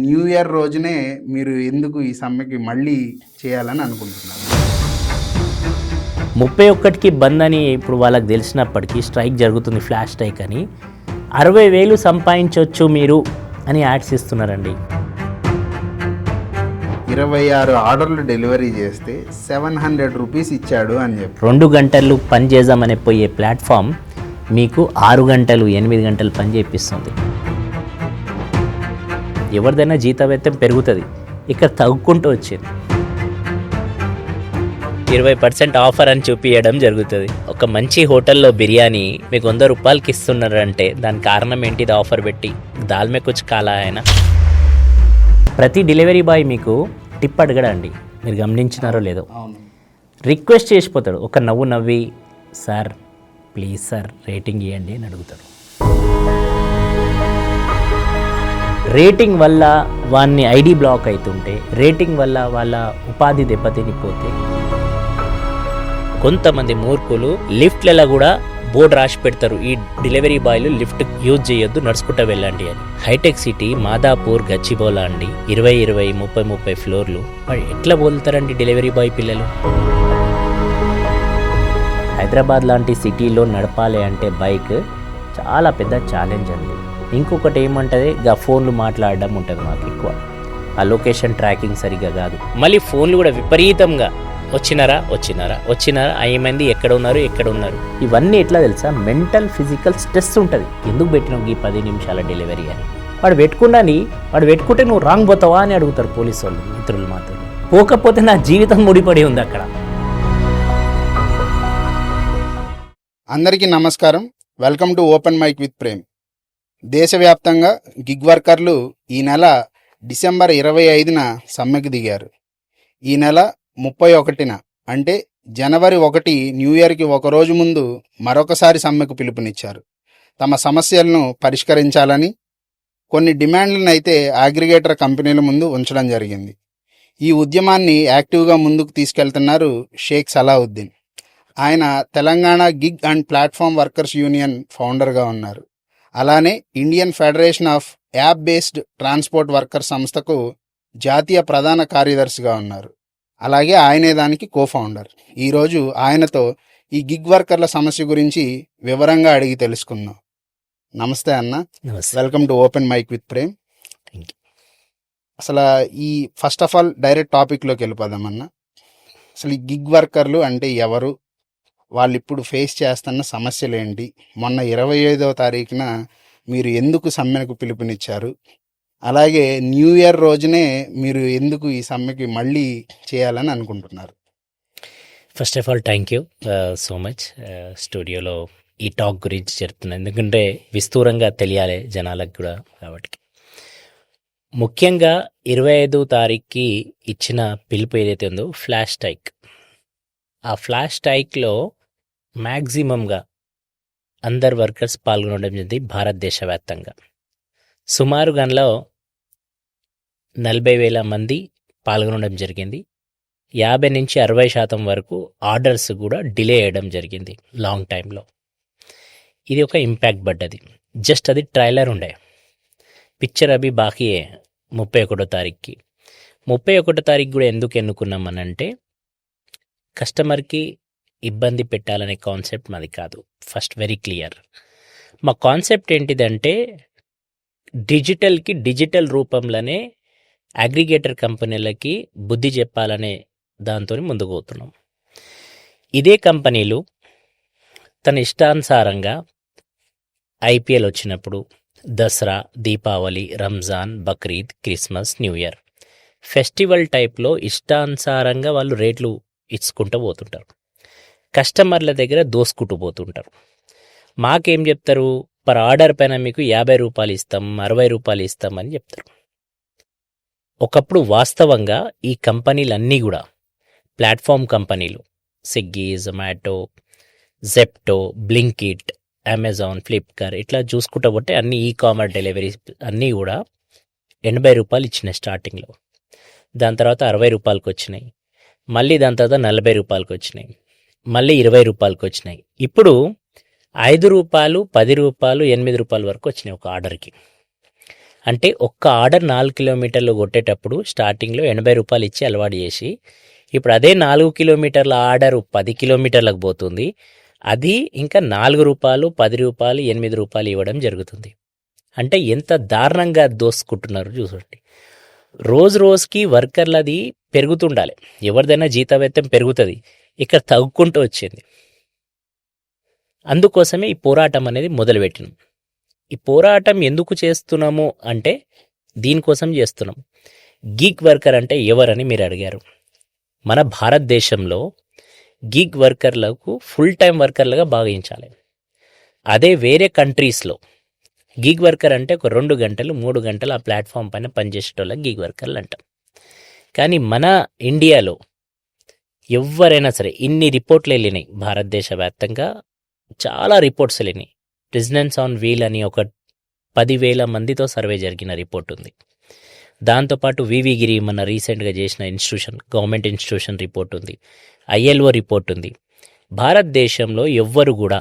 New year రోజునే మీరు ఎందుకు ఈ సమ్మెకి మళ్ళీ చేయాలని అనుకుంటున్నారు? 31కి బంద్ అని ఇప్పుడు వాళ్ళకి తెలిసినప్పటికీ స్ట్రైక్ జరుగుతుంది, ఫ్లాష్ స్ట్రైక్ అని. 60,000 సంపాదించవచ్చు మీరు అని యాడ్స్ ఇస్తున్నారండి. 26 ఆర్డర్లు డెలివరీ చేస్తే 700 రూపీస్ ఇచ్చాడు అని చెప్పి 2 గంటలు పని చేద్దామని పోయే ప్లాట్ఫామ్ మీకు 6 గంటలు 8 గంటలు పని చేపిస్తుంది. ఎవరిదైనా జీతవేతం పెరుగుతుంది, ఇక్కడ తగ్గుకుంటూ వచ్చింది. 20% ఆఫర్ అని చూపించడం జరుగుతుంది. ఒక మంచి హోటల్లో బిర్యానీ మీకు 100 రూపాయలకి ఇస్తున్నారంటే దానికి కారణం ఏంటిది? ఆఫర్ పెట్టి దాల్మే కుచ్ కాలా ఆయన. ప్రతి డెలివరీ బాయ్ మీకు టిప్ అడగడండి, మీరు గమనించినారో లేదో. రిక్వెస్ట్ చేసిపోతాడు, ఒక నవ్వు నవ్వి సార్ ప్లీజ్ సార్ రేటింగ్ ఇవ్వండి అని అడుగుతాడు. రేటింగ్ వల్ల వాన్ని ఐడి బ్లాక్ అవుతుంటే, రేటింగ్ వల్ల వాళ్ళ ఉపాధి దెబ్బతినిపోతే, కొంతమంది మూర్ఖులు లిఫ్ట్లలో కూడా బోర్డు రాసి పెడతారు, ఈ డెలివరీ బాయ్లు లిఫ్ట్ యూజ్ చేయొద్దు, నడుచుకుంటూ వెళ్ళండి అని. హైటెక్ సిటీ, మాదాపూర్, గచ్చిబౌలా అండి, 20, 30 ఫ్లోర్లు. మరి ఎట్లా పోలుతారండి డెలివరీ బాయ్ పిల్లలు? హైదరాబాద్ లాంటి సిటీలో నడపాలి అంటే బైక్ చాలా పెద్ద ఛాలెంజ్ అండి. ఇంకొకటి ఏమంటుంది, ఇక ఫోన్లు మాట్లాడడం ఉంటుంది మాకు ఎక్కువ. ఆ లొకేషన్ ట్రాకింగ్ సరిగ్గా కాదు. మళ్ళీ ఫోన్లు కూడా విపరీతంగా వచ్చినారా ఏమైంది, ఎక్కడ ఉన్నారు. ఇవన్నీ ఎట్లా తెలుసా? మెంటల్ ఫిజికల్ స్ట్రెస్ ఉంటుంది. ఎందుకు పెట్టినావు ఈ 10 నిమిషాల డెలివరీ అని. వాడు పెట్టుకుంటే నువ్వు రాంగ్ పోతావా అని అడుగుతారు పోలీసు వాళ్ళు, మిత్రులు మాత్రం. పోకపోతే నా జీవితం ముడిపడి ఉంది అక్కడ. అందరికీ నమస్కారం. Welcome to Open Mic with Prem. దేశవ్యాప్తంగా గిగ్ వర్కర్లు ఈ నెల డిసెంబర్ 25న సమ్మెకు దిగారు. ఈ నెల 31న అంటే జనవరి 1 న్యూ ఇయర్కి ఒకరోజు ముందు మరొకసారి సమ్మెకు పిలుపునిచ్చారు. తమ సమస్యలను పరిష్కరించాలని కొన్ని డిమాండ్లను అయితే అగ్రిగేటర్ కంపెనీల ముందు ఉంచడం జరిగింది. ఈ ఉద్యమాన్ని యాక్టివ్గా ముందుకు తీసుకెళ్తున్నారు షేక్ సలావుద్దీన్. ఆయన Telangana gig and platform workers union ఫౌండర్గా ఉన్నారు. అలానే Indian federation of app based transport worker సంస్థకు జాతీయ ప్రధాన కార్యదర్శిగా ఉన్నారు. అలాగే ఆయనే దానికి కో-ఫౌండర్. ఈరోజు ఆయనతో ఈ గిగ్ వర్కర్ల సమస్య గురించి వివరంగా అడిగి తెలుసుకుందాం. నమస్తే అన్న, welcome to Open Mic with Prem. అసలు ఈ ఫస్ట్ ఆఫ్ ఆల్ డైరెక్ట్ టాపిక్లోకి వెళ్ళిపోదామన్నా. అసలు ఈ గిగ్ వర్కర్లు అంటే ఎవరు, వాళ్ళు ఇప్పుడు ఫేస్ చేస్తున్న సమస్యలు ఏంటి, మొన్న 25వ తారీఖున మీరు ఎందుకు సమ్మెకు పిలుపునిచ్చారు, అలాగే న్యూ ఇయర్ రోజునే మీరు ఎందుకు ఈ సమ్మెకి మళ్ళీ చేయాలని అనుకుంటున్నారు? First of all thank you so much స్టూడియోలో ఈ టాక్ గురించి చెప్తున్నాను, ఎందుకంటే విస్తూరంగా తెలియాలి జనాలకు కూడా. కాబట్టి ముఖ్యంగా 25వ తారీఖుకి ఇచ్చిన పిలుపు ఏదైతే ఉందో ఫ్లాష్ స్ట్రైక్, ఆ ఫ్లాష్ స్ట్రైక్లో మ్యాక్సిమంగా అందరు వర్కర్స్ పాల్గొనడం జరిగింది భారతదేశ వ్యాప్తంగా. సుమారుగాలో 40,000 మంది పాల్గొనడం జరిగింది. 50-60% వరకు ఆర్డర్స్ కూడా డిలే అయ్యడం జరిగింది లాంగ్ టైంలో. ఇది ఒక ఇంపాక్ట్ పడ్డది. జస్ట్ అది ట్రైలర్ ఉండే, పిక్చర్ అవి బాకీయే 31వ తారీఖుకి. 31వ తారీఖు కూడా ఎందుకు ఎన్నుకున్నామనంటే కస్టమర్కి ఇబ్బంది పెట్టాలనే కాన్సెప్ట్ మాది కాదు. ఫస్ట్ వెరీ క్లియర్, మా కాన్సెప్ట్ ఏంటిదంటే డిజిటల్ రూపంలోనే అగ్రిగేటర్ కంపెనీలకి బుద్ధి చెప్పాలనే దాంతో ముందుకు పోతున్నాం. ఇదే కంపెనీలు తన ఇష్టానుసారంగా ఐపీఎల్ వచ్చినప్పుడు, Dasara, Deepavali, Ramzan, Bakrid, Christmas, new year festival టైప్లో ఇష్టానుసారంగా వాళ్ళు రేట్లు ఇచ్చుకుంటూ పోతుంటారు. కస్టమర్ల దగ్గర దోసుకుంటూ పోతుంటారు. మాకేం చెప్తారు, పర్ ఆర్డర్ పైన మీకు 50 రూపాయలు ఇస్తాం, 60 రూపాయలు ఇస్తాం అని చెప్తారు. ఒకప్పుడు వాస్తవంగా ఈ కంపెనీలన్నీ కూడా ప్లాట్ఫామ్ కంపెనీలు, Swiggy, Zomato, Zepto, Blinkit, Amazon, Flipkart ఇట్లా చూసుకుంటూ పోతే అన్ని ఈ-కామర్స్ డెలివరీస్ అన్నీ కూడా 80 రూపాయలు ఇచ్చినాయి స్టార్టింగ్లో. దాని తర్వాత 60 రూపాయలకి వచ్చినాయి, మళ్ళీ దాని తర్వాత 40 రూపాయలకి వచ్చినాయి, మళ్ళీ 20 రూపాయలకి వచ్చినాయి. ఇప్పుడు 5 రూపాయలు, 10 రూపాయలు, 8 రూపాయల వరకు వచ్చినాయి ఒక ఆర్డర్కి. అంటే ఒక్క ఆర్డర్ 4 కిలోమీటర్లు కొట్టేటప్పుడు స్టార్టింగ్లో 80 రూపాయలు ఇచ్చి అలవాటు చేసి ఇప్పుడు అదే 4 కిలోమీటర్ల ఆర్డర్ 10 కిలోమీటర్లకు పోతుంది. అది ఇంకా 4 రూపాయలు, 10 రూపాయలు, 8 రూపాయలు ఇవ్వడం జరుగుతుంది. అంటే ఎంత దారుణంగా దోసుకుంటున్నారు చూడండి. రోజు రోజుకి వర్కర్లది పెరుగుతుండాలి. ఎవరిదైనా జీతవేతం పెరుగుతుంది, ఇక్కడ తగ్గుకుంటూ వచ్చింది. అందుకోసమే ఈ పోరాటం అనేది మొదలుపెట్టినాం. ఈ పోరాటం ఎందుకు చేస్తున్నాము అంటే దీనికోసం చేస్తున్నాం. గిగ్ వర్కర్ అంటే ఎవరని మీరు అడిగారు. మన భారతదేశంలో గిగ్ వర్కర్లకు ఫుల్ టైం వర్కర్లుగా భావించాలి. అదే వేరే కంట్రీస్లో గిగ్ వర్కర్ అంటే ఒక 2 గంటలు 3 గంటలు ఆ ప్లాట్ఫామ్ పైన పనిచేసేటోళ్ళకి గిగ్ వర్కర్లు అంటాం. కానీ మన ఇండియాలో ఎవరైనా సరే ఇన్ని రిపోర్ట్లు వెళ్ళినాయి. భారతదేశ వ్యాప్తంగా చాలా రిపోర్ట్స్ వెళ్ళినాయి. ప్రెసిడెంట్స్ ఆన్ వీల్ అని ఒక 10,000 మందితో సర్వే జరిగిన రిపోర్ట్ ఉంది. దాంతోపాటు వివి గిరి మన రీసెంట్గా చేసిన గవర్నమెంట్ ఇన్స్టిట్యూషన్ రిపోర్ట్ ఉంది. ILO రిపోర్ట్ ఉంది. భారతదేశంలో ఎవ్వరు కూడా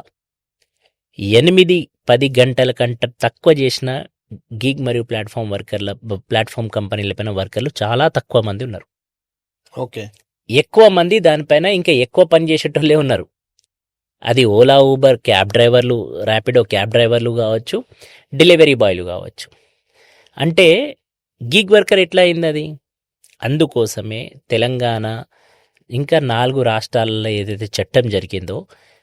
8-10 గంటల కంటే తక్కువ చేసిన గిగ్ మరియు ప్లాట్ఫామ్ కంపెనీల పైన వర్కర్లు చాలా తక్కువ మంది ఉన్నారు. ఓకే. ఎక్కువ మంది దానిపైన ఇంకా ఎక్కువ పని చేసేటోళ్ళే ఉన్నారు. అది ఓలా, ఊబర్ క్యాబ్ డ్రైవర్లు, ర్యాపిడో క్యాబ్ డ్రైవర్లు కావచ్చు, డెలివరీ బాయ్లు కావచ్చు. అంటే గిగ్ వర్కర్ ఎట్లా అయింది అది? అందుకోసమే తెలంగాణ ఇంకా 4 రాష్ట్రాలలో ఏదైతే చట్టం జరిగిందో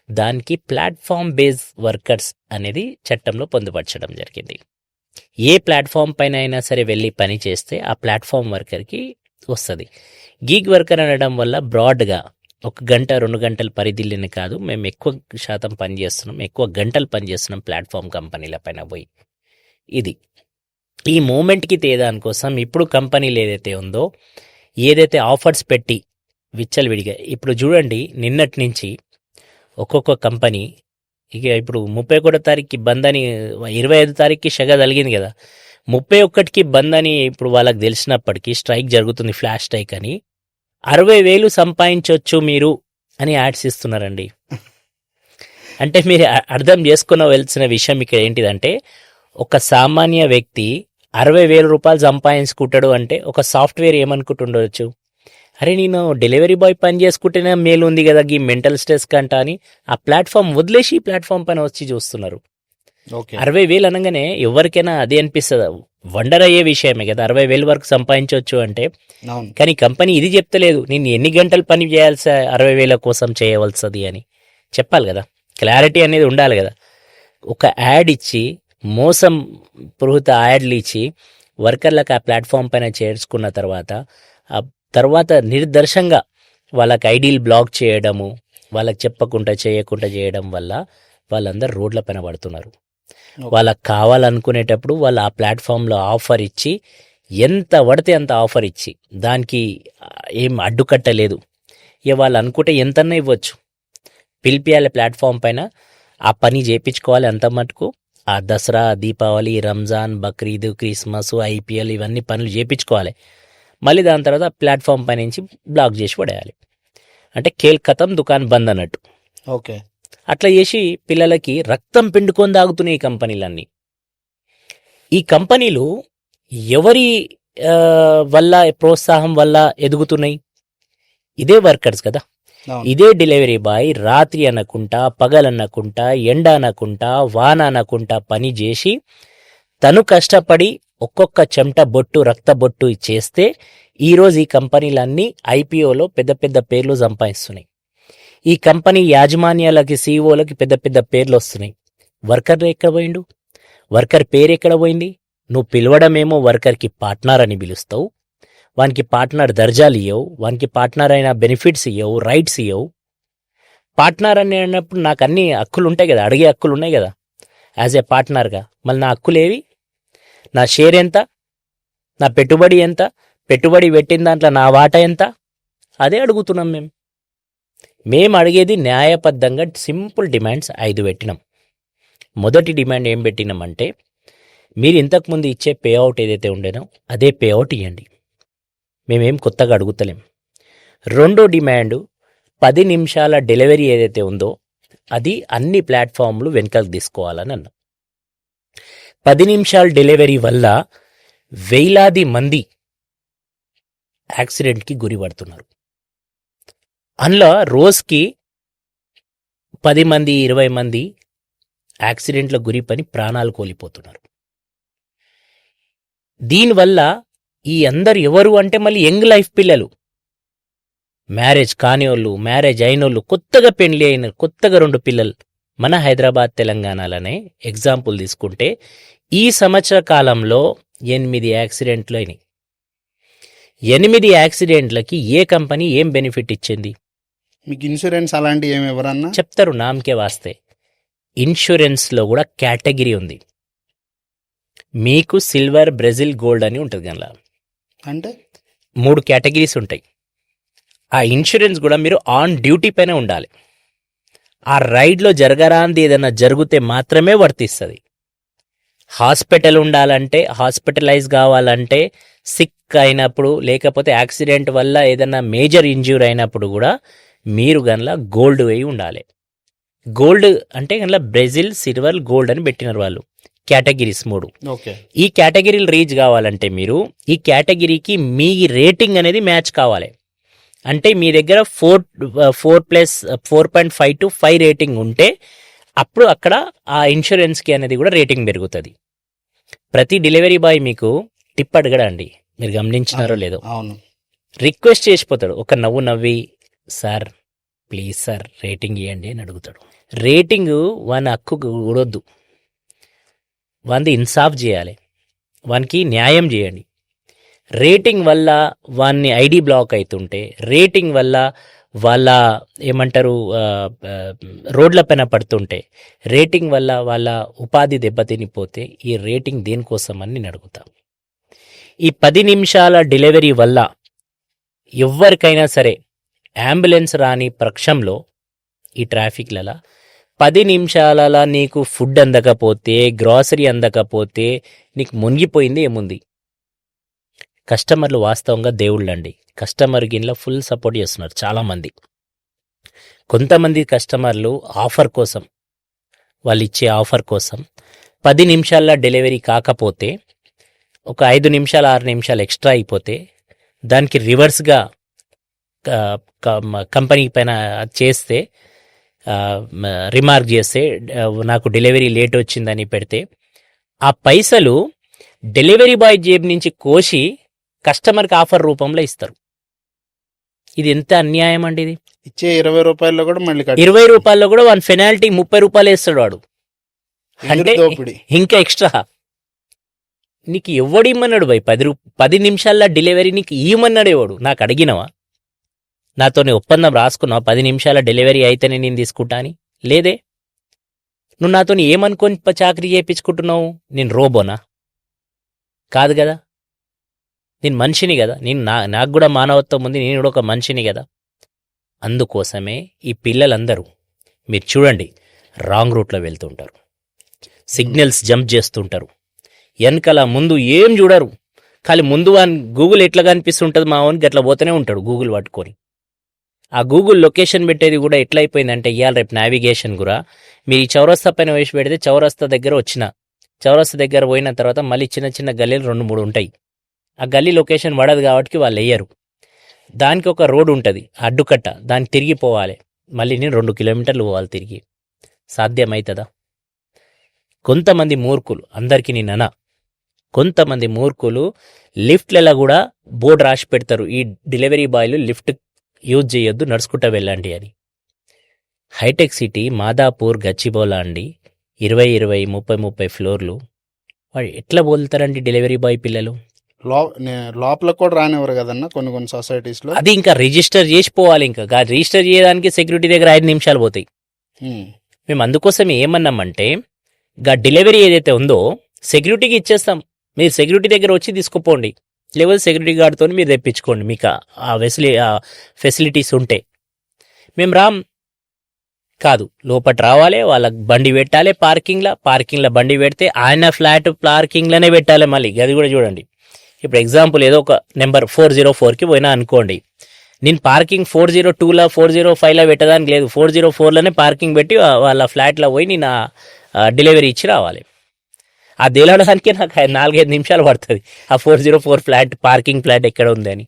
దానికి ప్లాట్ఫామ్ బేస్ వర్కర్స్ అనేది చట్టంలో పొందుపరచడం జరిగింది. ఏ ప్లాట్ఫామ్ పైన అయినా సరే వెళ్ళి పని చేస్తే ఆ ప్లాట్ఫామ్ వర్కర్కి వస్తుంది. గిగ్ వర్కర్ అనడం వల్ల బ్రాడ్గా 1 గంట 2 గంటల పరిధిలోనే కాదు, మేము ఎక్కువ శాతం పనిచేస్తున్నాం, ఎక్కువ గంటలు పనిచేస్తున్నాం ప్లాట్ఫామ్ కంపెనీల పైన పోయి. ఇది ఈ మూమెంట్కి తేదానికోసం ఇప్పుడు కంపెనీలు ఏదైతే ఉందో ఏదైతే ఆఫర్స్ పెట్టి విచ్చలవిడిగా ఇప్పుడు చూడండి, నిన్నటి నుంచి ఒక్కొక్క కంపెనీ ఇక ఇప్పుడు 31 తారీఖుకి బంద్ అని 25 తారీఖుకి షగా తగిలింది కదా, 31కి బంద్ అని ఇప్పుడు వాళ్ళకి తెలిసినప్పటికీ స్ట్రైక్ జరుగుతుంది, ఫ్లాష్ స్ట్రైక్ అని. 60,000 సంపాదించవచ్చు మీరు అని యాడ్స్ ఇస్తున్నారండి. అంటే మీరు అర్థం చేసుకోవాల్సిన విషయం ఇక్కడ ఏంటిదంటే, ఒక సామాన్య వ్యక్తి 60,000 రూపాయలు సంపాదించుకుంటాడు అంటే ఒక సాఫ్ట్వేర్ ఏమనుకుంటుండొచ్చు, అరే నేను డెలివరీ బాయ్ పని చేసుకుంటేనే మేలు ఉంది కదా ఈ మెంటల్ స్ట్రెస్ కంట అని ఆ ప్లాట్ఫామ్ వదిలేసి ఈ ప్లాట్ఫామ్ పైన వచ్చి చూస్తున్నారు. 60,000 అనగానే ఎవరికైనా అదే అనిపిస్తుంది, వండర్ అయ్యే విషయమే కదా 60,000 వరకు సంపాదించవచ్చు అంటే. కానీ కంపెనీ ఇది చెప్తలేదు నేను ఎన్ని గంటలు పని చేయాల్సి 60,000 కోసం చేయవలసింది అని చెప్పాలి కదా. క్లారిటీ అనేది ఉండాలి కదా. ఒక యాడ్ ఇచ్చి మోసం పురుహుత యాడ్లు ఇచ్చి వర్కర్లకు ఆ ప్లాట్ఫామ్ పైన చేర్చుకున్న తర్వాత నిర్దర్శంగా వాళ్ళకి ఐడీలు బ్లాక్ చేయడము, వాళ్ళకి చెప్పకుండా చేయకుండా చేయడం వల్ల వాళ్ళందరూ రోడ్ల పైన పడుతున్నారు. వాళ్ళకి కావాలనుకునేటప్పుడు వాళ్ళు ఆ ప్లాట్ఫామ్లో ఆఫర్ ఇచ్చి ఎంత పడితే అంత ఆఫర్ ఇచ్చి దానికి ఏం అడ్డుకట్టలేదు. ఇక వాళ్ళు అనుకుంటే ఎంతన్నా ఇవ్వచ్చు, పిలిపియాలి ప్లాట్ఫామ్ పైన ఆ పని చేయించుకోవాలి. అంత మటుకు ఆ దసరా, దీపావళి, రంజాన్, బక్రీద్, క్రిస్మస్, IPL ఇవన్నీ పనులు చేయించుకోవాలి. మళ్ళీ దాని తర్వాత ప్లాట్ఫామ్ పై నుంచి బ్లాక్ చేసి పడేయాలి. అంటే ఖేల్ ఖతం దుకాన్ బంద్ అన్నట్టు. ఓకే. అట్లా చేసి పిల్లలకి రక్తం పిండుకొని తాగుతున్నాయి ఈ కంపెనీలన్నీ. ఈ కంపెనీలు ఎవరి వల్ల ప్రోత్సాహం వల్ల ఎదుగుతున్నాయి? ఇదే వర్కర్స్ కదా. ఇదే డెలివరీ బాయ్ రాత్రి అనకుండా, పగలనకుండా, ఎండ అనకుండా, వాన అనకుండా పని చేసి తను కష్టపడి ఒక్కొక్క చెమట బొట్టు, రక్త బొట్టు చేస్తే ఈరోజు ఈ కంపెనీలన్నీ IPOలో పెద్ద పెద్ద పేర్లు సంపాదిస్తున్నాయి. ఈ కంపెనీ యాజమాన్యాలకి, CEOలకి పెద్ద పెద్ద పేర్లు వస్తున్నాయి. వర్కర్ ఎక్కడ పోయిండు? వర్కర్ పేరు ఎక్కడ పోయింది? నువ్వు పిలవడమేమో వర్కర్కి పార్ట్నర్ అని పిలుస్తావు, వానికి పార్ట్నర్ దర్జాలు ఇవ్వవు, వానికి పార్ట్నర్ అయిన బెనిఫిట్స్ ఇవ్వవు, రైట్స్ ఇవ్వవు. పార్ట్నర్ అని అన్నప్పుడు నాకు అన్ని హక్కులు ఉంటాయి కదా, అడిగే హక్కులు ఉన్నాయి కదా యాజ్ ఏ పార్ట్నర్గా. మళ్ళీ నా హక్కులేవి? నా షేర్ ఎంత? నా పెట్టుబడి ఎంత? పెట్టుబడి పెట్టిన దాంట్లో నా వాటా ఎంత? అదే అడుగుతున్నాం మేము అడిగేది న్యాయబద్ధంగా సింపుల్ డిమాండ్స్ 5 పెట్టినాం. మొదటి డిమాండ్ ఏం పెట్టినామంటే, మీరు ఇంతకుముందు ఇచ్చే పేఅవుట్ ఏదైతే ఉండేనో అదే పేఅవుట్ ఇవ్వండి, మేమేం కొత్తగా అడుగుతలేం. రెండో డిమాండ్ 10 నిమిషాల డెలివరీ ఏదైతే ఉందో అది అన్ని ప్లాట్ఫామ్లు వెనకకు తీసుకోవాలని అన్నాం. 10 నిమిషాల డెలివరీ వల్ల వేలాది మంది యాక్సిడెంట్కి గురి పడుతున్నారు. అందులో రోజుకి 10 మంది 20 మంది యాక్సిడెంట్లకు గురి పని ప్రాణాలు కోల్పోతున్నారు. దీనివల్ల ఈ అందరు ఎవరు అంటే మళ్ళీ యంగ్ లైఫ్ పిల్లలు, మ్యారేజ్ కానివాళ్ళు, మ్యారేజ్ అయినోళ్ళు, కొత్తగా పెళ్లి అయిన కొత్తగా 2 పిల్లలు. మన హైదరాబాద్ తెలంగాణలోనే ఎగ్జాంపుల్ తీసుకుంటే ఈ సంవత్సర కాలంలో 8 యాక్సిడెంట్లు అయినాయి. 8 యాక్సిడెంట్లకి ఏ కంపెనీ ఏం బెనిఫిట్ ఇచ్చింది? మీకు ఇన్సూరెన్స్ అలాంటివి ఏమి ఎవరన్నా చెప్తారు, నామకే వాస్తే. ఇన్సూరెన్స్లో కూడా కేటగిరీ ఉంది. మీకు సిల్వర్, బ్రెజిల్, గోల్డ్ అని ఉంటుంది. కనుక అంటే 3 కేటగిరీస్ ఉంటాయి. ఆ ఇన్సూరెన్స్ కూడా మీరు ఆన్ డ్యూటీ పైన ఉండాలి. ఆ రైడ్లో జరగరాంది ఏదైనా జరిగితే మాత్రమే వర్తిస్తుంది. హాస్పిటల్ ఉండాలంటే, హాస్పిటలైజ్ కావాలంటే, సిక్ అయినప్పుడు, లేకపోతే యాక్సిడెంట్ వల్ల ఏదైనా మేజర్ ఇంజ్యూర్ అయినప్పుడు కూడా మీరు గనల గోల్డ్ వేయి ఉండాలి. గోల్డ్ అంటే గనల బ్రెజిల్, సిల్వర్, గోల్డ్ అని పెట్టినారు వాళ్ళు, కేటగిరీస్ 3. ఓకే. ఈ కేటగిరీలు రీచ్ కావాలంటే మీరు ఈ కేటగిరీకి మీ రేటింగ్ అనేది మ్యాచ్ కావాలి. అంటే మీ దగ్గర 4+4.5 to 5 రేటింగ్ ఉంటే అప్పుడు అక్కడ ఆ ఇన్సూరెన్స్కి అనేది కూడా రేటింగ్ పెరుగుతుంది. ప్రతి డెలివరీ బాయ్ మీకు టిప్ అడగడండి, మీరు గమనించినారో లేదో. అవును. రిక్వెస్ట్ చేసిపోతాడు, ఒక నవ్వు నవ్వి, సార్ ప్లీజ్ సార్ రేటింగ్ ఇవ్వండి అని అడుగుతాడు. రేటింగ్ వాని హక్కు కూడొద్దు, వాంది ఇన్సాఫ్ చేయాలి, వానికి న్యాయం చేయండి. రేటింగ్ వల్ల వాన్ని ఐడి బ్లాక్ అవుతుంటే, రేటింగ్ వల్ల వాళ్ళ ఏమంటారు రోడ్ల పైన పడుతుంటే, రేటింగ్ వల్ల వాళ్ళ ఉపాధి దెబ్బతినిపోతే ఈ రేటింగ్ దేనికోసం అని నేను అడుగుతా. ఈ 10 నిమిషాల డెలివరీ వల్ల ఎవరికైనా సరే అంబులెన్స్ రాని పక్షంలో ఈ ట్రాఫిక్లలో 10 నిమిషాలలో నీకు ఫుడ్ అందకపోతే, గ్రాసరీ అందకపోతే నీకు మునిగిపోయింది ఏముంది? కస్టమర్లు వాస్తవంగా దేవుళ్ళండి. కస్టమర్ గిన్లో ఫుల్ సపోర్ట్ చేస్తున్నారు చాలామంది. కొంతమంది కస్టమర్లు ఆఫర్ కోసం, వాళ్ళు ఇచ్చే ఆఫర్ కోసం 10 నిమిషాల్లో డెలివరీ కాకపోతే ఒక 5 నిమిషాలు 6 నిమిషాలు ఎక్స్ట్రా అయిపోతే దానికి రివర్స్గా కంపెనీ పైన చేస్తే, రిమార్క్ చేస్తే నాకు డెలివరీ లేట్ వచ్చిందని పెడితే ఆ పైసలు డెలివరీ బాయ్ జేబు నుంచి కోసి కస్టమర్కి ఆఫర్ రూపంలో ఇస్తారు. ఇది ఎంత అన్యాయం అండి! ఇది ఇచ్చే 20 రూపాయల్లో కూడా మళ్ళీ 20 రూపాయల్లో కూడా వన్ పెనాల్టీ 30 రూపాయలు వేస్తాడు వాడు. అంటే ఇంకా ఎక్స్ట్రా. నీకు ఎవడు ఇమ్మన్నాడు భయ్? 10 నిమిషాల్లో డెలివరీ నీకు ఇమ్మన్నాడు ఎవడు? నాకు అడిగినవా? నాతోని ఒప్పందం రాసుకున్నావు 10 నిమిషాల డెలివరీ అయితేనే నేను తీసుకుంటా అని? లేదే. నువ్వు నాతోని ఏమనుకొని చాకరీ చేయించుకుంటున్నావు? నేను రోబోనా? కాదు కదా, నేను మనిషిని కదా. నాకు కూడా మానవత్వం ఉంది, నేను కూడా ఒక మనిషిని కదా. అందుకోసమే ఈ పిల్లలందరూ మీరు చూడండి రాంగ్ రూట్లో వెళ్తుంటారు, సిగ్నల్స్ జంప్ చేస్తుంటారు, వెనకాల ముందు ఏం చూడరు. ఖాళీ ముందు గూగుల్ ఎట్లా కనిపిస్తుంటుంది మా వానికి అట్లా పోతూనే ఉంటాడు గూగుల్ పట్టుకొని. ఆ గూగుల్ లొకేషన్ పెట్టేది కూడా ఎట్లా అయిపోయిందంటే ఇవాళ రేపు నావిగేషన్ కూడా మీరు ఈ చౌరస్తా పైన వేసి పెడితే చౌరస్తా దగ్గర చౌరస్తా దగ్గర పోయిన తర్వాత మళ్ళీ చిన్న చిన్న గల్లీలు 2-3 ఉంటాయి. ఆ గల్లీ లొకేషన్ పడదు కాబట్టి వాళ్ళు వేయరు. దానికి ఒక రోడ్ ఉంటుంది అడ్డుకట్ట, దానికి తిరిగిపోవాలి. మళ్ళీ నేను 2 కిలోమీటర్లు పోవాలి తిరిగి. సాధ్యమవుతుందా? కొంతమంది మూర్ఖులు, అందరికీ నేను కొంతమంది మూర్ఖులు లిఫ్ట్లలో కూడా బోర్డు రాసి పెడతారు, ఈ డెలివరీ బాయ్లు లిఫ్ట్ యూజ్ చేయొద్దు, నడుచుకుంటా వెళ్ళండి అని. హైటెక్ సిటీ, మాదాపూర్, గచ్చిబౌలా అండి, 20, 30 ఫ్లోర్లు. వాడు ఎట్లా బోల్తారండి డెలివరీ బాయ్ పిల్లలు? లోపల కూడా రానివ్వరు కదన్నా కొన్ని సొసైటీస్లో. అది ఇంకా రిజిస్టర్ చేసిపోవాలి. ఇంకా రిజిస్టర్ చేయడానికి సెక్యూరిటీ దగ్గర 5 నిమిషాలు పోతాయి. మేము అందుకోసం ఏమన్నామంటే డెలివరీ ఏదైతే ఉందో సెక్యూరిటీకి ఇచ్చేస్తాం, మీరు సెక్యూరిటీ దగ్గర వచ్చి తీసుకుపోండి, లేకపోతే సెక్యూరిటీ గార్డ్తో మీరు తెప్పించుకోండి, మీకు ఆ ఫెసిలిటీస్ ఉంటే. మేము కాదు, లోపల రావాలి, వాళ్ళకి బండి పెట్టాలి పార్కింగ్లో బండి పెడితే ఆయన ఫ్లాట్ పార్కింగ్లోనే పెట్టాలి. మళ్ళీ అది కూడా చూడండి. ఇప్పుడు ఎగ్జాంపుల్ ఏదో ఒక నెంబర్ 404కి పోయినా అనుకోండి, నేను పార్కింగ్ 402లో 405లో పెట్టడానికి లేదు, 404లోనే పార్కింగ్ పెట్టి వాళ్ళ ఫ్లాట్లో పోయి నేను డెలివరీ ఇచ్చి రావాలి. ఆ దేలాడడానికే నాకు 4-5 నిమిషాలు పడుతుంది. ఆ 404 ఫ్లాట్ పార్కింగ్ ఫ్లాట్ ఎక్కడ ఉంది అని.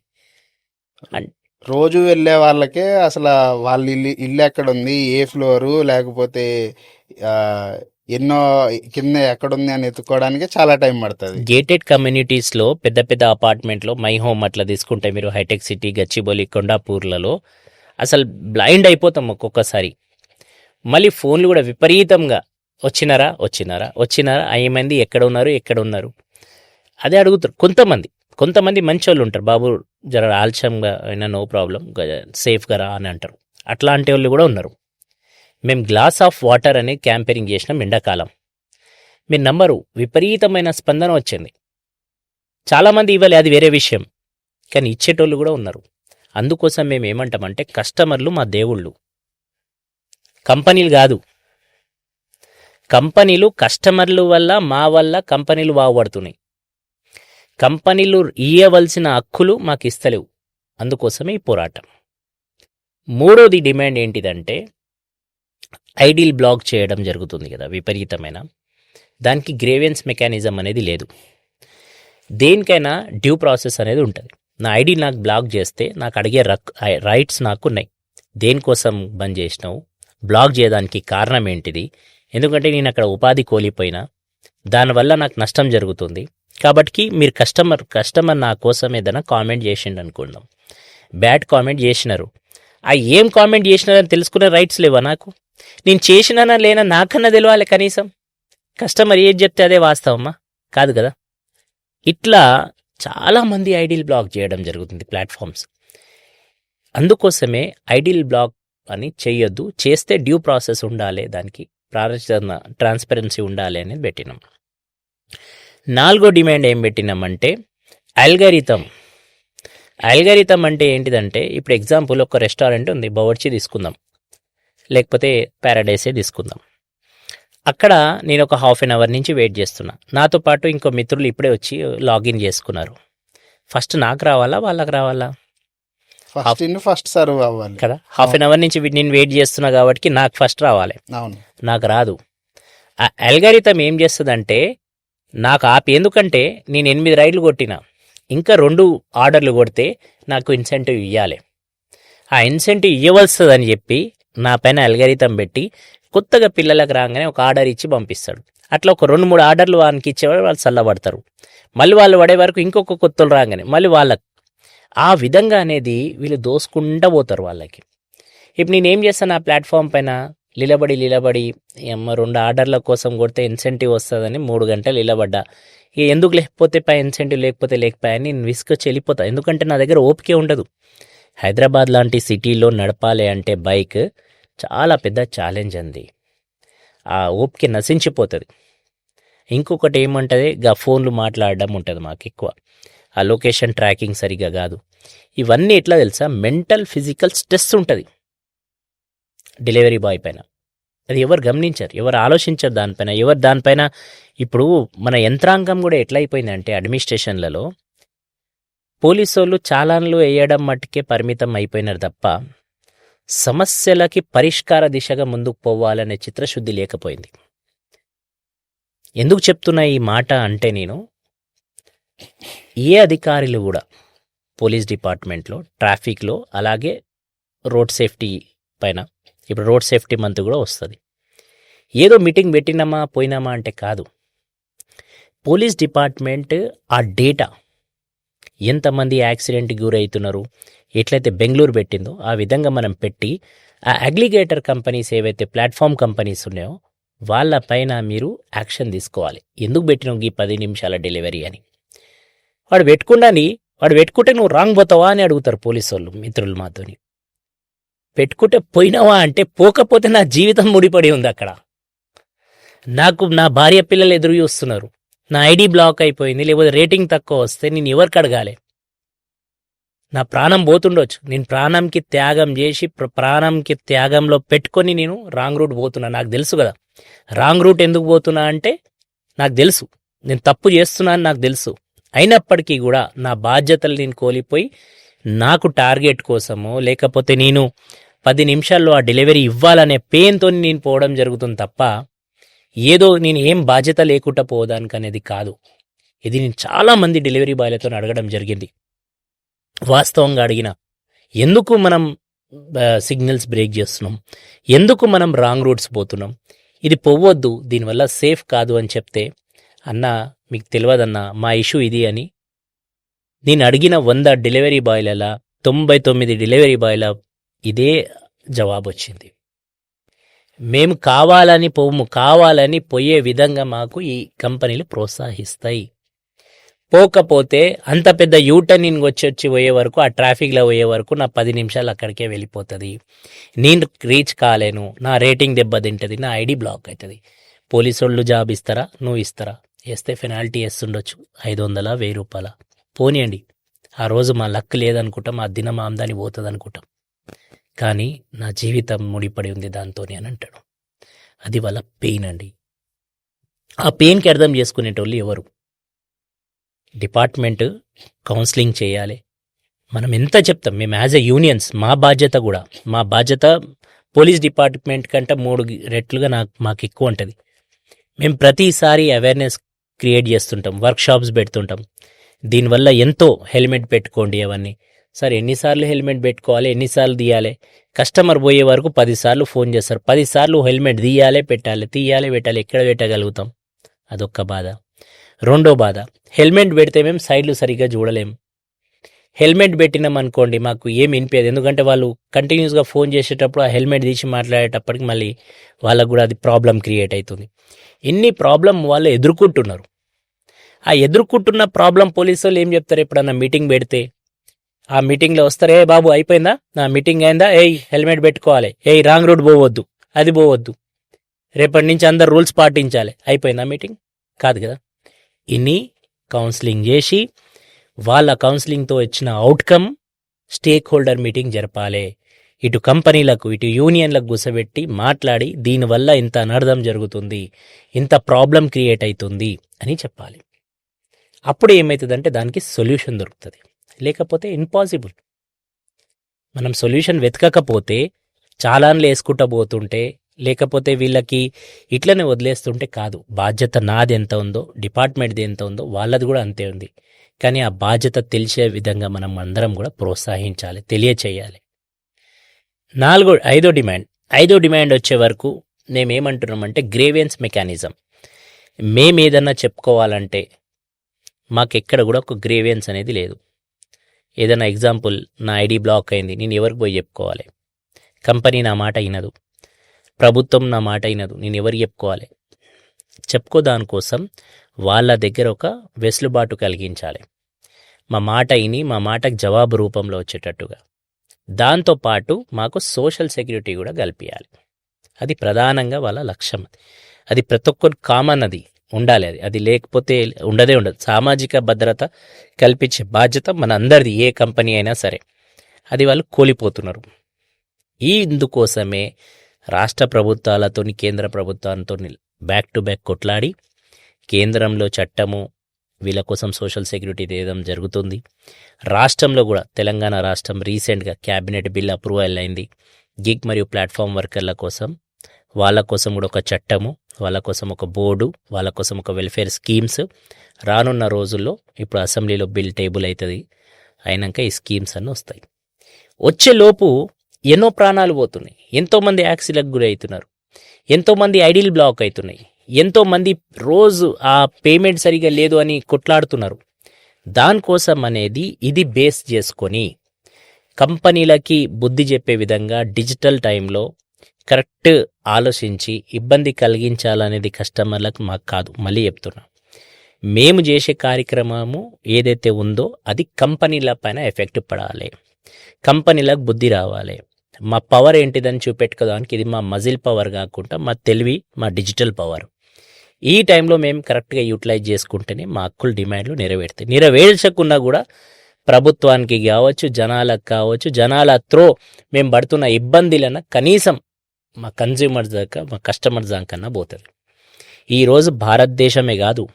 రోజు వెళ్ళే వాళ్ళకే అసలు వాళ్ళ ఇల్లు ఎక్కడ ఉంది, ఏ ఫ్లోరు, లేకపోతే ఆ, ఎన్నో కింద ఎక్కడుంది అని ఎత్తుకోవడానికి చాలా టైం పడుతుంది. గేటెడ్ కమ్యూనిటీస్లో పెద్ద పెద్ద అపార్ట్మెంట్లో మై హోమ్ అట్లా తీసుకుంటే మీరు హైటెక్ సిటీ, గచ్చిబౌలి, కొండాపూర్లలో అసలు బ్లైండ్ అయిపోతాం ఒక్కొక్కసారి. మళ్ళీ ఫోన్లు కూడా విపరీతంగా వచ్చినారా వచ్చినారా వచ్చినారా, ఏమైంది, ఎక్కడ ఉన్నారు అదే అడుగుతారు. కొంతమంది మంచి వాళ్ళు ఉంటారు, బాబు జర ఆలస్యంగా అయినా నో ప్రాబ్లం, సేఫ్గా రా అని అంటారు. అట్లాంటి వాళ్ళు కూడా ఉన్నారు. మేము గ్లాస్ ఆఫ్ వాటర్ అనే క్యాంపెయినింగ్ చేసినాం ఎండాకాలం. మీరు నమ్మరు, విపరీతమైన స్పందన వచ్చింది. చాలామంది ఇవ్వాలి, అది వేరే విషయం, కానీ ఇచ్చేటోళ్ళు కూడా ఉన్నారు. అందుకోసం మేము ఏమంటామంటే కస్టమర్లు మా దేవుళ్ళు, కంపెనీలు కాదు. కంపెనీలు కస్టమర్ల వల్ల మా వల్ల కంపెనీలు బాగుపడుతున్నాయి. కంపెనీలు ఇయ్యవలసిన హక్కులు మాకు ఇస్తలేవు. అందుకోసమే ఈ పోరాటం. మూడోది డిమాండ్ ఏంటిదంటే ఐడిల్ బ్లాక్ చేయడం జరుగుతుంది కదా విపరీతమైన, దానికి గ్రేవియన్స్ మెకానిజం అనేది లేదు. దేనికైనా డ్యూ ప్రాసెస్ అనేది ఉంటుంది. నా ఐడి నాకు బ్లాక్ చేస్తే నాకు అడిగే రైట్స్ నాకు ఉన్నాయి. దేనికోసం బంద్ చేసినావు, బ్లాక్ చేయడానికి కారణం ఏంటిది, ఎందుకంటే నేను అక్కడ ఉపాధి కోల్పోయినా దానివల్ల నాకు నష్టం జరుగుతుంది. కాబట్టి మీరు కస్టమర్ నా కోసం ఏదైనా కామెంట్ చేసిండు అనుకుందాం, బ్యాడ్ కామెంట్ చేసినారు, ఆ ఏం కామెంట్ చేసినారని తెలుసుకునే రైట్స్ లేవా నాకు? నేను చేసినానా లేనా నాకన్నా తెలియాలి కనీసం. కస్టమర్ ఏది చెప్తే అదే వాస్తవమ్మా? కాదు కదా. ఇట్లా చాలామంది ఐడిల్ బ్లాక్ చేయడం జరుగుతుంది ప్లాట్ఫామ్స్. అందుకోసమే ఐడిల్ బ్లాక్ అని చెయ్యొద్దు, చేస్తే డ్యూ ప్రాసెస్ ఉండాలి, దానికి ట్రాన్స్పరెన్సీ ఉండాలి అనేది పెట్టినాం. నాలుగో డిమాండ్ ఏం పెట్టినామంటే అల్గరిథం అంటే ఏంటిదంటే, ఇప్పుడు ఎగ్జాంపుల్ ఒక రెస్టారెంట్ ఉంది, బవర్చి తీసుకుందాం, లేకపోతే ప్యారడైసే తీసుకుందాం. అక్కడ నేను ఒక హాఫ్ అన్ అవర్ నుంచి వెయిట్ చేస్తున్నా, నాతో పాటు ఇంకో మిత్రులు ఇప్పుడే వచ్చి లాగిన్ చేసుకున్నారు. ఫస్ట్ నాకు రావాలా వాళ్ళకి రావాలా? ఫస్ట్ సర్వ్ అవ్వాలి కదా. హాఫ్ అన్ అవర్ నుంచి నేను వెయిట్ చేస్తున్నా కాబట్టి నాకు ఫస్ట్ రావాలి. నాకు రాదు. ఆ అల్గరిథం ఏం చేస్తుందంటే నాకు ఆపి, ఎందుకంటే నేను 8 రైడ్లు కొట్టినా, ఇంకా 2 ఆర్డర్లు కొడితే నాకు ఇన్సెంటివ్ ఇవ్వాలి. ఆ ఇన్సెంటివ్ ఇవ్వవలసిందని చెప్పి నా పైన అల్గరిథం పెట్టి కొత్తగా పిల్లలకు రాగానే ఒక ఆర్డర్ ఇచ్చి పంపిస్తాడు. అట్లా ఒక 2-3 ఆర్డర్లు వానికి ఇచ్చేవాడు, వాళ్ళు చల్లబడతారు. మళ్ళీ వాళ్ళు పడే వరకు ఇంకొక కొత్తలు రాగానే మళ్ళీ వాళ్ళకి, ఆ విధంగా అనేది వీళ్ళు దోసుకుంటూ పోతారు వాళ్ళకి. ఇప్పుడు నేనేం చేస్తాను, ఆ ప్లాట్ఫామ్ పైన నిలబడి 2 ఆర్డర్ల కోసం కొడితే ఇన్సెంటివ్ వస్తుందని 3 గంటలు నిలబడ్డా. ఎందుకు లేకపోతే ఇన్సెంటివ్ లేకపోతే నేను విసుకొచ్చి వెళ్ళిపోతా. ఎందుకంటే నా దగ్గర ఓపికే ఉండదు. హైదరాబాద్ లాంటి సిటీలో నడపాలి అంటే బైక్ చాలా పెద్ద ఛాలెంజ్ అంది. ఆ ఓపిక నశించిపోతుంది. ఇంకొకటి ఏమంటుంది, ఫోన్లు మాట్లాడడం ఉంటుంది మాకు ఎక్కువ, ఆ లొకేషన్ ట్రాకింగ్ సరిగ్గా కాదు. ఇవన్నీ ఎట్లా తెలుసా, మెంటల్ ఫిజికల్ స్ట్రెస్ ఉంటుంది డెలివరీ బాయ్ పైన. అది ఎవరు గమనించారు, ఎవరు ఆలోచించారు దానిపైన. ఇప్పుడు మన యంత్రాంగం కూడా ఎట్లా అయిపోయిందంటే అడ్మినిస్ట్రేషన్లలో పోలీసు వాళ్ళు చాలాన్లు వేయడం మట్టుకే పరిమితం అయిపోయినారు తప్ప సమస్యలకి పరిష్కార దిశగా ముందుకు పోవాలనే చిత్రశుద్ధి లేకపోయింది. ఎందుకు చెప్తున్నా ఈ మాట అంటే, నేను ఏ అధికారులు కూడా పోలీస్ డిపార్ట్మెంట్లో, ట్రాఫిక్లో, అలాగే రోడ్ సేఫ్టీ పైన, ఇప్పుడు రోడ్ సేఫ్టీ మంత్ కూడా వస్తుంది, ఏదో మీటింగ్ పెట్టినామా పోయినామా అంటే కాదు. పోలీస్ డిపార్ట్మెంట్ ఆ డేటా, ఎంతమంది యాక్సిడెంట్కి గురవుతున్నారు, ఎట్లయితే బెంగళూరు పెట్టిందో ఆ విధంగా మనం పెట్టి, ఆ అగ్రిగేటర్ కంపెనీస్ ఏవైతే ప్లాట్ఫామ్ కంపెనీస్ ఉన్నాయో వాళ్ళ పైన మీరు యాక్షన్ తీసుకోవాలి. ఎందుకు పెట్టినావు ఈ 10 నిమిషాల డెలివరీ అని. వాడు పెట్టుకుంటే నువ్వు రాంగ్ పోతావా అని అడుగుతారు పోలీసు వాళ్ళు, మిత్రులు మాతోని. పెట్టుకుంటే పోయినావా అంటే, పోకపోతే నా జీవితం ముడిపడి ఉంది అక్కడ. నాకు నా భార్య పిల్లలు ఎదురు చూస్తున్నారు, నా ఐడి బ్లాక్ అయిపోయింది, లేకపోతే రేటింగ్ తక్కువ వస్తే నేను ఎవరికి అడగాలి? నా ప్రాణం పోతుండొచ్చు, నేను ప్రాణంకి త్యాగం చేసి ప్రాణంకి త్యాగంలో పెట్టుకొని నేను రాంగ్ రూట్ పోతున్నా. నాకు తెలుసు కదా రాంగ్ రూట్ ఎందుకు పోతున్నా అంటే, నాకు తెలుసు నేను తప్పు చేస్తున్నా అని నాకు తెలుసు. అయినప్పటికీ కూడా నా బాధ్యతలు నేను కోల్పోయి నాకు టార్గెట్ కోసమో, లేకపోతే నేను 10 నిమిషాల్లో ఆ డెలివరీ ఇవ్వాలనే పెయిన్తో నేను పోవడం జరుగుతుంది తప్ప ఏదో నేను ఏం బాధ్యత లేకుండా పోవడానికి అనేది కాదు. ఇది నేను చాలామంది డెలివరీ బాయ్లతో అడగడం జరిగింది. వాస్తవంగా అడిగిన, ఎందుకు మనం సిగ్నల్స్ బ్రేక్ చేస్తున్నాం, ఎందుకు మనం రాంగ్ రూట్స్ పోతున్నాం, ఇది పోవద్దు, దీనివల్ల సేఫ్ కాదు అని చెప్తే, అన్న మీకు తెలియదన్నా మా ఇష్యూ ఇది అని నేను అడిగిన 100 డెలివరీ బాయ్ల 99 డెలివరీ బాయ్ల ఇదే జవాబు వచ్చింది. మేము కావాలని పోయే విధంగా మాకు ఈ కంపెనీలు ప్రోత్సహిస్తాయి. పోకపోతే అంత పెద్ద యూటర్న్ వచ్చి పోయే వరకు, ఆ ట్రాఫిక్లో పోయే వరకు నా 10 నిమిషాలు అక్కడికే వెళ్ళిపోతుంది. నేను రీచ్ కాలేను, నా రేటింగ్ దెబ్బతింటుంది, నా ఐడి బ్లాక్ అవుతుంది. పోలీసు వాళ్ళు జాబ్ ఇస్తారా? నువ్వు ఇస్తారా? వేస్తే పెనాల్టీ వేస్తుండొచ్చు, 500 1000 రూపాయల. పోనీయండి, ఆ రోజు మా లక్ లేదనుకుంటాం, ఆ దినం ఆమ్దాని పోతుంది అనుకుంటాం, కానీ నా జీవితం ముడిపడి ఉంది దాంతోనే అని అంటాడు. అది వాళ్ళ పెయిన్ అండి. ఆ పెయిన్కి అర్థం చేసుకునేటోళ్ళు ఎవరు? డిపార్ట్మెంట్ కౌన్సిలింగ్ చేయాలి. మనం ఎంత చెప్తాం, మేము యాజ్ ఎ యూనియన్స్ మా బాధ్యత పోలీస్ డిపార్ట్మెంట్ కంటే 3 రెట్లుగా మాకు ఎక్కువ ఉంటుంది. మేము ప్రతిసారి అవేర్నెస్ క్రియేట్ చేస్తుంటాం, వర్క్షాప్స్ పెడుతుంటాం. దీనివల్ల ఎంతో హెల్మెట్ పెట్టుకోండి అవన్నీ. సార్ ఎన్నిసార్లు హెల్మెట్ పెట్టుకోవాలి, ఎన్నిసార్లు తీయాలి? కస్టమర్ పోయే వరకు 10 సార్లు ఫోన్ చేస్తారు, 10 సార్లు హెల్మెట్ తీయాలి పెట్టాలి, ఎక్కడ పెట్టగలుగుతాం? అదొక్క బాధ. రెండో బాధ, హెల్మెట్ పెడితే మేము సైడ్లు సరిగ్గా చూడలేం. హెల్మెట్ పెట్టినాం అనుకోండి, మాకు ఏమి వినిపించదు, ఎందుకంటే వాళ్ళు కంటిన్యూస్గా ఫోన్ చేసేటప్పుడు ఆ హెల్మెట్ తీసి మాట్లాడేటప్పటికి మళ్ళీ వాళ్ళకు కూడా అది ప్రాబ్లం క్రియేట్ అవుతుంది. ఎన్ని ప్రాబ్లం వాళ్ళు ఎదుర్కొంటున్నారు. ఆ ఎదుర్కొంటున్న ప్రాబ్లం పోలీసు వాళ్ళు ఏం చెప్తారు? ఎప్పుడన్నా మీటింగ్ పెడితే ఆ మీటింగ్లో వస్తారు, ఏ బాబు అయిపోయిందా, నా మీటింగ్ అయిందా, హెల్మెట్ పెట్టుకోవాలి, రాంగ్ రూట్ పోవద్దు, అది పోవద్దు, రేపటి నుంచి అందరు రూల్స్ పాటించాలి, అయిపోయిందా మీటింగ్? కాదు కదా. ఇన్ని కౌన్సిలింగ్ చేసి వాళ్ళ కౌన్సిలింగ్తో వచ్చిన అవుట్కమ్ స్టేక్ హోల్డర్ మీటింగ్ జరపాలి. ఇటు కంపెనీలకు ఇటు యూనియన్లకు గుసబెట్టి మాట్లాడి, దీనివల్ల ఇంత అనర్థం జరుగుతుంది, ఇంత ప్రాబ్లం క్రియేట్ అవుతుంది అని చెప్పాలి. అప్పుడు ఏమవుతుందంటే దానికి సొల్యూషన్ దొరుకుతుంది. లేకపోతే ఇంపాసిబుల్. మనం సొల్యూషన్ వెతకకపోతే చాలాన్లు వేసుకుంటూ పోతుంటే, లేకపోతే వీళ్ళకి ఇట్లనే వదిలేస్తుంటే కాదు. బాధ్యత నాది ఎంత ఉందో, డిపార్ట్మెంట్ది ఎంత ఉందో వాళ్ళది కూడా అంతే ఉంది. కానీ ఆ బాధ్యత తెలిసే విధంగా మనం అందరం కూడా ప్రోత్సహించాలి, తెలియచేయాలి. ఐదో డిమాండ్ వచ్చే వరకు మేమేమంటున్నామంటే గ్రేవియన్స్ మెకానిజం. మేమేదన్నా చెప్పుకోవాలంటే మాకెక్కడ కూడా ఒక గ్రేవియన్స్ అనేది లేదు. ఏదైనా ఎగ్జాంపుల్, నా ఐడి బ్లాక్ అయింది, నేను ఎవరికి పోయి చెప్పుకోవాలి? కంపెనీ నా మాట వినదు, ప్రభుత్వం నా మాట వినదు, నేను ఎవరికి చెప్పుకోవాలి? దానికోసం వాళ్ళ దగ్గర ఒక వెసులుబాటు కలిగించాలి. మా మాట విని మా మాటకు జవాబు రూపంలో వచ్చేటట్టుగా. దాంతోపాటు మాకు సోషల్ సెక్యూరిటీ కూడా కల్పించాలి. అది ప్రధానంగా వాళ్ళ లక్ష్యం. అది ప్రతి ఒక్కరు కామన్, అది ఉండాలి. అది లేకపోతే ఉండదు. సామాజిక భద్రత కల్పించే బాధ్యత మన అందరిది, ఏ కంపెనీ అయినా సరే. అది వాళ్ళు కోల్పోతున్నారు. ఇందుకోసమే రాష్ట్ర ప్రభుత్వాలతో కేంద్ర ప్రభుత్వాలతో బ్యాక్ టు బ్యాక్ కొట్లాడి కేంద్రంలో చట్టము వీళ్ళ కోసం సోషల్ సెక్యూరిటీ తీయడం జరుగుతుంది. రాష్ట్రంలో కూడా తెలంగాణ రాష్ట్రం రీసెంట్గా క్యాబినెట్ బిల్ అప్రూవల్ అయింది. గిగ్ మరియు ప్లాట్ఫామ్ వర్కర్ల కోసం, వాళ్ళ కోసం కూడా ఒక చట్టము, వాళ్ళ కోసం ఒక బోర్డు, వాళ్ళ కోసం ఒక వెల్ఫేర్ స్కీమ్స్ రానున్న రోజుల్లో ఇప్పుడు అసెంబ్లీలో బిల్ టేబుల్ అవుతుంది. అయినాక ఈ స్కీమ్స్ అన్నీ వస్తాయి. వచ్చేలోపు ఎన్నో ప్రాణాలు పోతున్నాయి, ఎంతోమంది యాక్సిడెంట్లకు గురి అవుతున్నారు, ఎంతోమంది ఐడీలు బ్లాక్ అవుతున్నాయి, ఎంతోమంది రోజు ఆ పేమెంట్ సరిగా లేదు అని కొట్లాడుతున్నారు. దానికోసం అనేది ఇది బేస్ చేసుకొని కంపెనీలకి బుద్ధి చెప్పే విధంగా డిజిటల్ టైంలో కరెక్ట్ ఆలోచించి ఇబ్బంది కలిగించాలనేది కస్టమర్లకు మాకు కాదు. మళ్ళీ చెప్తున్నా, మేము చేసే కార్యక్రమము ఏదైతే ఉందో అది కంపెనీల పైన ఎఫెక్ట్ పడాలి, కంపెనీలకు బుద్ధి రావాలి. మా పవర్ ఏంటిదని చూపెట్టుకోవడానికి ఇది మా మజిల్ పవర్ కాకుండా మా తెలివి, మా డిజిటల్ పవర్. ఈ టైంలో మేము కరెక్ట్గా యూటిలైజ్ చేసుకుంటేనే మా హక్కుల డిమాండ్లు నెరవేరుతాయి. నెరవేర్చకున్నా కూడా ప్రభుత్వానికి కావచ్చు, జనాలకు కావచ్చు, జనాల త్రో మేము పడుతున్న ఇబ్బందులన్నా కనీసం మా కన్జ్యూమర్స్ దాకా, మా కస్టమర్స్ దాకన్నా పోతుంది. ఈరోజు భారతదేశమే కాదు,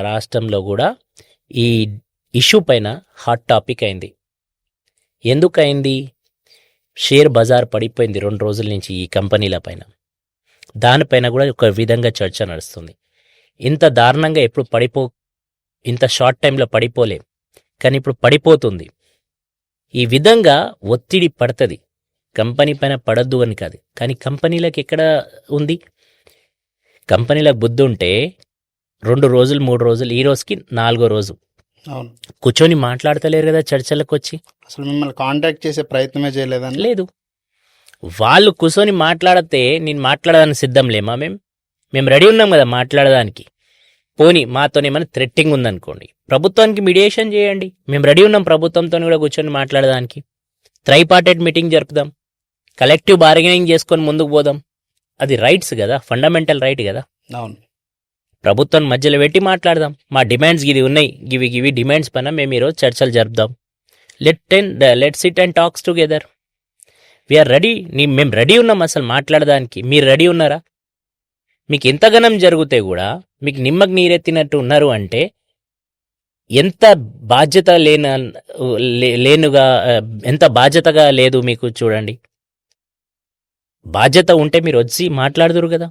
రాష్ట్రంలో కూడా ఈ ఇష్యూ పైన హాట్ టాపిక్ అయింది. ఎందుకయింది? షేర్ బజార్ పడిపోయింది 2 రోజుల నుంచి ఈ కంపెనీల పైన. దానిపైన కూడా ఒక విధంగా చర్చ నడుస్తుంది. ఇంత దారుణంగా ఎప్పుడు ఇంత షార్ట్ టైంలో పడిపోలే, కానీ ఇప్పుడు పడిపోతుంది. ఈ విధంగా ఒత్తిడి పడుతుంది. కంపెనీ పైన పడద్దు అని కాదు, కానీ కంపెనీలకు ఎక్కడ ఉంది? కంపెనీలకు బుద్ధి ఉంటే 2 రోజులు 3 రోజులు, ఈ రోజుకి 4వ రోజు అవును, కూర్చొని మాట్లాడతలేరు కదా చర్చలకు వచ్చి. అసలు మిమ్మల్ని కాంటాక్ట్ చేసే ప్రయత్నమే చేయలేదని. లేదు, వాళ్ళు కూర్చొని మాట్లాడితే నేను మాట్లాడడానికి సిద్ధం లేమా? మేము రెడీ ఉన్నాం కదా మాట్లాడడానికి. పోనీ మాతోనే ఏమైనా థ్రెట్టింగ్ ఉందనుకోండి, ప్రభుత్వానికి మీడియేషన్ చేయండి, మేము రెడీ ఉన్నాం ప్రభుత్వంతో కూడా కూర్చొని మాట్లాడడానికి. ట్రైపార్టైట్ మీటింగ్ జరుపుదాం, కలెక్టివ్ బార్గెనింగ్ చేసుకొని ముందుకు పోదాం. అది రైట్స్ కదా, ఫండమెంటల్ రైట్ కదా. అవును, ప్రభుత్వం మధ్యలో పెట్టి మాట్లాడదాం. మా డిమాండ్స్ గివి ఉన్నాయి, గివి డిమాండ్స్ పైన మేము ఈరోజు చర్చలు జరుపుదాం. Let sit and talks together. We are ready. మేము రెడీ ఉన్నాం అసలు మాట్లాడడానికి. మీరు రెడీ ఉన్నారా? మీకు ఎంత గనం జరిగితే కూడా మీకు నిమ్మకు నీరెత్తినట్టు ఉన్నారు అంటే ఎంత బాధ్యత లేనుగా, ఎంత బాధ్యతగా లేదు మీకు చూడండి. బాధ్యత ఉంటే మీరు వచ్చి మాట్లాడుదురు కదా.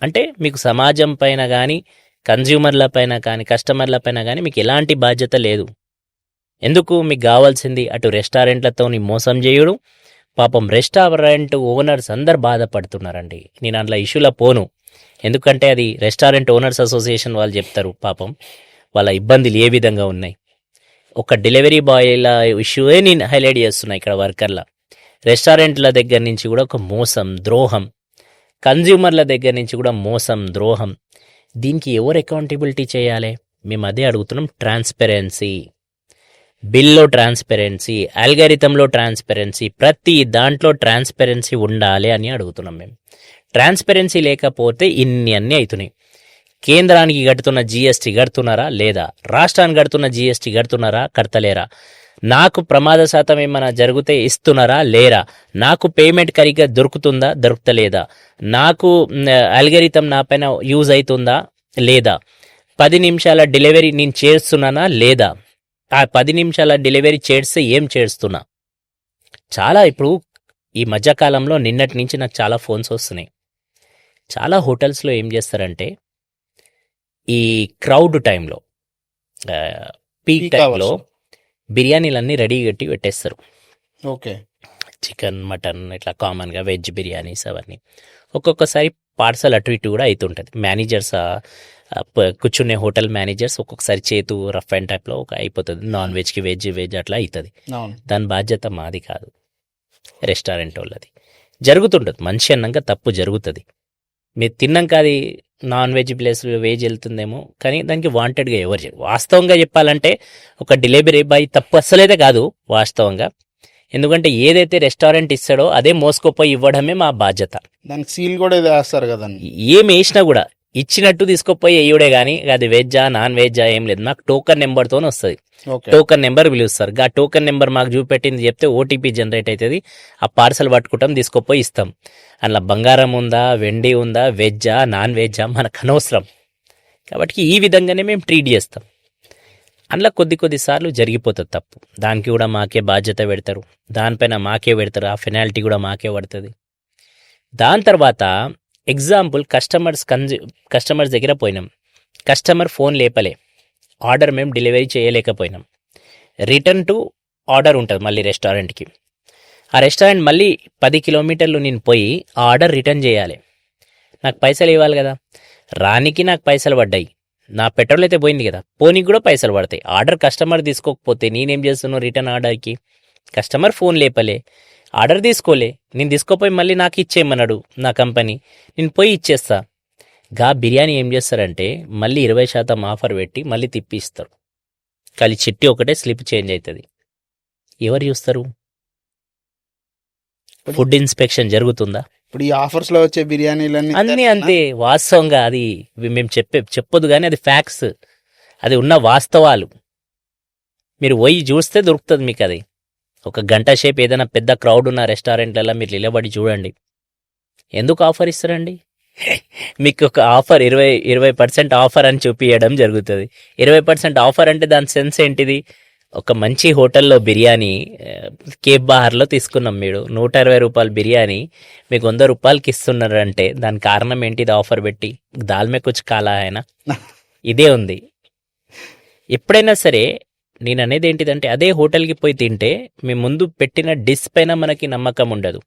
అంటే మీకు సమాజం పైన కానీ, కన్జ్యూమర్ల పైన కానీ, కస్టమర్ల పైన కానీ మీకు ఎలాంటి బాధ్యత లేదు. ఎందుకు? మీకు కావాల్సింది అటు రెస్టారెంట్లతో మోసం చేయడం. పాపం రెస్టారెంట్ ఓనర్స్ అందరు బాధపడుతున్నారండి. నేను అందులో ఇష్యూలో పోను, ఎందుకంటే అది రెస్టారెంట్ ఓనర్స్ అసోసియేషన్ వాళ్ళు చెప్తారు పాపం వాళ్ళ ఇబ్బందులు ఏ విధంగా ఉన్నాయి. ఒక డెలివరీ బాయ్ల ఇష్యూయే నేను హైలైట్ చేస్తున్నా ఇక్కడ. వర్కర్ల, రెస్టారెంట్ల దగ్గర నుంచి కూడా ఒక మోసం, ద్రోహం, కన్జ్యూమర్ల దగ్గర నుంచి కూడా మోసం, ద్రోహం. దీనికి ఎవరు అకౌంటబిలిటీ చేయాలి? మేము అదే అడుగుతున్నాం. ట్రాన్స్పరెన్సీ, బిల్లో ట్రాన్స్పరెన్సీ, ఆల్గారిథంలో ట్రాన్స్పరెన్సీ, ప్రతి దాంట్లో ట్రాన్స్పరెన్సీ ఉండాలి అని అడుగుతున్నాం మేము. ట్రాన్స్పరెన్సీ లేకపోతే ఇన్ని అన్నీ అవుతున్నాయి. కేంద్రానికి కడుతున్న జీఎస్టీ కడుతున్నారా లేదా? రాష్ట్రానికి కడుతున్న జీఎస్టీ కడుతున్నారా, కడతలేరా? నాకు ప్రమాద శాతం ఏమైనా జరిగితే ఇస్తున్నారా లేరా? నాకు పేమెంట్ కరిగ్గా దొరుకుతుందా, దొరుకుతలేదా? నాకు అల్గరిథం నా పైన యూజ్ అవుతుందా లేదా? 10 నిమిషాల డెలివరీ నేను చేస్తున్నానా లేదా? ఆ 10 నిమిషాల డెలివరీ చేస్తే ఏం చేస్తున్నా? చాలా ఇప్పుడు ఈ మధ్యకాలంలో నిన్నటి నుంచి నాకు చాలా ఫోన్స్ వస్తున్నాయి. చాలా హోటల్స్లో ఏం చేస్తారంటే ఈ క్రౌడ్ టైంలో, పీక్ టైంలో బిర్యానీలన్నీ రెడీ కట్టి పెట్టేస్తారు. ఓకే, చికెన్, మటన్, ఇట్లా కామన్గా వెజ్ బిర్యానీస్ అవన్నీ. ఒక్కొక్కసారి పార్సల్ అటు ఇటు కూడా అవుతుంటుంది. మేనేజర్స్, కూర్చునే హోటల్ మేనేజర్స్ ఒక్కొక్కసారి చేతు రఫ్ అండ్ టైప్లో అయిపోతుంది. నాన్ వెజ్కి వెజ్ అట్లా అవుతుంది. దాని బాధ్యత మాది కాదు, రెస్టారెంట్ వాళ్ళది. జరుగుతుంటుంది, మనిషి అన్నాక తప్పు జరుగుతుంది. మీరు తిన్నాక అది నాన్ వెజ్ ప్లస్ వెజ్ వెళ్తుందేమో, కానీ దానికి వాంటెడ్గా ఎవరు చేయరు. వాస్తవంగా చెప్పాలంటే ఒక డెలివరీ బాయ్ తప్పు అస్సలైతే కాదు వాస్తవంగా. ఎందుకంటే ఏదైతే రెస్టారెంట్ ఇస్తాడో అదే మోసుకోపోయి ఇవ్వడమే మా బాధ్యత. దానికి సీల్ కూడా వేస్తారు కదండి. ఏం వేసినా కూడా ఇచ్చినట్టు తీసుకుపోయి వేయుడే కానీ అది వెజ్జా నాన్ వెజ్జా ఏం లేదు. మాకు టోకన్ నెంబర్తో వస్తుంది. టోకన్ నెంబర్ పిలుస్తారు. ఆ టోకన్ నెంబర్ మాకు చూపెట్టింది చెప్తే ఓటీపీ జనరేట్ అవుతుంది. ఆ పార్సల్ పట్టుకుంటాం, తీసుకుపోయి ఇస్తాం. అందులో బంగారం ఉందా, వెండి ఉందా, వెజ్జా నాన్ వెజ్జా మనకు అనవసరం. కాబట్టి ఈ విధంగానే మేము ట్రీట్ చేస్తాం. అందులో కొద్దిసార్లు జరిగిపోతుంది తప్పు, దానికి కూడా మాకే బాధ్యత పెడతారు, దానిపైన మాకే పెడతారు, ఆ పెనాల్టీ కూడా మాకే పడుతుంది. దాని తర్వాత ఎగ్జాంపుల్ కస్టమర్స్ దగ్గర పోయినాం, కస్టమర్ ఫోన్ లేపలే, ఆర్డర్ మేము డెలివరీ చేయలేకపోయినాం. రిటర్న్ టు ఆర్డర్ ఉంటుంది మళ్ళీ రెస్టారెంట్కి. ఆ రెస్టారెంట్ మళ్ళీ 10 కిలోమీటర్లు నేను పోయి ఆ ఆర్డర్ రిటర్న్ చేయాలి. నాకు పైసలు ఇవ్వాలి కదా. రానికి నాకు పైసలు పడ్డాయి, నా పెట్రోల్ అయితే పోయింది కదా, పోనీకి కూడా పైసలు పడతాయి. ఆర్డర్ కస్టమర్ తీసుకోకపోతే నేనేం చేస్తున్నాను? రిటర్న్ ఆర్డర్కి కస్టమర్ ఫోన్ లేపలే, ఆర్డర్ తీసుకోలే, నేను తీసుకోపోయి మళ్ళీ నాకు ఇచ్చేయమన్నాడు నా కంపెనీ, నేను పోయి ఇచ్చేస్తా. బిర్యానీ ఏం చేస్తారంటే మళ్ళీ 20% ఆఫర్ పెట్టి మళ్ళీ తిప్పి ఇస్తారు. కానీ చిట్టి ఒకటే స్లిప్ చేంజ్ అవుతుంది. ఎవరు చూస్తారు? ఫుడ్ ఇన్స్పెక్షన్ జరుగుతుందా? ఇప్పుడు ఈ ఆఫర్స్ లో వచ్చే బిర్యానీలన్నీ అన్నీ అంతే. వాస్తవంగా అది మేము చెప్పొద్దు కానీ అది ఫ్యాక్ట్స్, అది ఉన్న వాస్తవాలు. మీరు పోయి చూస్తే దొరుకుతుంది మీకు. అది ఒక గంట సేపు ఏదైనా పెద్ద క్రౌడ్ ఉన్న రెస్టారెంట్లలో మీరు నిలబడి చూడండి. ఎందుకు ఆఫర్ ఇస్తారండి? మీకు ఒక ఆఫర్ 20% ఆఫర్ అని చూపించడం జరుగుతుంది. 20% ఆఫర్ అంటే దాని సెన్స్ ఏంటిది? ఒక మంచి హోటల్లో బిర్యానీ కేఫ్ బహార్లో తీసుకున్నాం. మీరు 120 రూపాయల బిర్యానీ మీకు 100 రూపాయలకి ఇస్తున్నారంటే దాని కారణం ఏంటి? ఇది ఆఫర్ పెట్టి దాల్మే కుచ్ కాలా ఆయన ఇదే ఉంది. ఎప్పుడైనా సరే నేను అనేది ఏంటిదంటే అదే హోటల్కి పోయి తింటే మీ ముందు పెట్టిన డిష్ పైన మనకి నమ్మకం ఉండదు.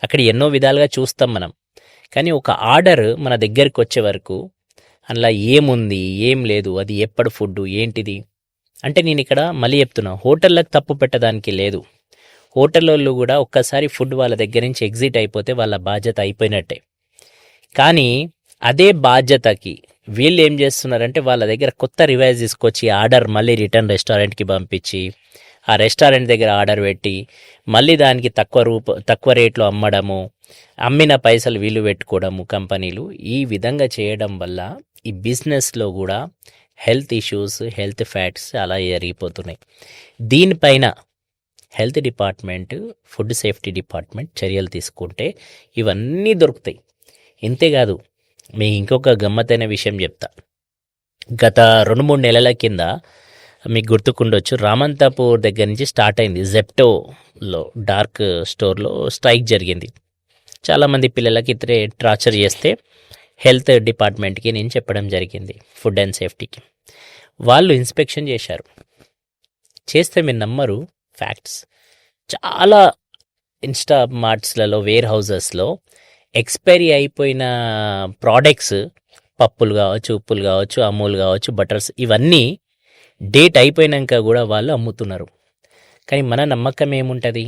అక్కడ ఎన్నో విధాలుగా చూస్తాం మనం. కానీ ఒక ఆర్డర్ మన దగ్గరికి వచ్చే వరకు అందులో ఏముంది ఏం లేదు, అది ఎప్పటి ఫుడ్ ఏంటిది అంటే, నేను ఇక్కడ మళ్ళీ చెప్తున్నా, హోటళ్ళకి తప్పు పెట్టడానికి లేదు. హోటల్ వాళ్ళు కూడా ఒక్కసారి ఫుడ్ వాళ్ళ దగ్గర నుంచి ఎగ్జిట్ అయిపోతే వాళ్ళ బాధ్యత అయిపోయినట్టే. కానీ అదే బాధ్యతకి వీళ్ళు ఏం చేస్తున్నారంటే వాళ్ళ దగ్గర కొత్త రివైజ్ తీసుకొచ్చి ఆర్డర్ మళ్ళీ రిటర్న్ రెస్టారెంట్కి పంపించి ఆ రెస్టారెంట్ దగ్గర ఆర్డర్ పెట్టి మళ్ళీ దానికి తక్కువ రేట్లో అమ్మడము, అమ్మిన పైసలు వీళ్ళు పెట్టుకోవడము కంపెనీలు. ఈ విధంగా చేయడం వల్ల ఈ బిజినెస్లో కూడా హెల్త్ ఇష్యూస్, హెల్త్ ఫ్యాక్ట్స్ అలా జరిగిపోతున్నాయి. దీనిపైన health department, food safety department చర్యలు తీసుకుంటే ఇవన్నీ దొరుకుతాయి. ఇంతేకాదు, మీకు ఇంకొక గమ్మత్తైన విషయం చెప్తా. గత 2-3 నెలల కింద మీకు గుర్తుకుండొచ్చు, రామంతాపూర్ దగ్గర నుంచి స్టార్ట్ అయింది. జెప్టోలో డార్క్ స్టోర్లో స్ట్రైక్ జరిగింది. చాలామంది పిల్లలకి ఇతరే టార్చర్ చేస్తే హెల్త్ డిపార్ట్మెంట్కి నేను చెప్పడం జరిగింది, ఫుడ్ అండ్ సేఫ్టీకి. వాళ్ళు ఇన్స్పెక్షన్ చేశారు. చేస్తే మీరు నమ్మరు, ఫ్యాక్ట్స్ చాలా ఇన్స్టామార్ట్స్లలో, వేర్ హౌజెస్లో ఎక్స్పైరీ అయిపోయిన ప్రోడక్ట్స్, పప్పులు కావచ్చు, ఉప్పులు కావచ్చు, అమూల్ కావచ్చు, బటర్స్, ఇవన్నీ డేట్ అయిపోయినాక కూడా వాళ్ళు అమ్ముతున్నారు. కానీ మన నమ్మకం ఏముంటుంది?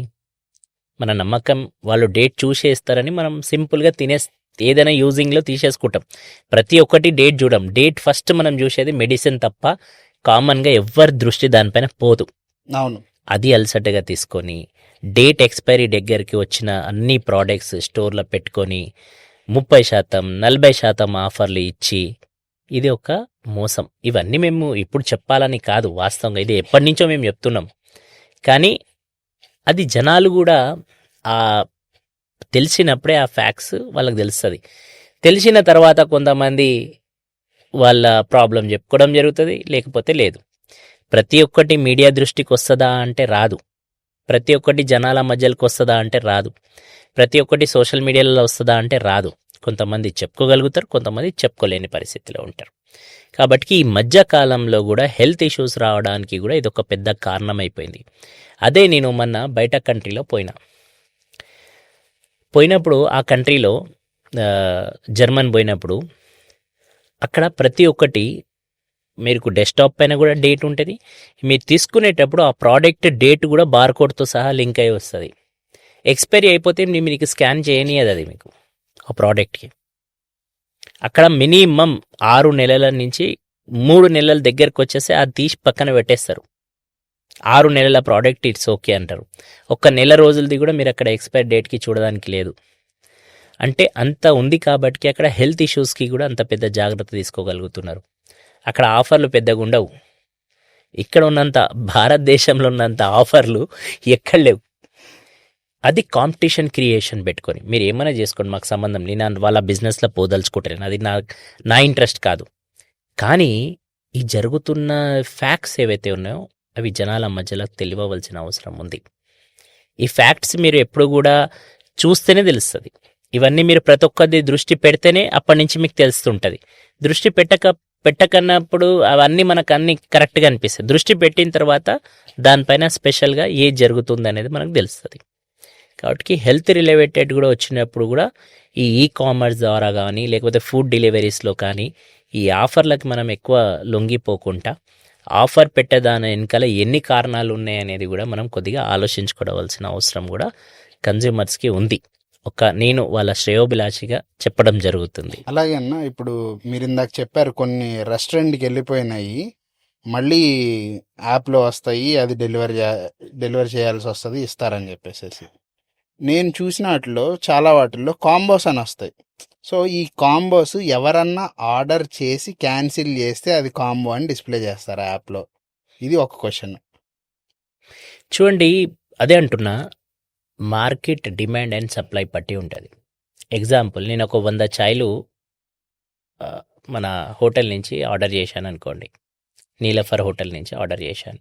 మన నమ్మకం వాళ్ళు డేట్ చూసేస్తారని మనం సింపుల్గా ఏదైనా యూజింగ్లో తీసేసుకుంటాం. ప్రతి ఒక్కటి డేట్ చూడం. డేట్ ఫస్ట్ మనం చూసేది మెడిసిన్ తప్ప కామన్గా ఎవరి దృష్టి దానిపైన పోదు. అవును. అది అలసటగా తీసుకొని డేట్ ఎక్స్పైరీ దగ్గరికి వచ్చిన అన్ని ప్రోడక్ట్స్ స్టోర్లో పెట్టుకొని 30%, 40% ఆఫర్లు ఇచ్చి, ఇది ఒక మోసం. ఇవన్నీ మేము ఇప్పుడు చెప్పాలని కాదు, వాస్తవంగా ఇది ఎప్పటి నుంచో మేము చెప్తున్నాం. కానీ అది జనాలు కూడా తెలిసినప్పుడే ఆ ఫ్యాక్ట్స్ వాళ్ళకి తెలుస్తుంది. తెలిసిన తర్వాత కొంతమంది వాళ్ళ ప్రాబ్లం చెప్పుకోవడం జరుగుతుంది, లేకపోతే లేదు. ప్రతి ఒక్కటి మీడియా దృష్టికి వస్తుందా అంటే రాదు. ప్రతి ఒక్కటి జనాల మధ్యలోకి వస్తుందా అంటే రాదు. ప్రతి ఒక్కటి సోషల్ మీడియాలో వస్తుందా అంటే రాదు. కొంతమంది చెప్పుకోగలుగుతారు, కొంతమంది చెప్పుకోలేని పరిస్థితిలో ఉంటారు. కాబట్టి ఈ మధ్యకాలంలో కూడా హెల్త్ ఇష్యూస్ రావడానికి కూడా ఇది ఒక పెద్ద కారణం అయిపోయింది. అదే నేను మొన్న బయట కంట్రీలో పోయినప్పుడు ఆ కంట్రీలో జర్మన్ పోయినప్పుడు అక్కడ ప్రతి ఒక్కటి మీకు డెస్క్టాప్ పైన కూడా డేట్ ఉంటుంది. మీరు తీసుకునేటప్పుడు ఆ ప్రోడక్ట్ డేట్ కూడా బార్కోడ్తో సహా లింక్ అయి వస్తుంది. ఎక్స్పైరీ అయిపోతే మీకు స్కాన్ చేయనియదు అది మీకు ఆ ప్రోడక్ట్కి. అక్కడ మినిమం 6 నెలల నుంచి 3 నెలల దగ్గరకు వచ్చేసి అది తీసి పక్కన పెట్టేస్తారు. 6 నెలల ప్రోడక్ట్ ఇట్స్ ఓకే అంటారు. 1 నెల రోజులది కూడా మీరు అక్కడ ఎక్స్పైర్ డేట్కి చూడడానికి లేదు. అంటే అంత ఉంది కాబట్టి అక్కడ హెల్త్ ఇష్యూస్కి కూడా అంత పెద్ద జాగ్రత్త తీసుకోగలుగుతున్నారు. అక్కడ ఆఫర్లు పెద్దగా ఉండవు. ఇక్కడ ఉన్నంత, భారతదేశంలో ఉన్నంత ఆఫర్లు ఎక్కడ లేవు. అది కాంపిటీషన్ క్రియేషన్ పెట్టుకొని మీరు ఏమైనా చేసుకోండి, మాకు సంబంధం. నేను వాళ్ళ బిజినెస్లో పోదలుచుకుంటాను, అది నా ఇంట్రెస్ట్ కాదు. కానీ ఈ జరుగుతున్న ఫ్యాక్ట్స్ ఏవైతే ఉన్నాయో అవి జనాల మధ్యలో తెలియవలసిన అవసరం ఉంది. ఈ ఫ్యాక్ట్స్ మీరు ఎప్పుడు కూడా చూస్తేనే తెలుస్తుంది. ఇవన్నీ మీరు ప్రతి ఒక్కరి దృష్టి పెడితేనే అప్పటి నుంచి మీకు తెలుస్తుంటుంది. దృష్టి పెట్టకన్నప్పుడు అవన్నీ మనకు అన్ని కరెక్ట్గా అనిపిస్తాయి. దృష్టి పెట్టిన తర్వాత దానిపైన స్పెషల్గా ఏది జరుగుతుంది అనేది మనకు తెలుస్తుంది. కాబట్టి హెల్త్ రిలేటెడ్ కూడా వచ్చినప్పుడు కూడా ఈ కామర్స్ ద్వారా కానీ, లేకపోతే ఫుడ్ డెలివరీస్లో కానీ, ఈ ఆఫర్లకు మనం ఎక్కువ లొంగిపోకుండా ఆఫర్ పెట్టేదాని వెనకాల ఎన్ని కారణాలు ఉన్నాయనేది కూడా మనం కొద్దిగా ఆలోచించుకోవాల్సిన అవసరం కూడా కన్జ్యూమర్స్కి ఉంది. నేను వాళ్ళ శ్రేయోభిలాషిగా చెప్పడం జరుగుతుంది. అలాగే అన్న, ఇప్పుడు మీరు ఇందాక చెప్పారు కొన్ని రెస్టారెంట్కి వెళ్ళిపోయినాయి, మళ్ళీ యాప్లో వస్తాయి, అది డెలివరీ చేయాల్సి వస్తుంది, ఇస్తారని చెప్పేసి. నేను చూసిన వాటిలో చాలా వాటిల్లో కాంబోస్ అని వస్తాయి. సో ఈ కాంబోస్ ఎవరన్నా ఆర్డర్ చేసి క్యాన్సిల్ చేస్తే అది కాంబో అని డిస్ప్లే చేస్తారు యాప్లో. ఇది ఒక క్వశ్చన్. చూడండి, అదే అంటున్నా, మార్కెట్ డిమాండ్ అండ్ సప్లై పట్టి ఉంటుంది. ఎగ్జాంపుల్, నేను ఒక 100 చాయ్లు మన హోటల్ నుంచి ఆర్డర్ చేశాను అనుకోండి, నీలఫర్ హోటల్ నుంచి ఆర్డర్ చేశాను.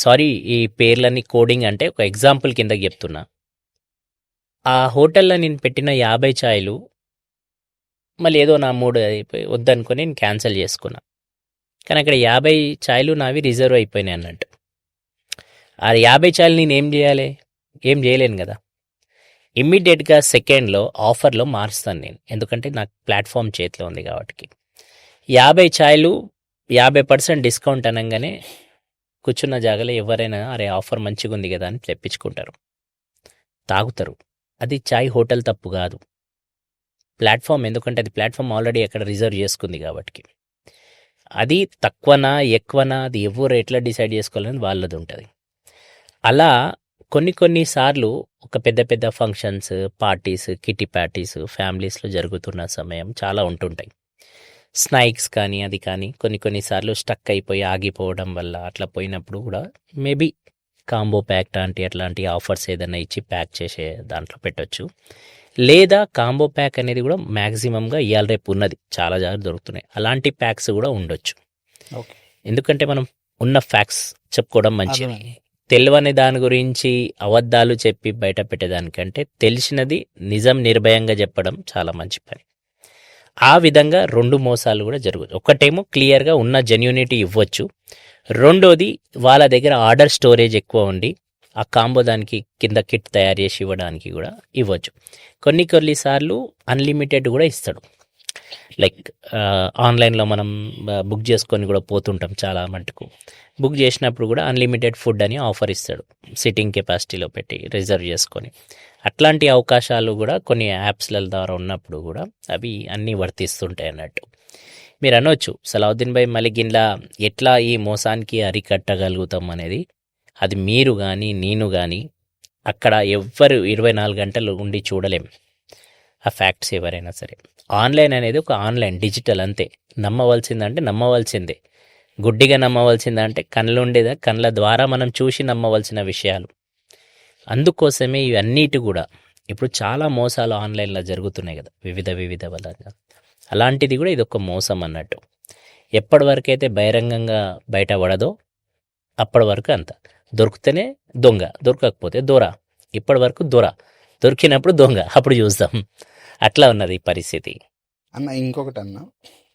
సారీ, ఈ పేర్లన్నీ కోడింగ్ అంటే ఒక ఎగ్జాంపుల్ కింద చెప్తున్నా. ఆ హోటల్లో నేను పెట్టిన 50 ఛాయలు మళ్ళీ ఏదో నా మూడ్ అయిపోయి వద్దనుకొని నేను క్యాన్సిల్ చేసుకున్నా. కానీ అక్కడ 50 ఛాయలు నావి రిజర్వ్ అయిపోయినాయి అన్నట్టు. ఆ 50 ఛాయలు నేను ఏం చేయాలి? ఏం చేయలేను కదా. ఇమ్మీడియట్గా సెకండ్లో ఆఫర్లో మారుస్తాను నేను, ఎందుకంటే నాకు ప్లాట్ఫామ్ చేతిలో ఉంది కాబట్టి. 50 ఛాయలు 50% డిస్కౌంట్ అనగానే కూర్చున్న జాగాలో ఎవరైనా అరే ఆఫర్ మంచిగా ఉంది కదా అని తెప్పించుకుంటారు, తాగుతారు. అది చాయ్ హోటల్ తప్పు కాదు, ప్లాట్ఫామ్. ఎందుకంటే అది ప్లాట్ఫామ్ ఆల్రెడీ అక్కడ రిజర్వ్ చేసుకుంది కాబట్టి. అది తక్కువనా ఎక్కువనా అది ఎవరు ఎట్లా డిసైడ్ చేసుకోవాలని వాళ్ళది ఉంటుంది. అలా కొన్ని సార్లు ఒక పెద్ద పెద్ద ఫంక్షన్స్, పార్టీస్, కిట్టి పార్టీస్ ఫ్యామిలీస్లో జరుగుతున్న సమయం చాలా ఉంటుంటాయి. స్నాక్స్ కానీ అది కానీ కొన్నిసార్లు స్టక్ అయిపోయి ఆగిపోవడం వల్ల అట్లా పోయినప్పుడు కూడా మేబీ కాంబో ప్యాక్ అట్లాంటి ఆఫర్స్ ఏదైనా ఇచ్చి ప్యాక్ చేసే దాంట్లో పెట్టొచ్చు. లేదా కాంబో ప్యాక్ అనేది కూడా మ్యాక్సిమంగా ఇవాళ రేపు ఉన్నది, చాలా జాగ్రత్త దొరుకుతున్నాయి. అలాంటి ప్యాక్స్ కూడా ఉండొచ్చు. ఓకే. ఎందుకంటే మనం ఉన్న ఫ్యాక్ట్స్ చెప్పుకోవడం మంచిది. అర్థమైంది. తెలియని దాని గురించి అబద్ధాలు చెప్పి బయట పెట్టేదానికంటే తెలిసినది నిజం నిర్భయంగా చెప్పడం చాలా మంచి పని. ఆ విధంగా 2 మోసాలు కూడా జరగవచ్చు. ఒకటేమో క్లియర్గా ఉన్న జెన్యూనిటీ ఇవ్వచ్చు, రెండోది వాళ్ళ దగ్గర ఆర్డర్ స్టోరేజ్ ఎక్కువ ఉండి ఆ కాంబో దానికి కింద కిట్ తయారు చేసి ఇవ్వడానికి కూడా ఇవ్వచ్చు. కొన్నిసార్లు అన్లిమిటెడ్ కూడా ఇస్తాడు. లైక్ ఆన్లైన్లో మనం బుక్ చేసుకొని కూడా పోతుంటాం చాలా మటుకు. బుక్ చేసినప్పుడు కూడా అన్లిమిటెడ్ ఫుడ్ అని ఆఫర్ ఇస్తాడు, సిట్టింగ్ కెపాసిటీలో పెట్టి రిజర్వ్ చేసుకొని. అట్లాంటి అవకాశాలు కూడా కొన్ని యాప్స్ల ద్వారా ఉన్నప్పుడు కూడా అవి అన్నీ వర్తిస్తుంటాయి అన్నట్టు. మీరు అనొచ్చు, సలావుద్దీన్ భాయ్ మళ్ళీ గిట్లా ఎట్లా ఈ మోసానికి అరికట్టగలుగుతాం అనేది. అది మీరు కానీ నేను కానీ అక్కడ ఎవ్వరు 24 గంటలు ఉండి చూడలేం ఆ ఫ్యాక్ట్స్ ఎవరైనా సరే. ఆన్లైన్ అనేది ఒక ఆన్లైన్ డిజిటల్ అంతే. నమ్మవలసిందంటే నమ్మవలసిందే, గుడ్డిగా నమ్మవలసిందంటే కళ్ళ ద్వారా మనం చూసి నమ్మవలసిన విషయాలు. అందుకోసమే ఇవన్నిటి కూడా ఇప్పుడు చాలా మోసాలు ఆన్లైన్లో జరుగుతున్నాయి కదా, వివిధ వల్ల. అలాంటిది కూడా ఇది ఒక మోసం అన్నట్టు. ఎప్పటి వరకు అయితే బహిరంగంగా బయటపడదో అప్పటి వరకు అంత. దొరికితేనే దొంగ, దొరకకపోతే దొర. ఇప్పటి వరకు దొర, దొరికినప్పుడు దొంగ, అప్పుడు చూద్దాం. అట్లా ఉన్నది పరిస్థితి. అన్న ఇంకొకటి అన్న,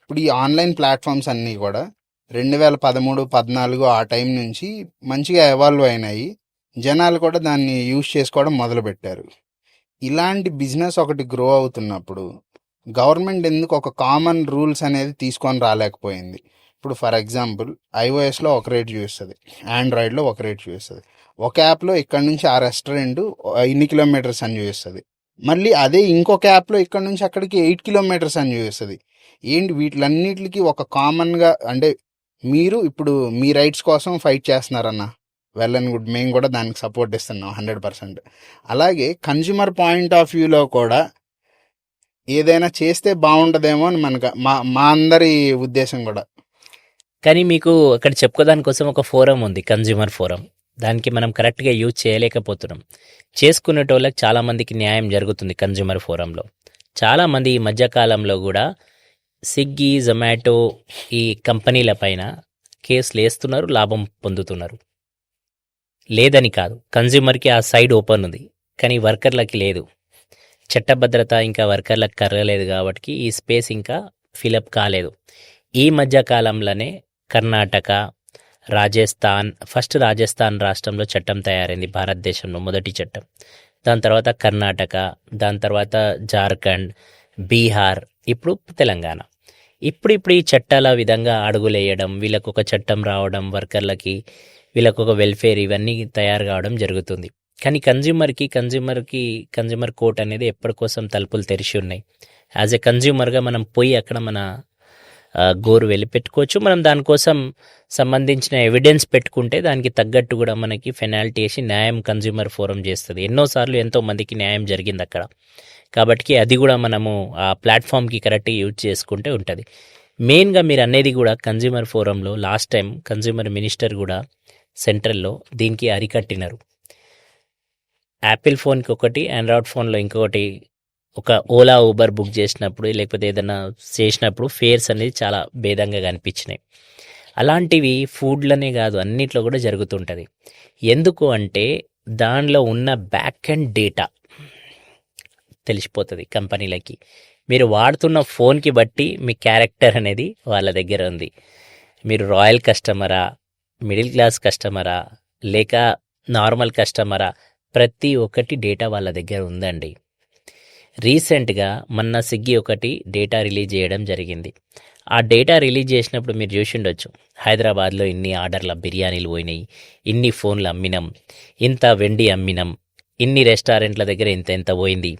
ఇప్పుడు ఈ ఆన్లైన్ ప్లాట్ఫామ్స్ అన్నీ కూడా 2013, 14 ఆ టైం నుంచి మంచిగా ఎవాల్వ్ అయినాయి. జనాలు కూడా దాన్ని యూజ్ చేసుకోవడం మొదలుపెట్టారు. ఇలాంటి బిజినెస్ ఒకటి గ్రో అవుతున్నప్పుడు గవర్నమెంట్ ఎందుకు ఒక కామన్ రూల్స్ అనేది తీసుకొని రాలేకపోయింది? ఇప్పుడు ఫర్ ఎగ్జాంపుల్ ఐఓఎస్లో ఒక రేట్ చూపిస్తుంది, ఆండ్రాయిడ్లో ఒక రేట్ చూపిస్తుంది. ఒక యాప్లో ఇక్కడ నుంచి ఆ రెస్టారెంట్ ఇన్ని కిలోమీటర్స్ అని చూపిస్తుంది, మళ్ళీ అదే ఇంకొక యాప్లో ఇక్కడ నుంచి అక్కడికి 8 కిలోమీటర్స్ అని చూపిస్తుంది. ఏంటి వీటిలన్నిటికి ఒక కామన్గా, అంటే మీరు ఇప్పుడు మీ రైట్స్ కోసం ఫైట్ చేస్తున్నారన్న, వెల్ అండ్ గుడ్, మేము కూడా దానికి సపోర్ట్ ఇస్తున్నాం 100%. అలాగే కన్జ్యూమర్ పాయింట్ ఆఫ్ వ్యూలో కూడా ఏదైనా చేస్తే బాగుంటుందేమో అని మా అందరి ఉద్దేశం కూడా. కానీ మీకు అక్కడ చెప్పుకోదాని కోసం ఒక ఫోరం ఉంది, కన్జ్యూమర్ ఫోరం. దానికి మనం కరెక్ట్గా యూజ్ చేయలేకపోతున్నాం. చేసుకునేటోళ్ళకి చాలామందికి న్యాయం జరుగుతుంది కన్జ్యూమర్ ఫోరంలో. చాలామంది ఈ మధ్యకాలంలో కూడా స్విగ్గీ, జొమాటో ఈ కంపెనీల పైన కేసులు వేస్తున్నారు, లాభం పొందుతున్నారు. లేదని కాదు, కన్జ్యూమర్కి ఆ సైడ్ ఓపెన్ ఉంది, కానీ వర్కర్లకి లేదు. చట్టభద్రత ఇంకా వర్కర్లకు కరగలేదు కాబట్టి ఈ స్పేస్ ఇంకా ఫిలప్ కాలేదు. ఈ మధ్యకాలంలోనే కర్ణాటక, రాజస్థాన్ రాష్ట్రంలో చట్టం తయారైంది, భారతదేశంలో మొదటి చట్టం. దాని తర్వాత కర్ణాటక, దాని తర్వాత జార్ఖండ్, బీహార్, ఇప్పుడు తెలంగాణ. ఇప్పుడు ఈ చట్టాల విధంగా అడుగులేయడం, వీళ్ళకు ఒక చట్టం రావడం, వర్కర్లకి వీళ్ళకు ఒక వెల్ఫేర్, ఇవన్నీ తయారు కావడం జరుగుతుంది. కానీ కన్జ్యూమర్ కోర్ట్ అనేది ఎప్పటికోసం తలుపులు తెరిచి ఉన్నాయి. యాజ్ ఎ కన్జ్యూమర్గా మనం పోయి అక్కడ మన గోరు వెళ్ళి పెట్టుకోవచ్చు. మనం దానికోసం సంబంధించిన ఎవిడెన్స్ పెట్టుకుంటే దానికి తగ్గట్టు కూడా మనకి పెనాల్టీ వేసి న్యాయం కన్జ్యూమర్ ఫోరం చేస్తుంది. ఎన్నోసార్లు ఎంతో మందికి న్యాయం జరిగింది అక్కడ. కాబట్టి అది కూడా మనము ఆ ప్లాట్ఫామ్కి కరెక్ట్గా యూజ్ చేసుకుంటే ఉంటుంది. మెయిన్గా మీరు అనేది కూడా కన్జ్యూమర్ ఫోరంలో లాస్ట్ టైం కన్జ్యూమర్ మినిస్టర్ కూడా సెంట్రల్లో దీనికి అరికట్టినారు. యాపిల్ ఫోన్కి ఒకటి, ఆండ్రాయిడ్ ఫోన్లో ఇంకొకటి, ఒక ఓలా ఊబర్ బుక్ చేసినప్పుడు లేకపోతే ఏదైనా చేసినప్పుడు ఫేర్స్ అనేది చాలా భేదంగా కనిపించినాయి. అలాంటివి ఫుడ్లనే కాదు అన్నిట్లో కూడా జరుగుతుంటుంది. ఎందుకు అంటే దానిలో ఉన్న బ్యాక్ అండ్ డేటా తెలిసిపోతుంది కంపెనీలకి. మీరు వాడుతున్న ఫోన్కి బట్టి మీ క్యారెక్టర్ అనేది వాళ్ళ దగ్గర ఉంది. మీరు రాయల్ కస్టమరా, మిడిల్ క్లాస్ కస్టమరా, లేక నార్మల్ కస్టమరా, ప్రతి ఒక్కటి డేటా వాళ్ళ దగ్గర ఉందండి. రీసెంట్గా మొన్న స్విగ్గీ ఒకటి డేటా రిలీజ్ చేయడం జరిగింది. ఆ డేటా రిలీజ్ చేసినప్పుడు మీరు చూసి ఉండొచ్చు, హైదరాబాద్లో ఇన్ని ఆర్డర్ల బిర్యానీలు పోయినాయి, ఇన్ని ఫోన్లు అమ్మినాం, ఇంత వెండి అమ్మినాం, ఇన్ని రెస్టారెంట్ల దగ్గర ఇంత ఎంత పోయింది,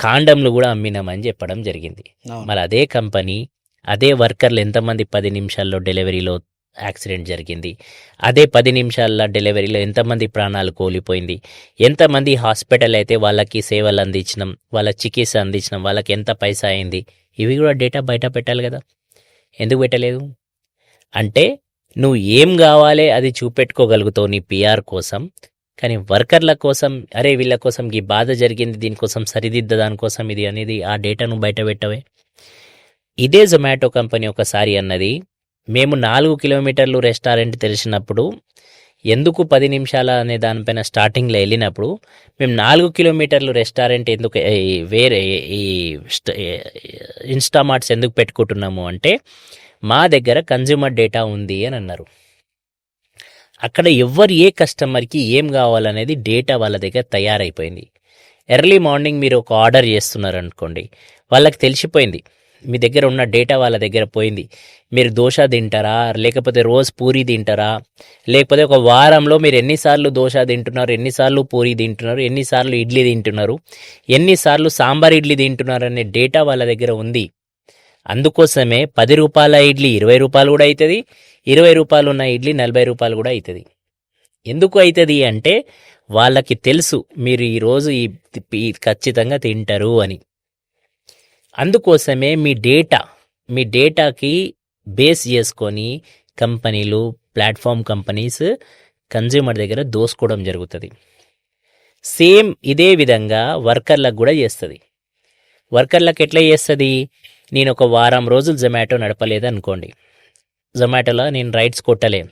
కాండంలు కూడా అమ్మినామని చెప్పడం జరిగింది. మరి అదే కంపెనీ అదే వర్కర్లు ఎంతమంది 10 నిమిషాల్లో డెలివరీలో యాక్సిడెంట్ జరిగింది, అదే 10 నిమిషాల డెలివరీలో ఎంతమంది ప్రాణాలు కోల్పోయింది, ఎంతమంది హాస్పిటల్ అయితే వాళ్ళకి సేవలు అందించినాం, వాళ్ళ చికిత్స అందించినాం, వాళ్ళకి ఎంత పైసా అయింది, ఇవి కూడా డేటా బయట పెట్టాలి కదా. ఎందుకు పెట్టలేదు అంటే నువ్వు ఏం కావాలే అది చూపెట్టుకోగలుగుతావు నీ పిఆర్ కోసం, కానీ వర్కర్ల కోసం అరే వీళ్ళ కోసం ఈ బాధ జరిగింది, దీనికోసం సరిదిద్ద దానికోసం ఇది అనేది ఆ డేటాను బయట పెట్టవే. ఇదే జొమాటో కంపెనీ ఒకసారి అన్నది, మేము 4 కిలోమీటర్లు రెస్టారెంట్ తెరిచినప్పుడు ఎందుకు 10 నిమిషాల అనే దానిపైన స్టార్టింగ్లో వెళ్ళినప్పుడు మేము 4 కిలోమీటర్లు రెస్టారెంట్ ఎందుకు వేరే ఈ ఇన్స్టామార్ట్స్ ఎందుకు పెట్టుకుంటున్నాము అంటే మా దగ్గర కన్జ్యూమర్ డేటా ఉంది అని అన్నారు. అక్కడ ఎవరు ఏ కస్టమర్కి ఏం కావాలనేది డేటా వాళ్ళ దగ్గర తయారైపోయింది. ఎర్లీ మార్నింగ్ మీరు ఒక ఆర్డర్ చేస్తున్నారు అనుకోండి, వాళ్ళకి తెలిసిపోయింది మీ దగ్గర ఉన్న డేటా వాళ్ళ దగ్గర పోయింది. మీరు దోశ తింటారా, లేకపోతే రోజు పూరి తింటారా, లేకపోతే ఒక వారంలో మీరు ఎన్నిసార్లు దోశ తింటున్నారు, ఎన్నిసార్లు పూరి తింటున్నారు, ఎన్నిసార్లు ఇడ్లీ తింటున్నారు, ఎన్నిసార్లు సాంబార్ ఇడ్లీ తింటున్నారు అనే డేటా వాళ్ళ దగ్గర ఉంది. అందుకోసమే 10 రూపాయల ఇడ్లీ 20 రూపాయలు కూడా అవుతుంది, 20 రూపాయలు ఉన్న ఇడ్లీ 40 రూపాయలు కూడా అవుతుంది. ఎందుకు అవుతుంది అంటే వాళ్ళకి తెలుసు మీరు ఈరోజు ఈ ఖచ్చితంగా తింటారు అని. అందుకోసమే మీ డేటాకి బేస్ చేసుకొని కంపెనీలు, ప్లాట్ఫామ్ కంపెనీస్ కన్జ్యూమర్ దగ్గర దోసుకోవడం జరుగుతుంది. సేమ్ ఇదే విధంగా వర్కర్లకు కూడా చేస్తుంది. వర్కర్లకు ఎట్లా చేస్తుంది, నేను ఒక వారం రోజులు జొమాటో నడపలేదు అనుకోండి, జొమాటోలో నేను రైట్స్ కొట్టలేను,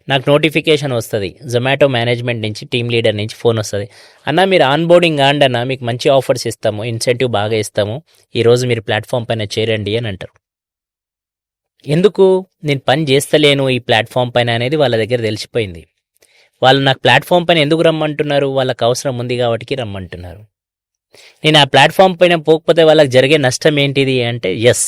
నాకు నోటిఫికేషన్ వస్తుంది జొమాటో మేనేజ్మెంట్ నుంచి, టీమ్ లీడర్ నుంచి ఫోన్ వస్తుంది, అన్న మీరు ఆన్బోర్డింగ్ కాండి అన్న, మీకు మంచి ఆఫర్స్ ఇస్తాము, ఇన్సెంటివ్ బాగా ఇస్తాము, ఈరోజు మీరు ప్లాట్ఫామ్ పైన చేరండి అని అంటారు. ఎందుకు నేను పని చేస్తలేను ఈ ప్లాట్ఫామ్ పైన అనేది వాళ్ళ దగ్గర తెలిసిపోయింది. వాళ్ళు నాకు ప్లాట్ఫామ్ పైన ఎందుకు రమ్మంటున్నారు, వాళ్ళకి అవసరం ఉంది కాబట్టి రమ్మంటున్నారు. నేను ఆ ప్లాట్ఫామ్ పైన పోకపోతే వాళ్ళకి జరిగే నష్టం ఏంటిది అంటే ఎస్,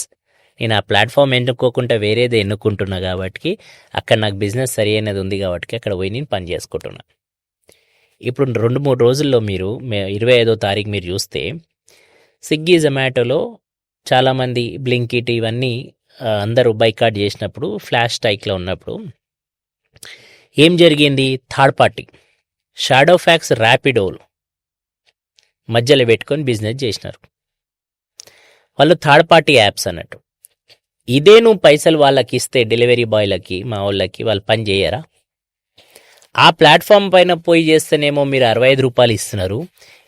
నేను ఆ ప్లాట్ఫామ్ ఎన్నుకోకుండా వేరేది ఎన్నుకుంటున్నా కాబట్టి అక్కడ నాకు బిజినెస్ సరి అయినది ఉంది కాబట్టి అక్కడ పోయి నేను పని చేసుకుంటున్నా. ఇప్పుడు 2-3 రోజుల్లో మీరు 25వ తారీఖు మీరు చూస్తే స్విగ్గీ, జొమాటోలో చాలామంది బ్లింకిట్ ఇవన్నీ అందరూ బైకాట్ చేసినప్పుడు, ఫ్లాష్ స్ట్రైక్లో ఉన్నప్పుడు ఏం జరిగింది, థర్డ్ పార్టీ షాడో ఫ్యాక్స్, ర్యాపిడోలు మధ్యలో పెట్టుకొని బిజినెస్ చేసినారు. వాళ్ళు థర్డ్ పార్టీ యాప్స్ అన్నట్టు. ఇదే నువ్వు పైసలు వాళ్ళకి ఇస్తే డెలివరీ బాయ్లకి, మా వాళ్ళకి, వాళ్ళు పని చేయరా? ఆ ప్లాట్ఫామ్ పైన పోయి చేస్తేనేమో మీరు 65 రూపాయలు ఇస్తున్నారు,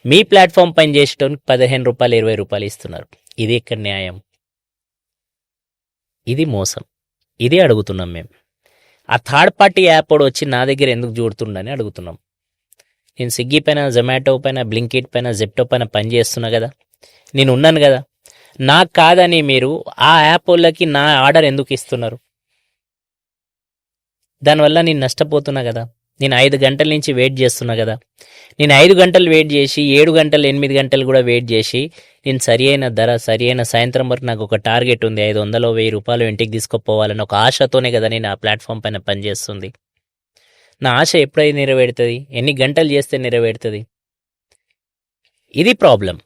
మీ ప్లాట్ఫామ్ పైన చేసేటోనికి 15 రూపాయలు 20 రూపాయలు ఇస్తున్నారు. ఇది ఎక్కడ న్యాయం? ఇది మోసం. ఇదే అడుగుతున్నాం మేము. ఆ థర్డ్ పార్టీ యాప్ వాడు వచ్చి నా దగ్గర ఎందుకు చూడుతుండని అడుగుతున్నాం. నేను స్విగ్గీ పైన, జొమాటో పైన, బ్లింకిట్ పైన, జెప్టో పైన పని చేస్తున్నా కదా, నేను ఉన్నాను కదా, నాకు కాదని మీరు ఆ యాప్ వాళ్ళకి నా ఆర్డర్ ఎందుకు ఇస్తున్నారు? దానివల్ల నేను నష్టపోతున్నా కదా. నేను 5 గంటల నుంచి వెయిట్ చేస్తున్నా కదా. నేను 5 గంటలు వెయిట్ చేసి 7 గంటలు 8 గంటలు కూడా వెయిట్ చేసి నేను సరి అయిన ధర, సరి అయిన సాయంత్రం వరకు నాకు ఒక టార్గెట్ ఉంది, 500 1000 రూపాయలు ఇంటికి తీసుకుపోవాలని ఒక ఆశతోనే కదా నేను ఆ ప్లాట్ఫామ్ పైన పనిచేస్తుంది. నా ఆశ ఎప్పుడైతే నెరవేరుతుంది, ఎన్ని గంటలు చేస్తే నెరవేరుతుంది? ఇది ప్రాబ్లం.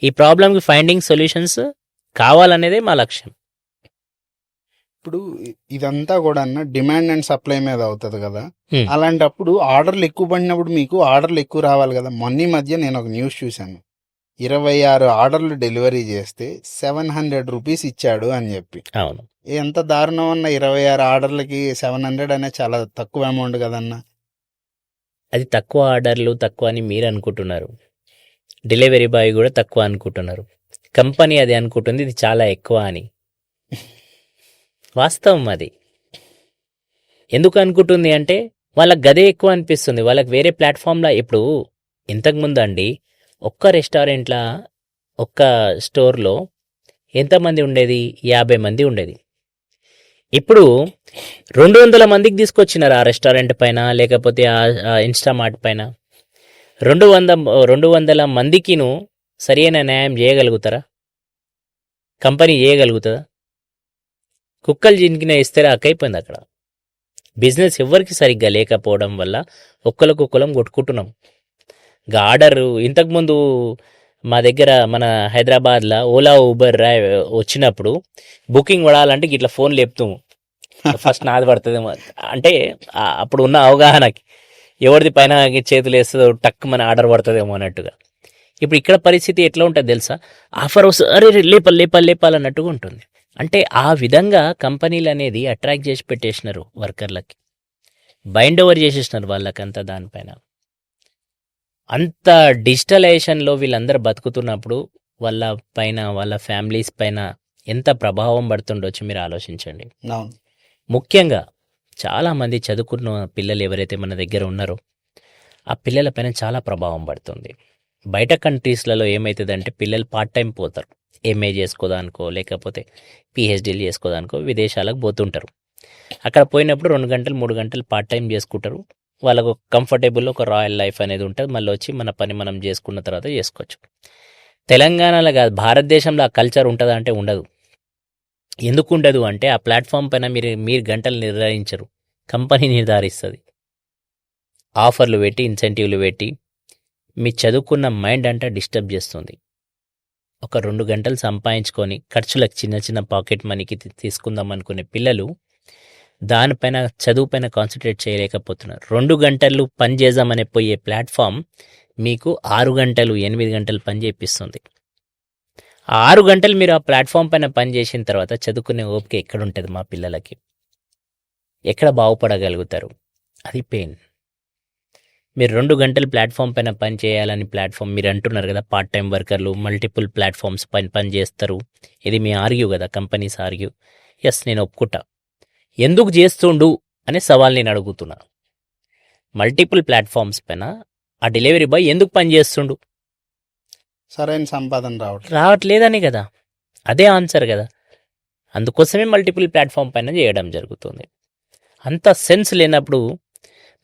ఈ ప్రాబ్లంకి ఫైండింగ్ సొల్యూషన్స్ కావాలనేదే మా లక్ష్యం. ఇప్పుడు ఇదంతా కూడా డిమాండ్ అండ్ సప్లై మీద అవుతుంది కదా. అలాంటప్పుడు ఆర్డర్లు ఎక్కువ పడినప్పుడు మీకు ఆర్డర్లు ఎక్కువ రావాలి కదా. మొన్న మధ్య నేను ఒక న్యూస్ చూశాను, 26 ఆర్డర్లు డెలివరీ చేస్తే 700 రూపీస్ ఇచ్చాడు అని చెప్పి. అవును, ఎంత దారుణం అన్న, 26 ఆర్డర్లకి 700 అనే చాలా తక్కువ అమౌంట్ కదన్నా. అది తక్కువ ఆర్డర్లు తక్కువ అని మీరు అనుకుంటున్నారు, డెలివరీ బాయ్ కూడా తక్కువ అనుకుంటున్నారు, కంపెనీ అది అనుకుంటుంది ఇది చాలా ఎక్కువ అని. వాస్తవం అది. ఎందుకు అనుకుంటుంది అంటే వాళ్ళకి గదే ఎక్కువ అనిపిస్తుంది. వాళ్ళకి వేరే ప్లాట్ఫామ్‌లో ఇప్పుడు ఇంతకుముందు అండి ఒక్క రెస్టారెంట్‌ల ఒక్క స్టోర్‌లో ఎంతమంది ఉండేది? 50 మంది ఉండేది. ఇప్పుడు 200 మందికి తీసుకొచ్చినారు ఆ రెస్టారెంట్ పైన, లేకపోతే ఇన్‌స్టామార్ట్ పైన. 200 మందికిను సరైన న్యాయం చేయగలుగుతారా? కంపెనీ చేయగలుగుతుందా? కుక్కలు జింకిన ఇస్తరాక్ అయిపోయింది అక్కడ. బిజినెస్ ఎవ్వరికి సరిగ్గా లేకపోవడం వల్ల ఒక్కలకొక్కలం కొట్టుకుంటున్నాం. ఆర్డర్ ఇంతకుముందు మా దగ్గర మన హైదరాబాద్లో ఓలా ఊబర్ వచ్చినప్పుడు బుకింగ్ పడాలంటే ఇట్లా ఫోన్ లేపుతాము. ఫస్ట్ నాది పడుతుందేమో అంటే అప్పుడు ఉన్న అవగాహనకి ఎవరిది పైన చేతులు వేస్తుందో టక్ మన ఆర్డర్ పడుతుందేమో అన్నట్టుగా. ఇప్పుడు ఇక్కడ పరిస్థితి ఎట్లా ఉంటుంది తెలుసా? ఆఫర్ వస్తుంది, అరే లేపాలి అన్నట్టుగా ఉంటుంది. అంటే ఆ విధంగా కంపెనీలు అనేది అట్రాక్ట్ చేసి పెట్టేసినారు వర్కర్లకి, బైండ్ ఓవర్ చేసేసినారు వాళ్ళకంతా. దానిపైన అంత డిజిటలైజేషన్లో వీళ్ళందరూ బతుకుతున్నప్పుడు వాళ్ళ పైన, వాళ్ళ ఫ్యామిలీస్ పైన ఎంత ప్రభావం పడుతుండొచ్చు మీరు ఆలోచించండి. అవును. ముఖ్యంగా చాలామంది చదువుకున్న పిల్లలు ఎవరైతే మన దగ్గర ఉన్నారో ఆ పిల్లల పైన చాలా ప్రభావం పడుతుంది. బయట కంట్రీస్లలో ఏమవుతుందంటే పిల్లలు పార్ట్ టైం పోతారు, ఎంఏ చేసుకోదానికో లేకపోతే పిహెచ్డీలు చేసుకోదానికో విదేశాలకు పోతుంటారు. అక్కడ పోయినప్పుడు 2 గంటలు 3 గంటలు పార్ట్ టైం చేసుకుంటారు. వాళ్ళకు కంఫర్టబుల్ ఒక రాయల్ లైఫ్ అనేది ఉంటుంది. మళ్ళీ వచ్చి మన పని మనం చేసుకున్న తర్వాత చేసుకోవచ్చు. తెలంగాణలో కాదు, భారతదేశంలో ఆ కల్చర్ ఉంటుందా అంటే ఉండదు. ఎందుకు ఉండదు అంటే ఆ ప్లాట్ఫామ్ పైన మీరు గంటలు నిర్ధారించరు, కంపెనీ నిర్ధారిస్తుంది. ఆఫర్లు పెట్టి, ఇన్సెంటివ్లు పెట్టి మీ చదువుకున్న మైండ్ అంతా డిస్టర్బ్ చేస్తుంది. ఒక 2 గంటలు సంపాదించుకొని ఖర్చులకు చిన్న చిన్న పాకెట్ మనీకి తీసుకుందాం అనుకునే పిల్లలు దానిపైన, చదువు పైన కాన్సన్ట్రేట్ చేయలేకపోతున్నారు. 2 గంటలు పని చేద్దామని పోయే ప్లాట్ఫామ్ మీకు 6 గంటలు 8 గంటలు పని చేపిస్తుంది. ఆ 6 గంటలు మీరు ఆ ప్లాట్ఫామ్ పైన పని చేసిన తర్వాత చదువుకునే ఓపిక ఎక్కడ ఉంటుంది మా పిల్లలకి? ఎక్కడ బాగుపడగలుగుతారు? అది పెయిన్. మీరు 2 గంటలు ప్లాట్ఫామ్ పైన పని చేయాలని ప్లాట్ఫామ్ మీరు అంటున్నారు కదా, పార్ట్ టైం వర్కర్లు మల్టిపుల్ ప్లాట్ఫామ్స్ పైన పని చేస్తారు. ఇది మీ ఆర్గ్యూ కదా, కంపెనీస్ ఆర్గ్యూ. ఎస్, నేను ఒప్పుకుంటా. ఎందుకు చేస్తుండు అనే సవాల్ నేను అడుగుతున్నా. మల్టిపుల్ ప్లాట్ఫామ్స్ పైన ఆ డెలివరీ బాయ్ ఎందుకు పని చేస్తుండు? సరైన సంపాదన రావట్లేదని కదా, అదే ఆన్సర్ కదా. అందుకోసమే మల్టిపుల్ ప్లాట్ఫామ్ పైన చేయడం జరుగుతుంది. అంత సెన్స్ లేనప్పుడు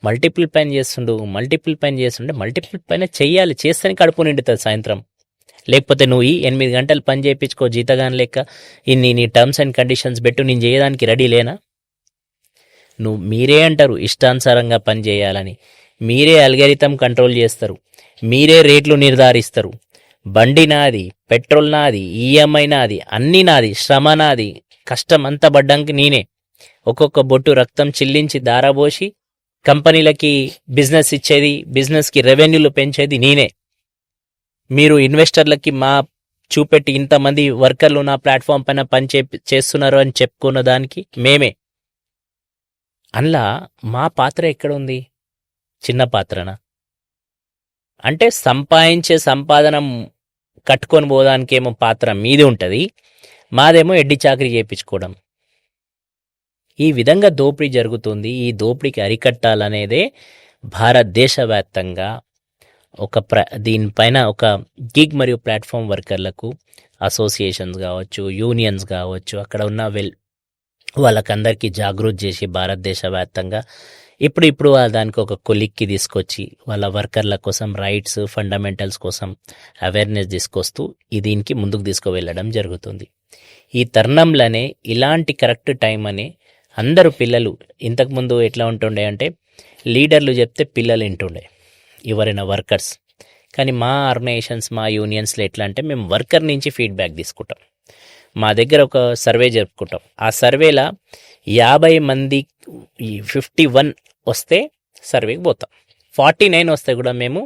మల్టిపుల్ పైన చేస్తుండే మల్టిపుల్ పైన చెయ్యాలి, చేస్తేనే కడుపు నిండుతుంది సాయంత్రం. లేకపోతే నువ్వు ఈ 8 గంటలు పని చేయించుకో జీతగాని లెక్క, నీ టర్మ్స్ అండ్ కండిషన్స్ పెట్టు, నేను చేయడానికి రెడీ లేనా? మీరే అంటారు ఇష్టానుసారంగా పని చేయాలని, మీరే అల్గరిథం కంట్రోల్ చేస్తారు, మీరే రేట్లు నిర్ధారిస్తారు. బండి నాది, పెట్రోల్ నాది, ఈఎంఐ నాది, అన్నీ నాది, శ్రమ నాది, కష్టం అంతా పడ్డానికి నేనే. ఒక్కొక్క బొట్టు రక్తం చిల్లించి దారబోసి కంపెనీలకి బిజినెస్ ఇచ్చేది, బిజినెస్కి రెవెన్యూలు పెంచేది నేనే. మీరు ఇన్వెస్టర్లకి మా చూపెట్టి ఇంతమంది వర్కర్లు నా ప్లాట్ఫామ్ పైన పని చేస్తున్నారు అని చెప్పుకున్న దానికి మేమే. అందులో మా పాత్ర ఎక్కడ ఉంది? చిన్న పాత్రనా? అంటే సంపాదించే సంపాదన కట్టుకొని పోదానికేమో పాత్ర మీది ఉంటుంది, మాదేమో ఎడ్డి చాకరీ చేయించుకోవడం. ఈ విధంగా దోపిడీ జరుగుతుంది. ఈ దోపిడీకి అరికట్టాలనేదే భారతదేశ వ్యాప్తంగా దీనిపైన ఒక గిగ్ మరియు ప్లాట్ఫామ్ వర్కర్లకు అసోసియేషన్స్ కావచ్చు, యూనియన్స్ కావచ్చు, అక్కడ ఉన్న వాళ్ళకందరికీ జాగృతి చేసి భారతదేశ వ్యాప్తంగా ఇప్పుడు దానికి ఒక కొలిక్కి తీసుకొచ్చి వాళ్ళ వర్కర్ల కోసం రైట్స్, ఫండమెంటల్స్ కోసం అవేర్నెస్ తీసుకొస్తూ దీనికి ముందుకు తీసుకువెళ్ళడం జరుగుతుంది. ఈ తరుణంలోనే ఇలాంటి కరెక్ట్ టైం అని అందరూ పిల్లలు, ఇంతకుముందు ఎట్లా ఉంటుండే అంటే లీడర్లు చెప్తే పిల్లలు వింటుండే, ఎవరైనా వర్కర్స్. కానీ మా ఆర్గనైజేషన్స్, మా యూనియన్స్లో ఎట్లా అంటే మేము వర్కర్ నుంచి ఫీడ్బ్యాక్ తీసుకుంటాం. మా దగ్గర ఒక సర్వే జరుపుకుంటాం. ఆ సర్వేలో 50 మంది 51 వస్తే సర్వేకి పోతాం. 49 వస్తే కూడా మేము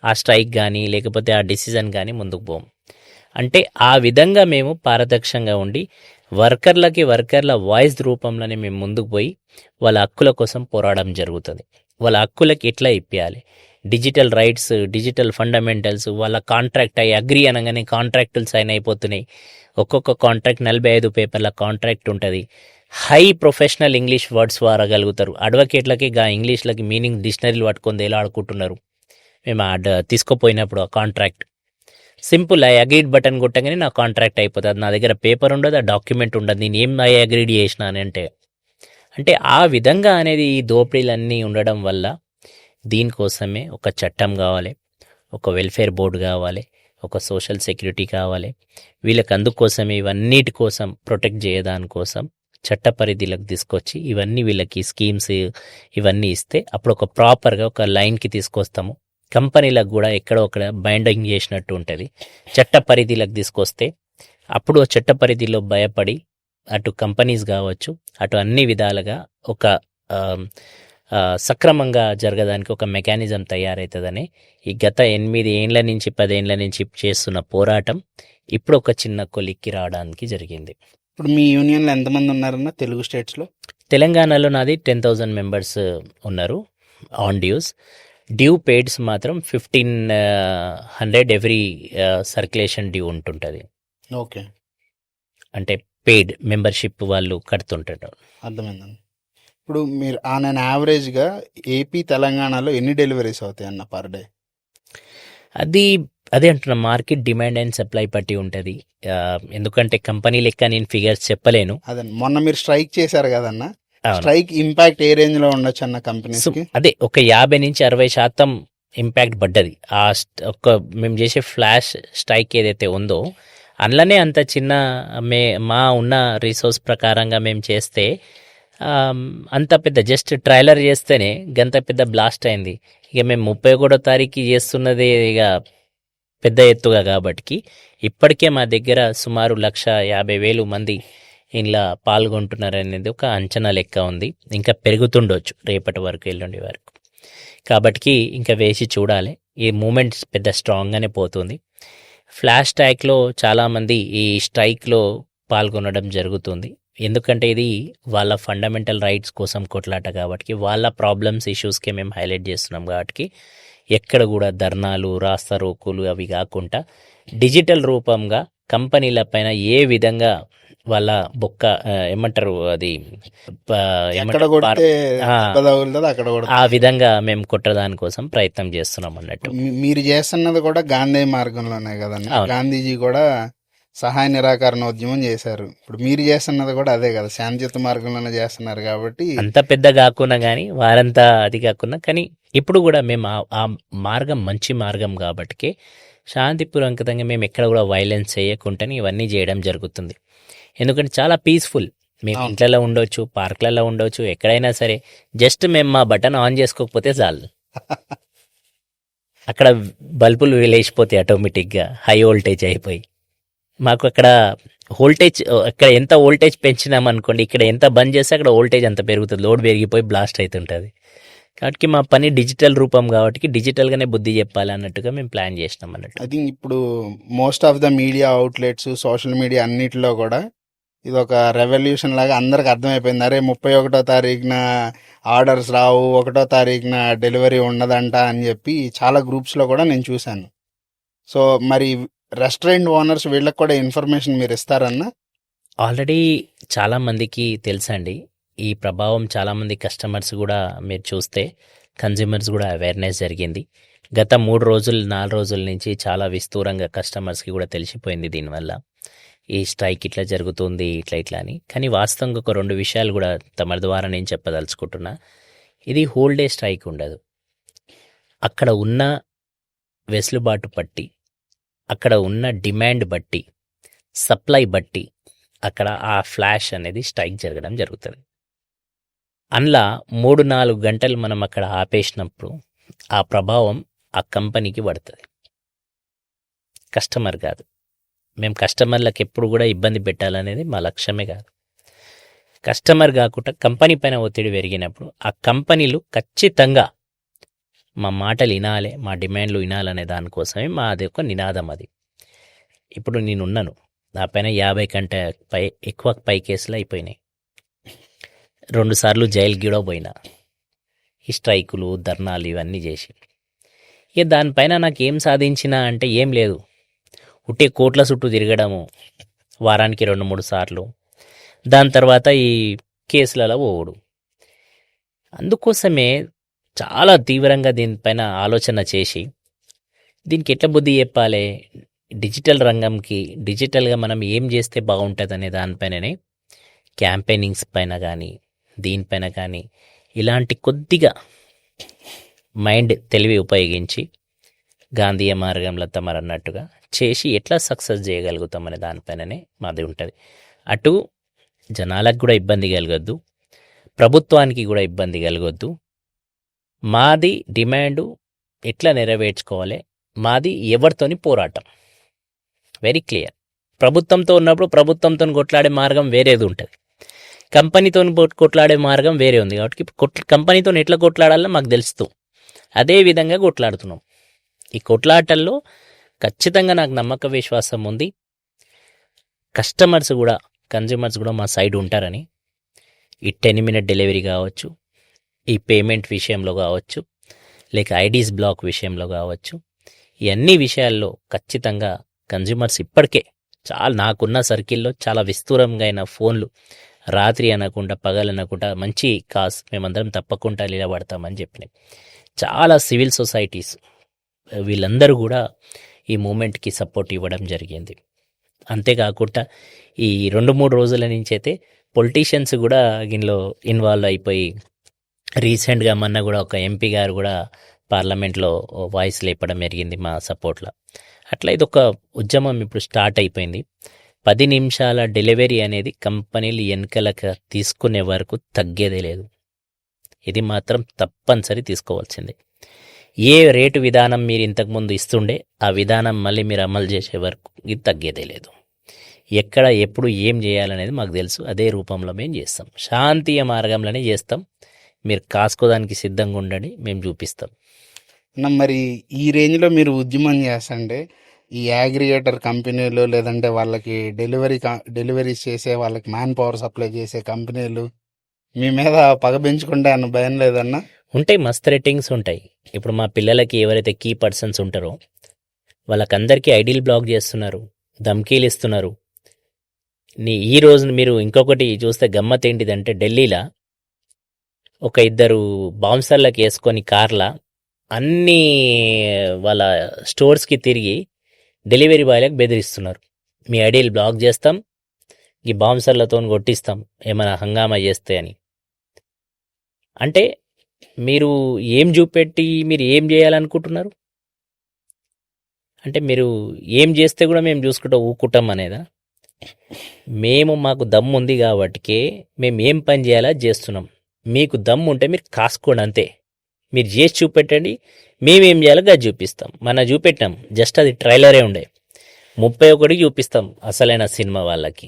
ఆ స్ట్రైక్ కానీ లేకపోతే ఆ డిసిజన్ కానీ ముందుకు పోము. అంటే ఆ విధంగా మేము పారదర్శకంగా ఉండి వర్కర్ల వాయిస్ రూపంలోనే మేము ముందుకు పోయి వాళ్ళ హక్కుల కోసం పోరాడడం జరుగుతుంది. వాళ్ళ హక్కులకి ఎట్లా ఇప్పించాలి, డిజిటల్ రైట్స్, డిజిటల్ ఫండమెంటల్స్, వాళ్ళ కాంట్రాక్ట్ అగ్రి అనగానే కాంట్రాక్టులు సైన్ అయిపోతున్నాయి. ఒక్కొక్క కాంట్రాక్ట్ 45 పేపర్ల కాంట్రాక్ట్ ఉంటుంది. హై ప్రొఫెషనల్ ఇంగ్లీష్ వర్డ్స్ వాడగలుగుతారు. అడ్వకేట్లకి ఇంగ్లీష్లకి మీనింగ్ డిక్షనరీలు పట్టుకొని ఎలా ఆడుకుంటున్నారు. మేము తీసుకోపోయినప్పుడు ఆ contract simple I agreed button కొట్టగానే నా కాంట్రాక్ట్ అయిపోతుంది. నా దగ్గర పేపర్ ఉండదు, ఆ డాక్యుమెంట్ ఉండదు, నేను ఏం ఐ అగ్రీడ్ చేసిన అని అంటే ఆ విధంగా అనేది ఈ దోపిడీలన్నీ ఉండడం వల్ల దీనికోసమే ఒక చట్టం కావాలి, ఒక వెల్ఫేర్ బోర్డు కావాలి, ఒక సోషల్ సెక్యూరిటీ కావాలి. వీళ్ళకి అందుకోసమే ఇవన్నిటి కోసం ప్రొటెక్ట్ చేయడానికోసం చట్ట పరిధిలోకి తీసుకొచ్చి ఇవన్నీ వీళ్ళకి స్కీమ్స్ ఇవన్నీ ఇస్తే అప్పుడు ఒక ప్రాపర్గా ఒక లైన్కి తీసుకొస్తాము. కంపెనీలకు కూడా ఎక్కడో ఒక బైండింగ్ చేసినట్టు ఉంటుంది. చట్ట పరిధిలోకి తీసుకొస్తే అప్పుడు చట్ట పరిధిలో భయపడి అటు కంపెనీస్ కావచ్చు, అటు అన్ని విధాలుగా ఒక సక్రమంగా జరగడానికి ఒక మెకానిజం తయారవుతుందని ఈ గత 8 ఏండ్ల నుంచి 10 ఏండ్ల నుంచి చేస్తున్న పోరాటం ఇప్పుడు ఒక చిన్న కొలిక్కి రావడానికి జరిగింది. ఇప్పుడు మీ యూనియన్లో ఎంతమంది ఉన్నారన్న తెలుగు స్టేట్స్లో? తెలంగాణలో నాది 10,000 మెంబర్స్ ఉన్నారు ఆన్ డ్యూ పెయిడ్స్ మాత్రం 1,500 ఎవ్రీ సర్క్యులేషన్ డ్యూ ఉంటుంటుంది. ఓకే, అంటే పెయిడ్ మెంబర్షిప్ వాళ్ళు కడుతుంటారు. అర్థమైందండి. ఇప్పుడు మీరు ఆన్ అన్ యావరేజ్గా ఏపీ తెలంగాణలో ఎన్ని డెలివరీస్ అవుతాయి అన్న పర్ డే? అదే అంటున్నా, మార్కెట్ డిమాండ్ అండ్ సప్లై పట్టి ఉంటుంది. ఎందుకంటే కంపెనీ లెక్క నేను ఫిగర్స్ చెప్పలేను. అదే మొన్న మీరు స్ట్రైక్ చేశారు కదన్న, స్ట్రైక్ ఇంపాక్ట్ ఏ రేంజ్ లో ఉండొచ్చు అన్న కంపెనీస్ కి? అదే ఒక 50 నుంచి 60% ఇంపాక్ట్ పడ్డది. మేము చేసే ఫ్లాష్ స్ట్రైక్ ఏదైతే ఉందో అందులోనే అంత చిన్న మా ఉన్న రిసోర్స్ ప్రకారంగా మేము చేస్తే అంత పెద్ద జస్ట్ ట్రైలర్ చేస్తేనే గంత పెద్ద బ్లాస్ట్ అయింది. ఇక మేము 31వ తారీఖు చేస్తున్నది ఇక పెద్ద ఎత్తుగా కాబట్టి ఇప్పటికే మా దగ్గర సుమారు 150,000 మంది ఇలా పాల్గొంటున్నారనేది ఒక అంచనా లెక్క ఉంది. ఇంకా పెరుగుతుండొచ్చు రేపటి వరకు, ఎల్లుండి వరకు. కాబట్టి ఇంకా వేసి చూడాలి. ఈ మూమెంట్ పెద్ద స్ట్రాంగ్గానే పోతుంది. ఫ్లాష్ స్ట్రైక్లో చాలామంది ఈ స్ట్రైక్లో పాల్గొనడం జరుగుతుంది. ఎందుకంటే ఇది వాళ్ళ ఫండమెంటల్ రైట్స్ కోసం కొట్లాట కాబట్టి, వాళ్ళ ప్రాబ్లమ్స్ ఇష్యూస్కే మేము హైలైట్ చేస్తున్నాం కాబట్టి ఎక్కడ కూడా ధర్నాలు రాస్తా రోకులు అవి కాకుండా డిజిటల్ రూపంగా కంపెనీల పైన ఏ విధంగా వాళ్ళ బొక్క ఏమంటారు అది ఆ విధంగా మేము కొట్టడాని కోసం ప్రయత్నం చేస్తున్నాం అన్నట్టు. మీరు చేస్తున్నది కూడా గాంధీ మార్గంలోనే కదండి. గాంధీజీ కూడా సహాయ నిరాకరణ ఉద్యమం చేశారు. ఇప్పుడు మీరు చేస్తున్నది కూడా అదే కదా, శాంతియుత మార్గంలోనే చేస్తున్నారు కాబట్టి అంత పెద్ద కాకుండా కానీ వారంతా అది కాకుండా కానీ ఇప్పుడు కూడా మేము ఆ మార్గం మంచి మార్గం కాబట్టి శాంతిపూర్వకంగా మేము ఎక్కడ కూడా వైలెన్స్ చేయకుండానే ఇవన్నీ చేయడం జరుగుతుంది. ఎందుకంటే చాలా పీస్ఫుల్. మేము ఇంట్లలో ఉండొచ్చు, పార్క్లలో ఉండొచ్చు, ఎక్కడైనా సరే జస్ట్ మేము మా బటన్ ఆన్ చేసుకోకపోతే చాలు అక్కడ బల్బులు లేచిపోతాయి ఆటోమేటిక్గా, హై వోల్టేజ్ అయిపోయి. మాకు అక్కడ అక్కడ ఎంత వోల్టేజ్ పెంచినామనుకోండి, ఇక్కడ ఎంత బంద్ చేస్తే అక్కడ వోల్టేజ్ అంత పెరుగుతుంది, లోడ్ పెరిగిపోయి బ్లాస్ట్ అవుతుంటుంది. కాబట్టి మా పని డిజిటల్ రూపం కాబట్టి డిజిటల్గానే బుద్ధి చెప్పాలి అన్నట్టుగా మేము ప్లాన్ చేసినాం అన్నట్టు. ఐ థింక్ ఇప్పుడు most of the media outlets, social media అన్నిటిలో కూడా ఇది ఒక రెవల్యూషన్ లాగా అందరికి అర్థమైపోయింది. అరే 31వ తారీఖున ఆర్డర్స్ రావు, 1వ తారీఖున డెలివరీ ఉండదంట అని చెప్పి చాలా గ్రూప్స్లో కూడా నేను చూశాను. సో మరి రెస్టారెంట్ ఓనర్స్ వీళ్ళకి కూడా ఇన్ఫర్మేషన్ మీరు ఇస్తారన్నా? ఆల్రెడీ చాలామందికి తెలుసండి ఈ ప్రభావం. చాలామంది కస్టమర్స్ కూడా మీరు చూస్తే కన్జ్యూమర్స్ కూడా అవేర్నెస్ జరిగింది. గత 3 రోజులు 4 రోజుల నుంచి చాలా విస్తూరంగా కస్టమర్స్కి కూడా తెలిసిపోయింది దీనివల్ల ఈ స్ట్రైక్ ఇట్లా జరుగుతుంది ఇట్లా అని. కానీ వాస్తవంగా ఒక 2 విషయాలు కూడా తమ ద్వారా నేను చెప్పదలుచుకుంటున్నా. ఇది హోల్ డే స్ట్రైక్ ఉండదు. అక్కడ ఉన్న వెసులుబాటు బట్టి, అక్కడ ఉన్న డిమాండ్ బట్టి, సప్లై బట్టి అక్కడ ఆ ఫ్లాష్ అనేది స్ట్రైక్ జరగడం జరుగుతుంది. అందులో 3-4 గంటలు మనం అక్కడ ఆపేసినప్పుడు ఆ ప్రభావం ఆ కంపెనీకి పడుతుంది, కస్టమర్ కాదు. మేము కస్టమర్లకు ఎప్పుడు కూడా ఇబ్బంది పెట్టాలనేది మా లక్ష్యమే కాదు. కస్టమర్ కాకుండా కంపెనీ పైన ఒత్తిడి పెరిగినప్పుడు ఆ కంపెనీలు ఖచ్చితంగా మా మాటలు వినాలి, మా డిమాండ్లు వినాలనే దానికోసమే మాది ఒక నినాదం అది. ఇప్పుడు నేనున్నాను, నా పైన 50 కంటే ఎక్కువ కేసులు అయిపోయినాయి. 2 సార్లు జైలుకి కూడా పోయినా ఈ స్ట్రైకులు, ధర్నాలు ఇవన్నీ చేసి. ఇక దానిపైన నాకు ఏం సాధించినా అంటే ఏం లేదు. ఉట్టే కోట్ల చుట్టూ తిరగడము, వారానికి 2-3 సార్లు, దాని తర్వాత ఈ కేసులలో పోవుడు. అందుకోసమే చాలా తీవ్రంగా దీనిపైన ఆలోచన చేసి దీనికి ఎట్లా బుద్ధి చెప్పాలి, డిజిటల్ రంగంకి డిజిటల్గా మనం ఏం చేస్తే బాగుంటుంది అనే దానిపైననే క్యాంపెయినింగ్స్ పైన కానీ దీనిపైన కానీ ఇలాంటి కొద్దిగా మైండ్ తెలివి ఉపయోగించి గాంధీయ మార్గంలో తమరన్నట్టుగా చేసి ఎట్లా సక్సెస్ చేయగలుగుతామనే దానిపైననే మాది ఉంటుంది. అటు జనాలకు కూడా ఇబ్బంది కలగొద్దు, ప్రభుత్వానికి కూడా ఇబ్బంది కలగొద్దు. మాది డిమాండు ఎట్లా నెరవేర్చుకోవాలి, మాది ఎవరితోని పోరాటం వెరీ క్లియర్. ప్రభుత్వంతో ఉన్నప్పుడు ప్రభుత్వంతో కొట్లాడే మార్గం వేరేది ఉంటుంది, కంపెనీతో కొట్లాడే మార్గం వేరే ఉంది. కాబట్టి కంపెనీతో ఎట్లా కొట్లాడాలో మాకు తెలుస్తూ అదే విధంగా కొట్లాడుతున్నాం. ఈ కొట్లాటల్లో ఖచ్చితంగా నాకు నమ్మక విశ్వాసం ఉంది. కస్టమర్స్ కూడా కన్జ్యూమర్స్ కూడా మా సైడ్ ఉంటారని. ఈ 10 minute డెలివరీ కావచ్చు, ఈ పేమెంట్ విషయంలో కావచ్చు, లేక ఐడీస్ బ్లాక్ విషయంలో కావచ్చు, ఈ అన్ని విషయాల్లో ఖచ్చితంగా కన్జ్యూమర్స్ ఇప్పటికే చాలా నాకున్న సర్కిల్లో చాలా విస్తూరంగా అయిన ఫోన్లు రాత్రి అనకుండా పగలనకుండా మంచి కాస్ మేమందరం తప్పకుండా నిలబడతామని చెప్పినాయి. చాలా సివిల్ సొసైటీస్ వీళ్ళందరూ కూడా ఈ మూమెంట్కి సపోర్ట్ ఇవ్వడం జరిగింది. అంతేకాకుండా ఈ 2-3 రోజుల నుంచి అయితే పొలిటీషియన్స్ కూడా దీనిలో ఇన్వాల్వ్ అయిపోయి రీసెంట్గా మొన్న కూడా ఒక ఎంపీ గారు కూడా పార్లమెంట్లో వాయిస్ లేపడం జరిగింది మా సపోర్ట్లో. అట్లా ఇది ఒక ఉద్యమం ఇప్పుడు స్టార్ట్ అయిపోయింది. 10 నిమిషాల డెలివరీ అనేది కంపెనీలు వెనకలకు తీసుకునే వరకు తగ్గేదే లేదు. ఇది మాత్రం తప్పనిసరి తీసుకోవాల్సిందే. ఏ రేటు విధానం మీరు ఇంతకుముందు ఇస్తుండే ఆ విధానం మళ్ళీ మీరు అమలు చేసే వరకు ఇది తగ్గేదే లేదు. ఎక్కడ ఎప్పుడు ఏం చేయాలనేది మాకు తెలుసు. అదే రూపంలో మేము చేస్తాం, శాంతీయ మార్గంలోనే చేస్తాం. మీరు కాసుకోదానికి సిద్ధంగా ఉండండి, మేము చూపిస్తాం. మరి ఈ రేంజ్లో మీరు ఉద్యమం చేస్తుంటే ఈ అగ్రిగేటర్ కంపెనీలు లేదంటే వాళ్ళకి డెలివరీస్ చేసే వాళ్ళకి మ్యాన్ పవర్ సప్లై చేసే కంపెనీలు మీ మీద పగ పెంచుకుంటే అన్న భయం లేదన్నా? ఉంటాయి, మస్తు రేటింగ్స్ ఉంటాయి. ఇప్పుడు మా పిల్లలకి ఎవరైతే కీ పర్సన్స్ ఉంటారో వాళ్ళకందరికీ ఐడీలు బ్లాక్ చేస్తున్నారు, ధమ్కీలు ఇస్తున్నారు. ఈ రోజు మీరు ఇంకొకటి చూస్తే గమ్మత్ ఏంటిదంటే ఢిల్లీలో ఒక 2 బాంసర్లకు వేసుకొని కార్ల అన్ని వాళ్ళ స్టోర్స్కి తిరిగి డెలివరీ బాయ్లకు బెదిరిస్తున్నారు. మీ ఐడీలు బ్లాక్ చేస్తాం, ఈ బాంసర్లతో కొట్టిస్తాం ఏమైనా హంగామా చేస్తే అని. అంటే మీరు ఏం చూపెట్టి మీరు ఏం చేయాలనుకుంటున్నారు? అంటే మీరు ఏం చేస్తే కూడా మేము చూసుకుంటూ ఊకుంటాం అనేదా? మాకు దమ్ము ఉంది కాబట్టికే మేము ఏం పని చేయాలో చేస్తున్నాం. మీకు దమ్ము ఉంటే మీరు కాసుకోండి అంతే. మీరు చేసి చూపెట్టండి, మేమేం చేయాలో అది చూపిస్తాం. చూపెట్టాం, జస్ట్ అది ట్రైలరే ఉండే. 31కి చూపిస్తాం అసలైన సినిమా వాళ్ళకి.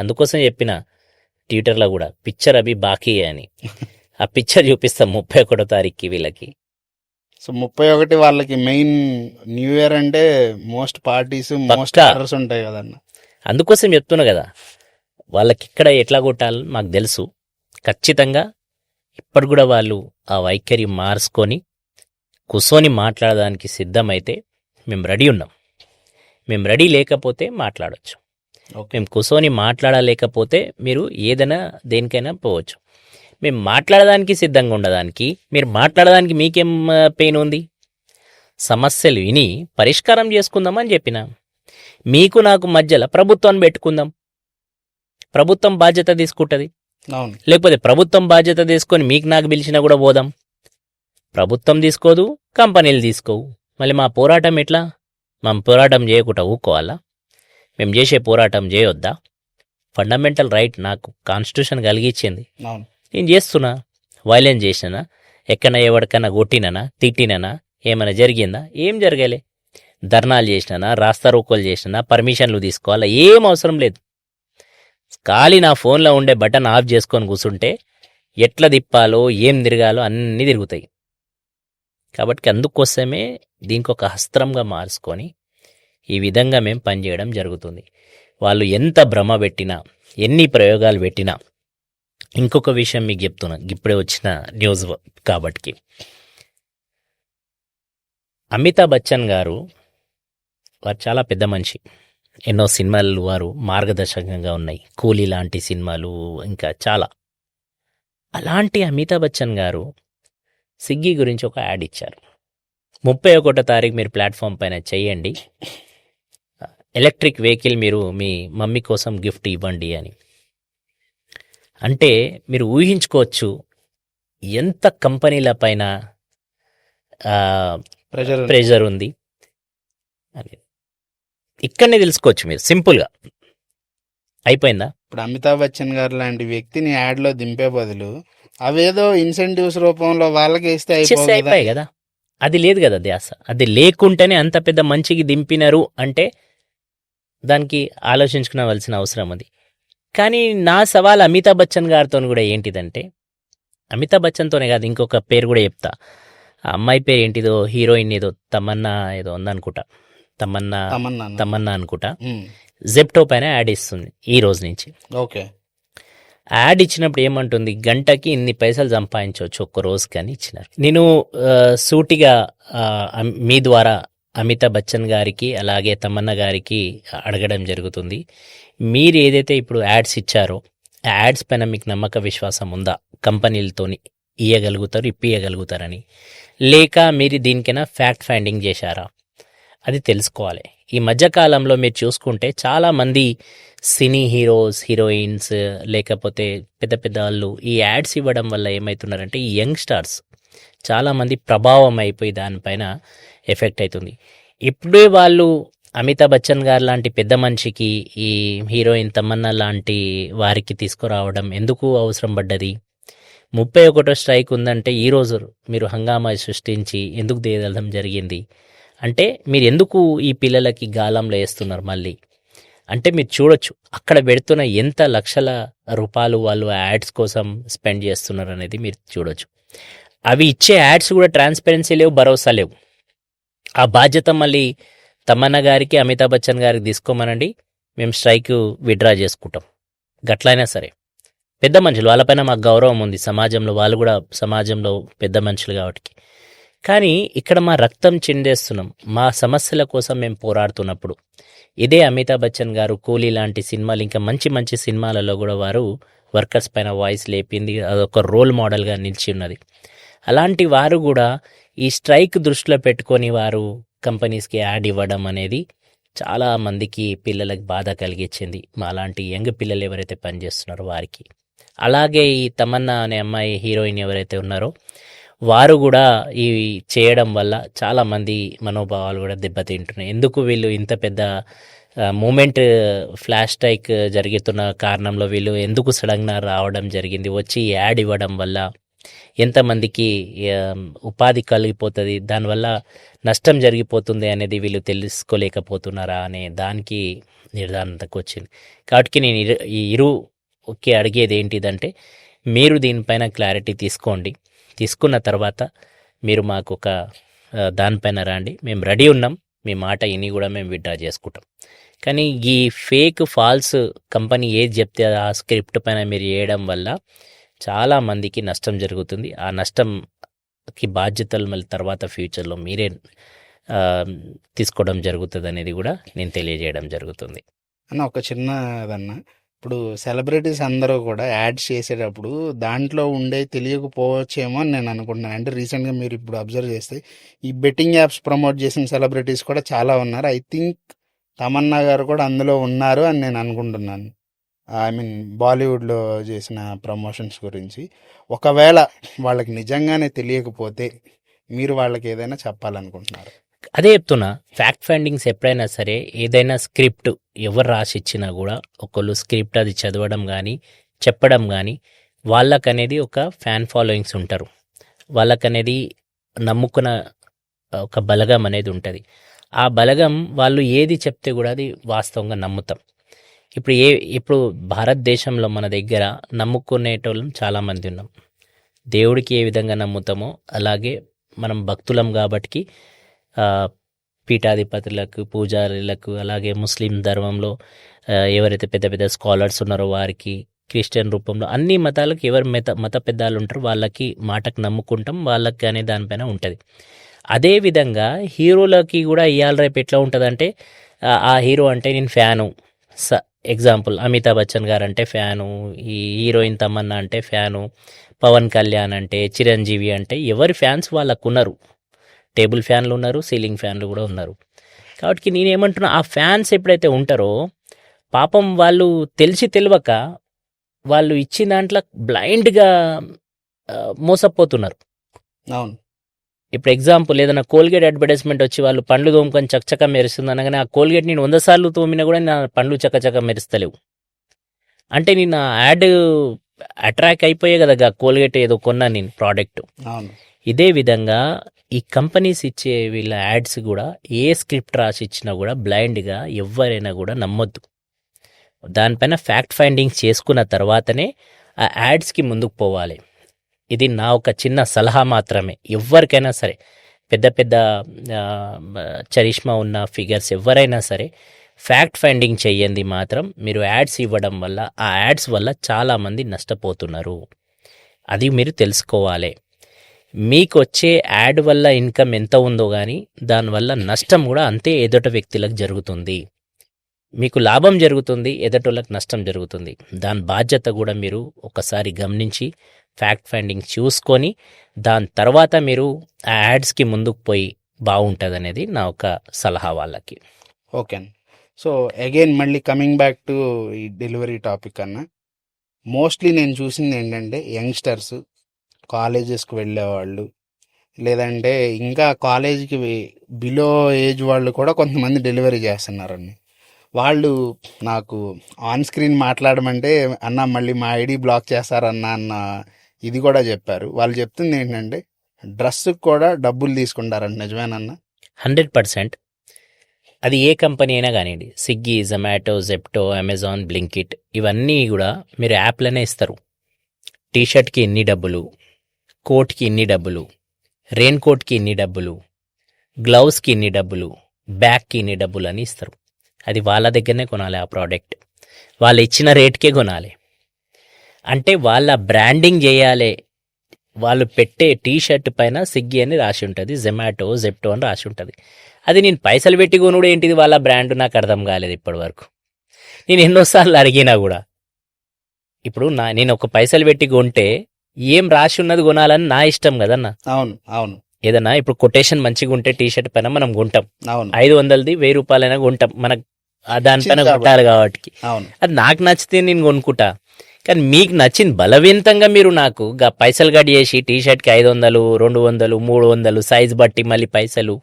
అందుకోసం చెప్పిన ట్విట్టర్లో కూడా పిక్చర్ అవి బాకీ అని. ఆ పిక్చర్ చూపిస్తాం 31వ తారీఖుకి వీళ్ళకి. సో 31 వాళ్ళకి మెయిన్ న్యూ ఇయర్ అంటే మోస్ట్ పార్టీస్ మోస్ట్ ఆర్డర్స్ ఉంటాయి కదన్న. అందుకోసం చెప్తున్నా కదా, వాళ్ళకి ఇక్కడ ఎట్లా కొట్టాలో మాకు తెలుసు. ఖచ్చితంగా ఇప్పటి కూడా వాళ్ళు ఆ వైఖరి మార్చుకొని కూర్చొని మాట్లాడడానికి సిద్ధమైతే మేము రెడీ ఉన్నాం. మేము రెడీ లేకపోతే మాట్లాడవచ్చు. మేము కూర్చొని మాట్లాడలేకపోతే మీరు ఏదైనా దేనికైనా పోవచ్చు. మేము మాట్లాడడానికి సిద్ధంగా ఉండడానికి మీరు మాట్లాడడానికి మీకేం పెయిన్ ఉంది? సమస్యలు విని పరిష్కారం చేసుకుందామని చెప్పిన. మీకు నాకు మధ్యలో ప్రభుత్వాన్ని పెట్టుకుందాం, ప్రభుత్వం బాధ్యత తీసుకుంటుంది. లేకపోతే ప్రభుత్వం బాధ్యత తీసుకొని మీకు నాకు పిలిచినా కూడా పోదాం. ప్రభుత్వం తీసుకోదు, కంపెనీలు తీసుకోవు. మళ్ళీ మా పోరాటం ఎట్లా? మేము పోరాటం చేయకుండా ఊకోవాలా? మేము చేసే పోరాటం చేయొద్దా? ఫండమెంటల్ రైట్ నాకు కాన్స్టిట్యూషన్ కలిగించింది, నేను చేస్తున్నా. వైలెన్స్ చేసినా, ఎక్కడన్నా ఎవరికన్నా కొట్టిననా, తిట్టిననా, ఏమైనా జరిగిందా? ఏం జరగాలి? ధర్నాలు చేసినా, రాస్తా రోకోలు చేసినా, పర్మిషన్లు తీసుకోవాలా? ఏం అవసరం లేదు. ఖాళీ నా ఫోన్లో ఉండే బటన్ ఆఫ్ చేసుకొని కూర్చుంటే ఎట్లా తిప్పాలో ఏం తిరగాలో అన్నీ తిరుగుతాయి. కాబట్టి అందుకోసమే దీనికి ఒక అస్త్రంగా మార్చుకొని ఈ విధంగా మేము పనిచేయడం జరుగుతుంది. వాళ్ళు ఎంత భ్రమ పెట్టినా, ఎన్ని ప్రయోగాలు పెట్టినా, ఇంకొక విషయం మీకు చెప్తున్నా, ఇప్పుడే వచ్చిన న్యూస్ కాబట్టి, అమితాబ్ బచ్చన్ గారు వారు చాలా పెద్ద మనిషి, ఎన్నో సినిమాలు వారు మార్గదర్శకంగా ఉన్నాయి. కూలీ లాంటి సినిమాలు ఇంకా చాలా. అలాంటి అమితాబ్ బచ్చన్ గారు స్విగ్గీ గురించి ఒక యాడ్ ఇచ్చారు. 31వ తారీఖు మీరు ప్లాట్ఫామ్ పైన చేయండి, ఎలక్ట్రిక్ వెహికల్ మీరు మీ మమ్మీ కోసం గిఫ్ట్ ఇవ్వండి అని. అంటే మీరు ఊహించుకోవచ్చు ఎంత కంపెనీల పైన ప్రెజర్ ఉంది అని. ఇక్కడనే తెలుసుకోవచ్చు మీరు సింపుల్గా. అయిపోయిందా? ఇప్పుడు అమితాబ్ బచ్చన్ గారు లాంటి వ్యక్తిని యాడ్లో దింపే బదులు అవేదో ఇన్సెంటివ్స్ రూపంలో వాళ్ళకి ఇస్తే అయిపోయాయి కదా. అది లేదు కదా ధ్యాస. అది లేకుంటేనే అంత పెద్ద మంచికి దింపినారు అంటే దానికి ఆలోచించుకోవాల్సిన అవసరం అది. కానీ నా సవాల్ అమితాబ్ బచ్చన్ గారితో కూడా ఏంటిదంటే, అమితాబ్ బచ్చన్తోనే కాదు, ఇంకొక పేరు కూడా చెప్తా. ఆ అమ్మాయి పేరు ఏంటిదో, హీరోయిన్ ఏదో తమన్నా ఏదో ఉందనుకుంటా, తమన్నా అనుకుంటా. జెప్టో పైన యాడ్ ఇస్తుంది ఈ రోజు నుంచి. ఓకే. యాడ్ ఇచ్చినప్పుడు ఏమంటుంది, గంటకి ఇన్ని పైసలు సంపాదించవచ్చు ఒక్క రోజుకి అని ఇచ్చినారు. నేను సూటిగా మీ ద్వారా అమితాబ్ బచ్చన్ గారికి అలాగే తమన్నా గారికి అడగడం జరుగుతుంది. మీరు ఏదైతే ఇప్పుడు యాడ్స్ ఇచ్చారో ఆ యాడ్స్ పైన మీకు నమ్మక విశ్వాసం ఉందా? కంపెనీలతోని ఇప్పియగలుగుతారని, లేక మీరు దీనికైనా ఫ్యాక్ట్ ఫైండింగ్ చేశారా? అది తెలుసుకోవాలి. ఈ మధ్యకాలంలో మీరు చూసుకుంటే చాలామంది సినీ హీరోస్, హీరోయిన్స్ లేకపోతే పెద్ద పెద్ద వాళ్ళు ఈ యాడ్స్ ఇవ్వడం వల్ల ఏమవుతున్నారంటే ఈ యంగ్స్టర్స్ చాలామంది ప్రభావం అయిపోయి దానిపైన ఎఫెక్ట్ అవుతుంది. ఇప్పుడే వాళ్ళు అమితాబ్ బచ్చన్ గారు లాంటి పెద్ద మనిషికి ఈ హీరోయిన్ తమన్నా లాంటి వారికి తీసుకురావడం ఎందుకు అవసరం పడ్డది? 31వ స్ట్రైక్ ఉందంటే ఈరోజు మీరు హంగామా సృష్టించి ఎందుకు దేదడం జరిగింది అంటే, మీరు ఎందుకు ఈ పిల్లలకి గాలంలో వేస్తున్నారు మళ్ళీ అంటే మీరు చూడొచ్చు అక్కడ పెడుతున్న ఎంత లక్షల రూపాయలు వాళ్ళు యాడ్స్ కోసం స్పెండ్ చేస్తున్నారు అనేది మీరు చూడొచ్చు. అవి ఇచ్చే యాడ్స్ కూడా ట్రాన్స్పరెన్సీ లేవు, భరోసా లేవు. ఆ బాధ్యత మళ్ళీ తమన్నా గారికి, అమితాబ్ బచ్చన్ గారికి తీసుకోమనండి, మేము స్ట్రైక్ విత్డ్రా చేసుకుంటాం. గట్లయినా సరే పెద్ద మనుషులు, వాళ్ళపైన మాకు గౌరవం ఉంది సమాజంలో, వాళ్ళు కూడా సమాజంలో పెద్ద మనుషులు కాబట్టి. కానీ ఇక్కడ మా రక్తం చిందేస్తున్నాం, మా సమస్యల కోసం మేము పోరాడుతున్నప్పుడు ఇదే అమితాబ్ బచ్చన్ గారు కూలీ లాంటి సినిమాలు, ఇంకా మంచి మంచి సినిమాలలో కూడా వారు వర్కర్స్ పైన వాయిస్ లేపింది, అదొక రోల్ మోడల్గా నిలిచి ఉన్నది. అలాంటి వారు కూడా ఈ స్ట్రైక్ దృష్టిలో పెట్టుకొని వారు కంపెనీస్కి యాడ్ ఇవ్వడం అనేది చాలా మందికి పిల్లలకు బాధ కలిగించింది, మా అలాంటి యంగ్ పిల్లలు ఎవరైతే పనిచేస్తున్నారో వారికి. అలాగే ఈ తమన్నా అనే అమ్మాయి హీరోయిన్ ఎవరైతే ఉన్నారో వారు కూడా ఈ చేయడం వల్ల చాలామంది మనోభావాలు కూడా దెబ్బతింటున్నాయి. ఎందుకు వీళ్ళు ఇంత పెద్ద మూమెంట్ ఫ్లాష్ స్ట్రైక్ జరుగుతున్న కారణంలో వీళ్ళు ఎందుకు సడన్గా రావడం జరిగింది, వచ్చి యాడ్ ఇవ్వడం వల్ల ఎంతమందికి ఉపాధి కలిగిపోతుంది, దానివల్ల నష్టం జరిగిపోతుంది అనేది వీళ్ళు తెలుసుకోలేకపోతున్నారా అనే దానికి నిర్ధారణకు వచ్చింది. కాబట్టి నేను ఈ ఇరుకి అడిగేది ఏంటిదంటే, మీరు దీనిపైన క్లారిటీ తీసుకోండి. తీసుకున్న తర్వాత మీరు మాకు ఒక దానిపైన రండి, మేము రెడీ ఉన్నాం, మీ మాట ఇని కూడా మేము విత్డ్రా చేసుకుంటాం. కానీ ఈ ఫేక్ ఫాల్స్ కంపెనీ ఏది చెప్తే ఆ స్క్రిప్ట్ పైన మీరు చేయడం వల్ల చాలా మందికి నష్టం జరుగుతుంది. ఆ నష్టంకి బాధ్యతలు మళ్ళీ తర్వాత ఫ్యూచర్లో మీరే తీసుకోవడం జరుగుతుంది అనేది కూడా నేను తెలియజేయడం జరుగుతుంది. అన్న ఒక చిన్నదన్న, ఇప్పుడు సెలబ్రిటీస్ అందరూ కూడా యాడ్స్ చేసేటప్పుడు దాంట్లో ఉండే తెలియకపోవచ్చేమో అని నేను అనుకుంటున్నాను. అంటే రీసెంట్గా మీరు ఇప్పుడు అబ్జర్వ్ చేస్తే ఈ బెట్టింగ్ యాప్స్ ప్రమోట్ చేసిన సెలబ్రిటీస్ కూడా చాలా ఉన్నారు. ఐ థింక్ తమన్నా గారు కూడా అందులో ఉన్నారు అని నేను అనుకుంటున్నాను. ఐ మీన్ బాలీవుడ్లో చేసిన ప్రమోషన్స్ గురించి. ఒకవేళ వాళ్ళకి నిజంగానే తెలియకపోతే మీరు వాళ్ళకి ఏదైనా చెప్పాలనుకుంటున్నారు? అదే చెప్తున్నా, ఫ్యాక్ట్ ఫైండింగ్స్ ఎప్పుడైనా సరే ఏదైనా స్క్రిప్ట్ ఎవరు రాసిచ్చినా కూడా ఒకళ్ళు స్క్రిప్ట్ అది చదవడం కానీ చెప్పడం కానీ వాళ్ళకనేది ఒక ఫ్యాన్ ఫాలోయింగ్స్ ఉంటారు, వాళ్ళకనేది నమ్ముకున్న ఒక బలగం అనేది ఉంటుంది. ఆ బలగం వాళ్ళు ఏది చెప్తే కూడా అది వాస్తవంగా నమ్ముతాం. ఇప్పుడు భారతదేశంలో మన దగ్గర నమ్ముకునేటోళ్ళం చాలామంది ఉన్నాం. దేవుడికి ఏ విధంగా నమ్ముతామో అలాగే మనం భక్తులం కాబట్టి పీఠాధిపతులకు, పూజారులకు, అలాగే ముస్లిం ధర్మంలో ఎవరైతే పెద్ద పెద్ద స్కాలర్స్ ఉన్నారో వారికి, క్రిస్టియన్ రూపంలో అన్ని మతాలకు ఎవరు మత పెద్దలు ఉంటారో వాళ్ళకి మాటకు నమ్ముకుంటాం, వాళ్ళకి అనే దానిపైన ఉంటుంది. అదేవిధంగా హీరోలకి కూడా ఇవాళ రేపు ఎట్లా ఉంటుందంటే ఆ హీరో అంటే నేను ఫ్యాను. ఎగ్జాంపుల్ అమితాబ్ బచ్చన్ గారు అంటే ఫ్యాను, ఈ హీరోయిన్ తమన్నా అంటే ఫ్యాను, పవన్ కళ్యాణ్ అంటే, చిరంజీవి అంటే ఎవరి ఫ్యాన్స్ వాళ్ళకు ఉన్నారు. టేబుల్ ఫ్యాన్లు ఉన్నారు, సీలింగ్ ఫ్యాన్లు కూడా ఉన్నారు. కాబట్టి నేనేమంటున్నా, ఆ ఫ్యాన్స్ ఎప్పుడైతే ఉంటారో పాపం వాళ్ళు తెలియక వాళ్ళు ఇచ్చిన దాంట్లో బ్లైండ్గా మోసపోతున్నారు. అవును. ఇప్పుడు ఎగ్జాంపుల్ ఏదైనా కోల్గేట్ అడ్వర్టైజ్మెంట్ వచ్చి వాళ్ళు పండ్లు తోముకొని చక్కచక్క మెరుస్తుంది అనగానే ఆ కోల్గేట్ నేను 100 సార్లు తోమినా కూడా నా పండ్లు చక్కచక్క మెరుస్తలేవు. అంటే నేను ఆ యాడ్ అట్రాక్ట్ అయిపోయే కదా కోల్గేట్ ఏదో కొన్నా నేను ప్రోడక్ట్. అవును. ఇదే విధంగా ఈ కంపెనీస్ ఇచ్చే వీళ్ళ యాడ్స్ కూడా ఏ స్క్రిప్ట్ రాసి ఇచ్చినా కూడా బ్లైండ్గా ఎవరైనా కూడా నమ్మొద్దు. దానిపైన ఫ్యాక్ట్ ఫైండింగ్స్ చేసుకున్న తర్వాతనే ఆ యాడ్స్కి ముందుకు పోవాలి. ఇది నా ఒక చిన్న సలహా మాత్రమే. ఎవరికైనా సరే, పెద్ద పెద్ద చరిష్మా ఉన్న ఫిగర్స్ ఎవరైనా సరే ఫ్యాక్ట్ ఫైండింగ్ చెయ్యండి మాత్రం. మీరు యాడ్స్ ఇవ్వడం వల్ల ఆ యాడ్స్ వల్ల చాలామంది నష్టపోతున్నారు. అది మీరు తెలుసుకోవాలి. మీకు వచ్చే యాడ్ వల్ల ఇన్కమ్ ఎంత ఉందో కానీ దానివల్ల నష్టం కూడా అంతే ఎదుట వ్యక్తులకు జరుగుతుంది. మీకు లాభం జరుగుతుంది, ఎదుటోళ్ళకి నష్టం జరుగుతుంది. దాని బాధ్యత కూడా మీరు ఒకసారి గమనించి ఫ్యాక్ట్ ఫైండింగ్ చూసుకొని దాని తర్వాత మీరు ఆ యాడ్స్కి ముందుకు పోయి బాగుంటుంది అనేది నా ఒక సలహా వాళ్ళకి. ఓకే అండి. సో అగైన్ మళ్ళీ కమింగ్ బ్యాక్ టు ఈ డెలివరీ టాపిక్ అన్న, మోస్ట్లీ నేను చూసింది ఏంటంటే యంగ్స్టర్స్, కాలేజెస్కి వెళ్ళేవాళ్ళు, లేదంటే ఇంకా కాలేజీకి బిలో ఏజ్ వాళ్ళు కూడా కొంతమంది డెలివరీ చేస్తున్నారండి. వాళ్ళు నాకు ఆన్ స్క్రీన్ మాట్లాడమంటే అన్న మళ్ళీ మా ఐడి బ్లాక్ చేస్తారన్న అన్న ఇది కూడా చెప్పారు. వాళ్ళు చెప్తుంది ఏంటంటే డ్రెస్కి కూడా డబ్బులు తీసుకుంటారంట, నిజమేనన్నా? 100%. అది ఏ కంపెనీ అయినా కానివ్వండి, Swiggy, Zomato, Zepto, Amazon, Blinkit, ఇవన్నీ కూడా మీరు యాప్లోనే ఇస్తారు. టీషర్ట్కి ఇన్ని డబ్బులు, కోట్కి ఇన్ని డబ్బులు, రెయిన్ కోట్కి ఇన్ని డబ్బులు, గ్లౌస్కి ఇన్ని డబ్బులు, బ్యాగ్కి ఇన్ని డబ్బులు అని ఇస్తారు. అది వాళ్ళ దగ్గరనే కొనాలి. ఆ ప్రోడక్ట్ వాళ్ళు ఇచ్చిన రేట్కే కొనాలి. అంటే వాళ్ళ బ్రాండింగ్ చేయాలి. వాళ్ళు పెట్టే టీషర్ట్ పైన స్విగ్గీ అని రాసి ఉంటుంది, జొమాటో, జెప్టో అని రాసి ఉంటుంది. అది నేను పైసలు పెట్టి కొనుడు ఏంటిది వాళ్ళ బ్రాండ్, నాకు అర్థం కాలేదు ఇప్పటి వరకు. నేను ఎన్నోసార్లు అడిగినా కూడా, ఇప్పుడు నేను ఒక పైసలు పెట్టి కొంటే ఏం రాసి ఉన్నది కొనాలని నా ఇష్టం కదన్నా. అవును అవును. ఏదన్నా ఇప్పుడు కొటేషన్ మంచిగా ఉంటే టీషర్ట్ పైన మనం కొంటాం. అవును. 500ది 1000 రూపాయలైనా కొంటాం, మనకు దానిపైన కొట్టాలి కాబట్టి. అవును. అది నాకు నచ్చితే నేను కొనుక్కుంటా. కానీ మీకు నచ్చింది బలవంతంగా మీరు నాకు పైసలు కట్ చేసి టీషర్ట్కి 500, 200, 300 సైజ్ బట్టి మళ్ళీ పైసలు,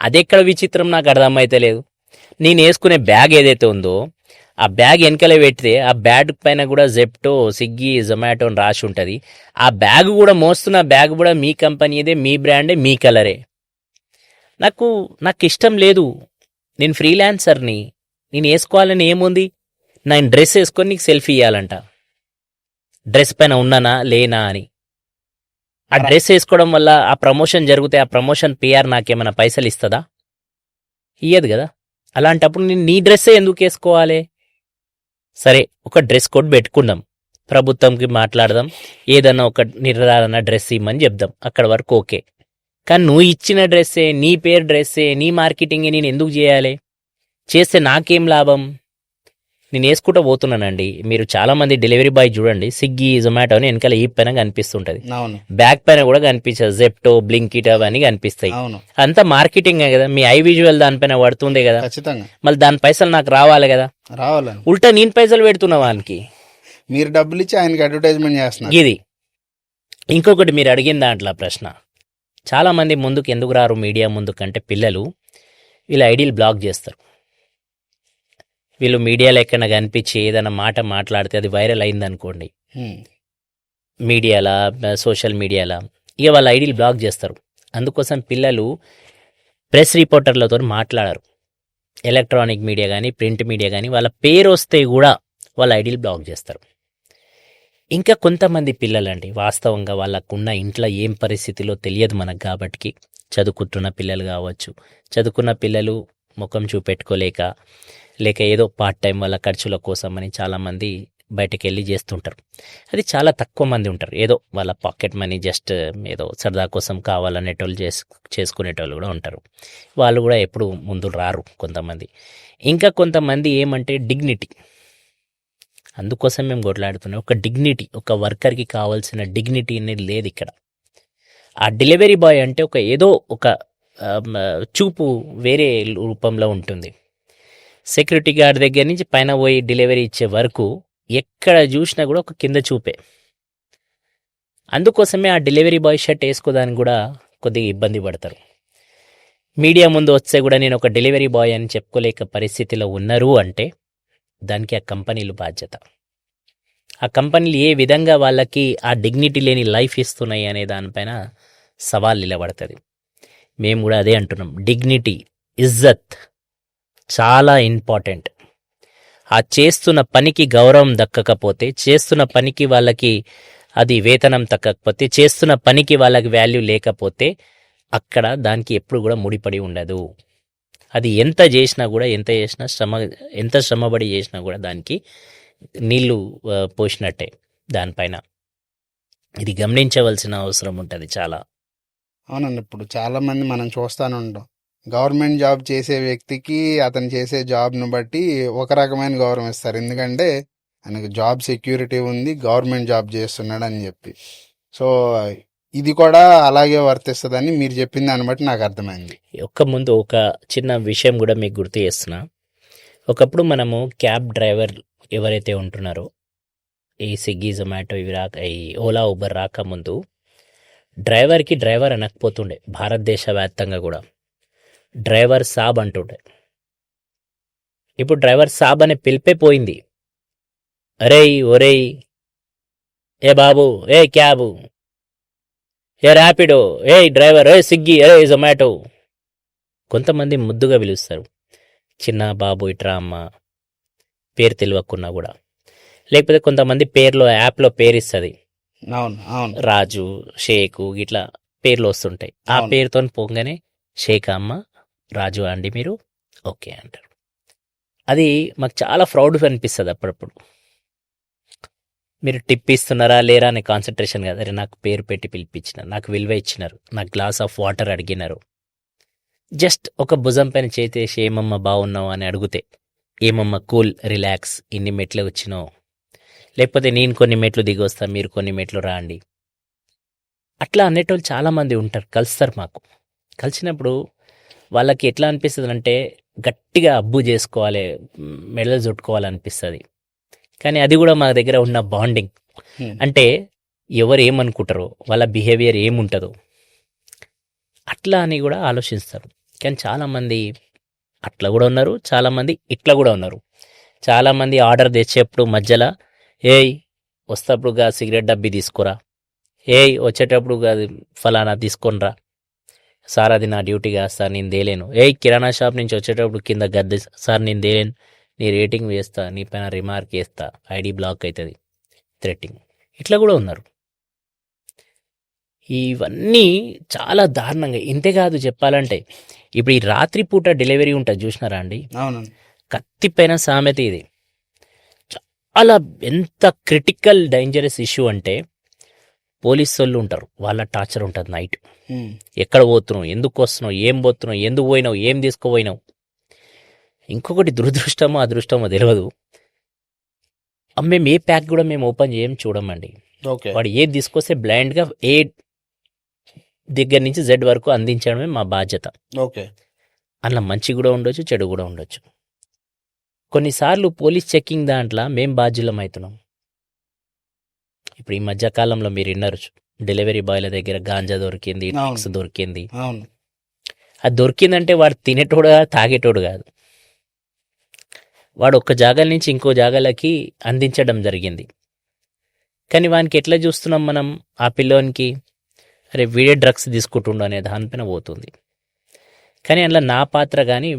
అది ఎక్కడ విచిత్రం నాకు అర్థమైతే లేదు. నేను వేసుకునే బ్యాగ్ ఏదైతే ఉందో ఆ బ్యాగ్ వెనకలే పెడితే ఆ బ్యాగ్ పైన కూడా జెప్టో, స్విగ్గీ, జొమాటో అని రాసి ఉంటుంది. ఆ బ్యాగ్ కూడా మోస్తున్న బ్యాగ్ కూడా మీ కంపెనీదే, మీ బ్రాండే, మీ కలరే. నాకు ఇష్టం లేదు. నేను ఫ్రీలాన్సర్ని, నేను వేసుకోవాలని ఏముంది? నేను డ్రెస్ వేసుకొని నీకు సెల్ఫీ ఇవ్వాలంట, డ్రెస్ పైన ఉన్నానా లేనా అని. ఆ డ్రెస్ వేసుకోవడం వల్ల ఆ ప్రమోషన్ జరిగితే ఆ ప్రమోషన్ పిఆర్ నాకేమైనా పైసలు ఇస్తుందా? ఇయ్యదు కదా. అలాంటప్పుడు నేను నీ డ్రెస్సే ఎందుకు వేసుకోవాలి? సరే, ఒక డ్రెస్ కోడ్ పెట్టుకుందాం, ప్రభుత్వంకి మాట్లాడదాం, ఏదన్నా ఒక నిర్ధారణ డ్రెస్ ఇమ్మని చెప్దాం, అక్కడ వరకు ఓకే. కానీ నువ్వు ఇచ్చిన డ్రెస్సే, నీ పేరు డ్రెస్సే, నీ మార్కెటింగే నేను ఎందుకు చేయాలి? చేస్తే నాకేం లాభం? నేను వేసుకుంటూ పోతున్నానండి. మీరు చాలా మంది డెలివరీ బాయ్ చూడండి, స్విగ్గీ, జొమాటో అని వెనకాల ఈ పైన కనిపిస్తుంటది, బ్యాక్ పైన కూడా కనిపించదు, జెప్టో, బ్లింకిట్ అవన్నీ కనిపిస్తాయి. అంతా మార్కెటింగ్ కదా, మీ ఐ విజువల్ దానిపైన పడుతుందే కదా, మళ్ళీ దాని పైసలు నాకు రావాలి కదా. ఉల్టా నేను పైసలు పెడుతున్నా వానికి, మీరు డబ్బులు ఇచ్చి ఆయనకి అడ్వర్టైజ్మెంట్ చేస్తున్నారు. ఇది ఇంకొకటి మీరు అడిగిన దాంట్లో ప్రశ్న, చాలా మంది ముందుకు ఎందుకు రారు మీడియా ముందుకంటే పిల్లలు వీళ్ళ ఐడీలు బ్లాక్ చేస్తారు. వీళ్ళు మీడియాలో ఎక్కడైనా కనిపించి ఏదైనా మాట మాట్లాడితే అది వైరల్ అయిందనుకోండి, మీడియాలో, సోషల్ మీడియాలో, ఇక వాళ్ళ ఐడీలు బ్లాక్ చేస్తారు. అందుకోసం పిల్లలు ప్రెస్ రిపోర్టర్లతో మాట్లాడరు. ఎలక్ట్రానిక్ మీడియా కానీ ప్రింట్ మీడియా కానీ వాళ్ళ పేరు వస్తే కూడా వాళ్ళ ఐడీలు బ్లాక్ చేస్తారు. ఇంకా కొంతమంది పిల్లలండి, వాస్తవంగా వాళ్ళకున్న ఇంట్లో ఏం పరిస్థితిలో తెలియదు మనకు కాబట్టి, చదువుకుంటున్న పిల్లలు కావచ్చు, చదువుకున్న పిల్లలు ముఖం చూపెట్టుకోలేక, లేక ఏదో పార్ట్ టైం వాళ్ళ ఖర్చుల కోసం అని చాలామంది బయటకు వెళ్ళి చేస్తుంటారు. అది చాలా తక్కువ మంది ఉంటారు. ఏదో వాళ్ళ పాకెట్ మనీ జస్ట్ ఏదో సరదా కోసం కావాలనేటోళ్ళు చేసుకునేటోళ్ళు కూడా ఉంటారు. వాళ్ళు కూడా ఎప్పుడు ముందు రారు కొంతమంది. ఇంకా కొంతమంది ఏమంటే డిగ్నిటీ, అందుకోసం మేము కొట్లాడుతున్నాం. ఒక డిగ్నిటీ, ఒక వర్కర్కి కావాల్సిన డిగ్నిటీ అనేది లేదు ఇక్కడ. ఆ డెలివరీ బాయ్ అంటే ఒక ఏదో ఒక చూపు వేరే రూపంలో ఉంటుంది. సెక్యూరిటీ గార్డ్ దగ్గర నుంచి పైన పోయి డెలివరీ ఇచ్చే వరకు ఎక్కడ చూసినా కూడా ఒక కింద చూపే. అందుకోసమే ఆ డెలివరీ బాయ్ షర్ట్ వేసుకోదానికి కూడా కొద్దిగా ఇబ్బంది పడతారు. మీడియా ముందు వస్తే కూడా నేను ఒక డెలివరీ బాయ్ అని చెప్పుకోలేక పరిస్థితిలో ఉన్నారు అంటే దానికి ఆ కంపెనీలు బాధ్యత. ఆ కంపెనీలు ఏ విధంగా వాళ్ళకి ఆ డిగ్నిటీ లేని లైఫ్ ఇస్తున్నాయి అనే దానిపైన సవాల్ నిలబడుతుంది. మేము కూడా అదే అంటున్నాం. డిగ్నిటీ, ఇజ్జత్ చాలా ఇంపార్టెంట్. ఆ చేస్తున్న పనికి గౌరవం దక్కకపోతే, చేస్తున్న పనికి వాళ్ళకి అది వేతనం దక్కకపోతే, చేస్తున్న పనికి వాళ్ళకి వాల్యూ లేకపోతే అక్కడ దానికి ఎప్పుడు కూడా ముడిపడి ఉండదు. అది ఎంత చేసినా కూడా, ఎంత శ్రమపడి చేసినా కూడా దానికి నీళ్లు పోసినట్టే దానిపైన. ఇది గమనించవలసిన అవసరం ఉంటుంది చాలా. అవునండి, ఇప్పుడు చాలా మంది మనం చూస్తానే ఉంటాం. గవర్నమెంట్ జాబ్ చేసే వ్యక్తికి అతను చేసే జాబ్ను బట్టి ఒక రకమైన గౌరవం ఇస్తారు. ఎందుకంటే ఆయనకు జాబ్ సెక్యూరిటీ ఉంది, గవర్నమెంట్ జాబ్ చేస్తున్నాడు అని చెప్పి. సో ఇది కూడా అలాగే వర్తిస్తుందని మీరు చెప్పిన దాన్ని బట్టి నాకు అర్థమైంది. ముందు ఒక చిన్న విషయం కూడా మీకు గుర్తు చేస్తున్నా. ఒకప్పుడు మనము క్యాబ్ డ్రైవర్ ఎవరైతే ఉంటున్నారో, ఈ స్విగ్గీ, జొమాటో ఇవి రాక, ఈ ఓలా, ఊబర్ రాకముందు డ్రైవర్కి డ్రైవర్ అనకపోతుండే. భారతదేశ వ్యాప్తంగా కూడా డ్రైవర్ సాబ్ అంటుండే. ఇప్పుడు డ్రైవర్ సాబ్ అనే పిలిపే పోయింది. అరేయ్, ఒరేయ్, ఏ బాబు, ఏ క్యాబు, ఏ ర్యాపిడో, ఏ డ్రైవర్, ఏ స్విగ్గీ, ఏ జొమాటో. కొంతమంది ముద్దుగా పిలుస్తారు. చిన్న బాబు, ఇట్రా అమ్మ, పేరు తెలియకున్నా కూడా. లేకపోతే కొంతమంది పేర్లో, యాప్లో పేరు ఇస్తుంది, అవును అవును, రాజు, షేకు, ఇట్లా పేర్లు వస్తుంటాయి. ఆ పేరుతో పోగానే షేక్ అమ్మ, రాజు అండి మీరు, ఓకే అంటారు. అది మాకు చాలా ప్రౌడ్ అనిపిస్తుంది అప్పుడప్పుడు. మీరు టిప్ ఇస్తున్నారా లేరా అనే కాన్సన్ట్రేషన్ కదా. అరే నాకు పేరు పెట్టి పిలిపించినారు, నాకు విలువ ఇచ్చినారు, నాకు గ్లాస్ ఆఫ్ వాటర్ అడిగినారు. జస్ట్ ఒక భుజం పైన చేతేసి ఏమమ్మా బాగున్నావు అని అడిగితే, ఏమమ్మా కూల్, రిలాక్స్, ఇన్ని మెట్లు వచ్చినావు, లేకపోతే నేను కొన్ని మెట్లు దిగి వస్తా, మీరు కొన్ని మెట్లు రాండి, అట్లా అనేటోళ్ళు చాలామంది ఉంటారు, కలుస్తారు మాకు. కలిసినప్పుడు వాళ్ళకి ఎట్లా అనిపిస్తుంది అంటే గట్టిగా అబ్బు చేసుకోవాలి, మెడలు చుట్టుకోవాలనిపిస్తుంది. కానీ అది కూడా మా దగ్గర ఉన్న బాండింగ్. అంటే ఎవరు ఏమనుకుంటారో, వాళ్ళ బిహేవియర్ ఏముంటుందో అట్లా అని కూడా ఆలోచిస్తారు. కానీ చాలామంది అట్లా కూడా ఉన్నారు, చాలామంది ఇట్లా కూడా ఉన్నారు. చాలామంది ఆర్డర్ తెచ్చేప్పుడు మధ్యలో, ఏయ్ వస్తేప్పుడుగా సిగరెట్ డబ్బి తీసుకోరా, ఏయ్ వచ్చేటప్పుడుగా ఫలానా తీసుకొనిరా, సార్ అది నా డ్యూటీగా సార్ నేను తేలేను, ఏయ్ కిరాణా షాప్ నుంచి వచ్చేటప్పుడు కింద గద్దె సార్ నేను తేలేను, నీ రేటింగ్ వేస్తా, నీ పైన రిమార్క్ వేస్తా, ఐడి బ్లాక్ అవుతుంది, థ్రెట్టింగ్. ఇట్లా కూడా ఉన్నారు. ఇవన్నీ చాలా దారుణంగా. ఇంతేకాదు చెప్పాలంటే, ఇప్పుడు ఈ రాత్రిపూట డెలివరీ ఉంటుంది చూసినారా అండి, అవునండి, కత్తిపైన సామెత ఇది. చాలా ఎంత క్రిటికల్ డేంజరస్ ఇష్యూ అంటే, పోలీసు వాళ్ళు ఉంటారు, వాళ్ళ టార్చర్ ఉంటుంది నైట్. ఎక్కడ పోతున్నావు, ఎందుకు వస్తున్నావు, ఏం పోతున్నావు, ఎందుకు పోయినావు, ఏం తీసుకుపోయినావు. ఇంకొకటి దురదృష్టమో అదృష్టమో తెలియదు, మేము ఏ ప్యాక్ కూడా మేము ఓపెన్ చేయం, చూడమండి. వాడు ఏది తీసుకొస్తే బ్లైండ్గా ఏ దగ్గర నుంచి జెడ్ వరకు అందించడమే మా బాధ్యత. అట్లా మంచి కూడా ఉండొచ్చు, చెడు కూడా ఉండొచ్చు. కొన్నిసార్లు పోలీస్ చెక్కింగ్ దాంట్లో మేము బాధ్యులం అవుతున్నాం. ఇప్పుడు ఈ మధ్యకాలంలో మీరు విన్నారు, డెలివరీ బాయ్ల దగ్గర గాంజా దొరికింది, డ్రగ్స్ దొరికింది. అది దొరికిందంటే వాడు తినేటోడు కాదు, తాగేటోడు కాదు, వాడు ఒక్క జాగాల నుంచి ఇంకో జాగాలకి అందించడం జరిగింది. కానీ వానికి ఎట్లా చూస్తున్నాం మనం, ఆ పిల్లోనికి అరే వీడే డ్రగ్స్ తీసుకుంటుండు అనే దానిపైన పోతుంది. కానీ అందులో నా పాత్ర కానీ